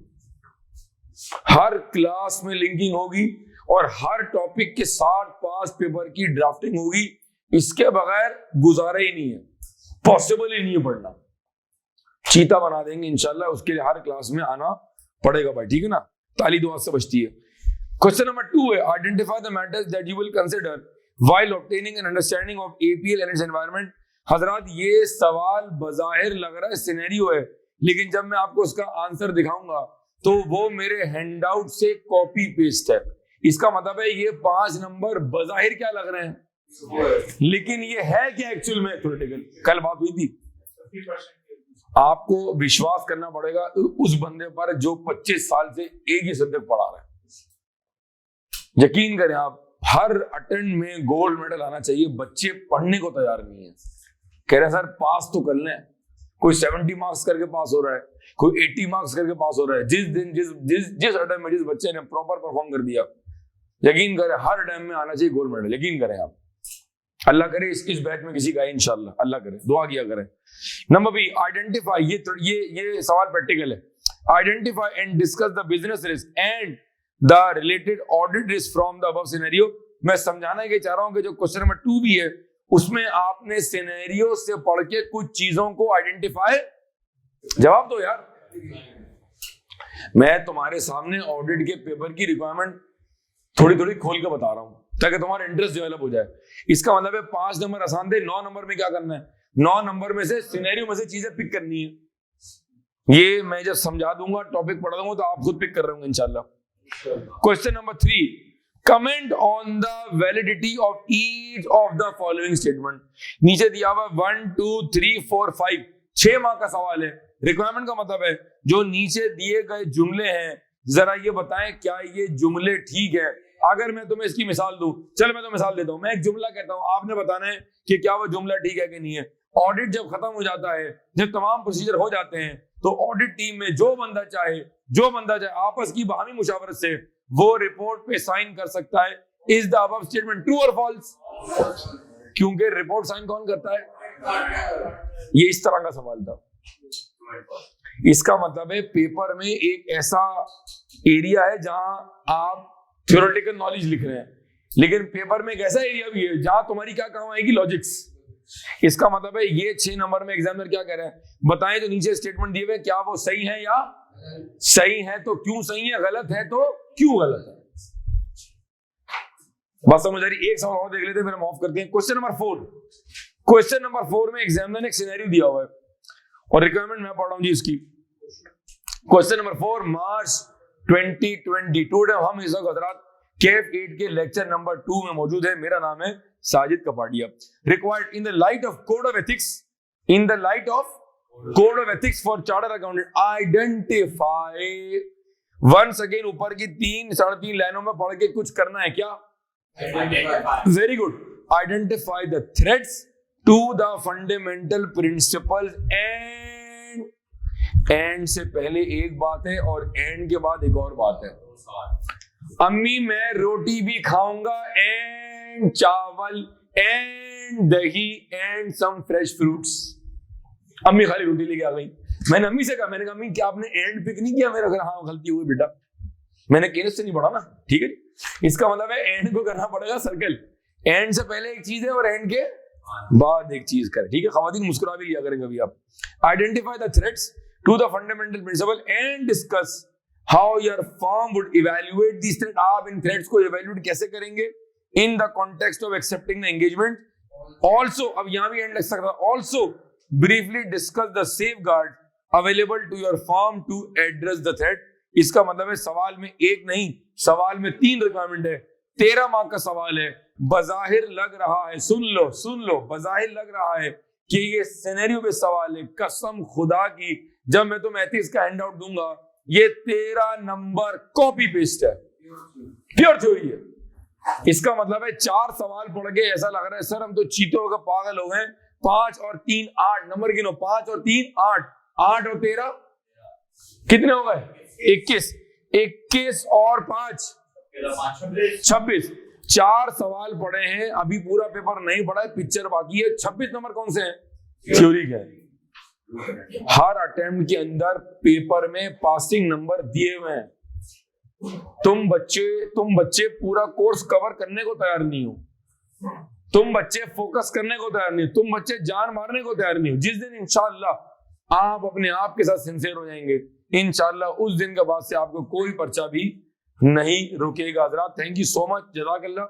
हर क्लास में लिंकिंग होगी और हर टॉपिक के साथ पास पेपर की ड्राफ्टिंग होगी। इसके बगैर गुजारा ही नहीं है, पॉसिबल ही नहीं है पढ़ना। चीता बना देंगे इंशाल्लाह, उसके लिए हर क्लास में आना पड़ेगा भाई, ठीक है ना, ताली दुआ से बचती है। क्वेश्चन नंबर 2 है identify the matters that you will consider while obtaining an understanding of APL and it's environment. हजरात ये सवाल बजाहिर लग रहा है सिनेरियो है, लेकिन जब मैं आपको उसका आंसर दिखाऊंगा तो वो मेरे हैंडआउट से कॉपी पेस्ट है। इसका मतलब है ये 5 नंबर बजाहिर क्या लग रहे हैं, लेकिन ये है क्या एक्चुअल में थ्योरेटिकल। कल बात हुई थी, आपको विश्वास करना पड़ेगा उस बंदे पर जो 25 साल से एक ही सब्जेक्ट पढ़ा रहा है। यकीन करें आप, हर अटेम्प्ट में गोल्ड मेडल आना चाहिए। बच्चे पढ़ने को तैयार नहीं है, कह रहे सर पास तो कर लें, कोई 70 मार्क्स करके पास हो रहा है, कोई 80 मार्क्स करके पास हो रहा है। जिस दिन जिस अटेम्प्ट में जिस बच्चे ने प्रॉपर परफॉर्म कर दिया, यकीन करें हर अटेम्प्ट में आना चाहिए गोल्ड मेडल। यकीन करें आप, अल्लाह करे इस बैच में किसी का है इंशाल्लाह, अल्लाह करे, दुआ किया करें। नंबर बी आइडेंटिफाई, ये सवाल प्रैक्टिकल है। Identify and discuss the business risk and the related audit risk from the above scenario. मैं समझाना ये चाह रहा हूं कि जो क्वेश्चन नंबर 2 भी है उसमें आपने सिनेरियो से पढ़ के कुछ चीजों को आइडेंटिफाई, जवाब दो यार। मैं तुम्हारे सामने ऑडिट के पेपर की रिक्वायरमेंट थोड़ी थोड़ी खोल के बता रहा हूं ताकि तुम्हारा इंटरेस्ट डेवलप हो जाए। इसका मतलब है 5 नंबर आसान थे, 9 नंबर में क्या करना है, 9 नंबर में से सिनेरियो में से चीजें पिक करनी है। ये मैं जब समझा दूंगा, टॉपिक पढ़ा दूंगा, तो आप खुद पिक कर रहे होंगे इंशाल्लाह। Question number 3, comment on the validity of each of the following statement. नीचे दिया हुआ 1 2 3 4 5, 6 मार्क का सवाल है। रिक्वायरमेंट का मतलब है जो नीचे दिए गए जुमले हैं, जरा ये बताएं क्या ये जुमले ठीक है। अगर मैं तुम्हें इसकी मिसाल दूं, चल मैं तो मिसाल देता हूं, मैं एक जुमला कहता हूं, आपने बताना है कि क्या वो जुमला ठीक है कि नहीं है। ऑडिट जब खत्म हो जाता है, जब तमाम प्रोसीजर हो जाते हैं, तो ऑडिट टीम में जो बंदा चाहे आपस की बाहमी मुशावरत से वो रिपोर्ट पे साइन कर सकता है। Is the above statement true और फॉल्स? क्योंकि रिपोर्ट साइन कौन करता है? ये इस तरह का सवाल था। इसका मतलब है पेपर में एक ऐसा एरिया है जहां आप थ्योरेटिकल नॉलेज लिख रहे हैं, लेकिन पेपर में एक ऐसा एरिया भी है जहां तुम्हारी क्या काम आएगी, लॉजिक्स। इसका मतलब है ये 6 नंबर में एग्जामिनर क्या कह रहा है, बताएं जो नीचे स्टेटमेंट दिए हुए क्या वो सही है या सही है तो क्यों सही है, गलत है तो क्यों गलत है। बस समझ आ रही? एक सवाल और देख लेते हैं फिर हम ऑफ करते हैं। क्वेश्चन नंबर 4, क्वेश्चन नंबर 4 में एग्जामिनर ने एक सिनेरियो दिया हुआ है और रिक्वायरमेंट मैं पढ़ रहा हूं जी इसकी। क्वेश्चन नंबर 4, मार्च 2022। हम इस वक्त हजरात केफ 8 के लेक्चर नंबर 2 में मौजूद है। मेरा नाम है Sajid Kapadia. Required in the light of code of ethics, in the light of code of ethics for chartered accountant, identify once again ऊपर की 3-3.5 लाइनों में पढ़ के कुछ करना है क्या? Very good. Identify the threats to the fundamental principles and से पहले एक बात है और एंड के बाद एक और बात है। अम्मी मैं रोटी भी खाऊंगा एंड चावल एंड दही एंड सम फ्रेश फ्रूट्स। अम्मी खाली रोटी लेके आ गई। मैंने अम्मी से कहा, मैंने कहा अम्मी क्या आपने एंड पिक नहीं किया मेरा? हाँ गलती हुई बेटा, मैंने केस से नहीं पढ़ा ना, ठीक है। इसका मतलब है एंड को करना पड़ेगा सर्कल। एंड से पहले एक चीज है और एंड के बाद एक चीज करें, ठीक है। खवातीन मुस्कुरा भी लिया करेंगे अभी आप। Identify the threats to the fundamental principle and discuss how your firm would evaluate this threat. आप इन थ्रेट्स को इवैल्यूएट कैसे करेंगे in the context of accepting the engagement. Also, अब यहां भी एंड लग सकता है, also briefly discuss the safeguard available to your firm to address the threat. इसका मतलब है सवाल में एक नहीं, सवाल में 3 रिक्वायरमेंट है। 13 मार्क का सवाल है। बजाहिर लग रहा है, सुन लो, बजाहिर लग रहा है कि ये सिनेरियो पे सवाल है। कसम खुदा की, जब मैं तुम्हें इसका हैंड आउट दूंगा, ये 13 नंबर कॉपी पेस्ट है, प्योर थ्योरी है। इसका मतलब है 4 सवाल पढ़ के ऐसा लग रहा है सर हम तो चीते होकर पागल हो गए। 5 और 3 8 नंबर गिनो, 5 और 3 8, 8 और 13 कितने हो गए? 21, 21 और 5 26। 4 सवाल पढ़े हैं, अभी पूरा पेपर नहीं पढ़ा है, पिक्चर बाकी है। 26 नंबर कौन से हैं? थ्योरी के। हर अटेम्प्ट के अंदर पेपर में पासिंग नंबर दिए हुए हैं। तुम बच्चे पूरा कोर्स कवर करने को तैयार नहीं हो, तुम बच्चे फोकस करने को तैयार नहीं हो, तुम बच्चे जान मारने को तैयार नहीं हो। जिस दिन इंशाअल्लाह आप अपने आप के साथ सिंसियर हो जाएंगे, इंशाअल्लाह उस दिन के बाद से आपको कोई पर्चा भी नहीं रुकेगा। हजरात थैंक यू सो मच, जज़ाकल्लाह।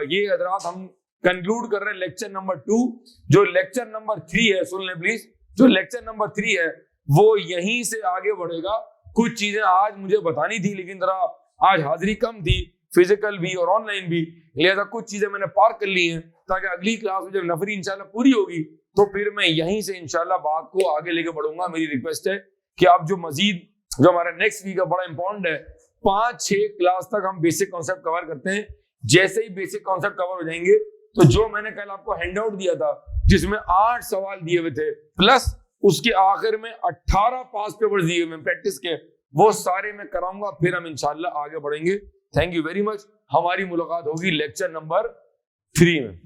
ये हजरात हम कंक्लूड कर रहे हैं लेक्चर नंबर 2। जो लेक्चर नंबर 3 है, सुन ले प्लीज, जो लेक्चर नंबर 3 है वो यहीं से आगे बढ़ेगा। कुछ चीजें आज मुझे बतानी थी, लेकिन जरा आज हाजिरी कम थी, फिजिकल भी और ऑनलाइन भी, लिहाजा कुछ चीजें मैंने पार कर ली हैं, ताकि अगली क्लास में जब नफरी इंशाल्लाह पूरी होगी तो फिर मैं यहीं से इंशाल्लाह बात को आगे लेके बढ़ूंगा। मेरी रिक्वेस्ट है कि आप जो हमारा नेक्स्ट वीक है बड़ा इंपॉर्टेंट है, 5-6 क्लास तक हम बेसिक कॉन्सेप्ट कवर करते हैं। जैसे ही बेसिक कॉन्सेप्ट कवर हो जाएंगे तो जो मैंने कल आपको हैंड आउट दिया था जिसमें 8 सवाल दिए हुए थे, प्लस उसके आखिर में 18 पास पेपर्स दिए हुए प्रैक्टिस के, वो सारे मैं कराऊंगा। फिर हम इंशाल्लाह आगे बढ़ेंगे। Thank you very much. हमारी मुलाकात होगी लेक्चर नंबर 3 में।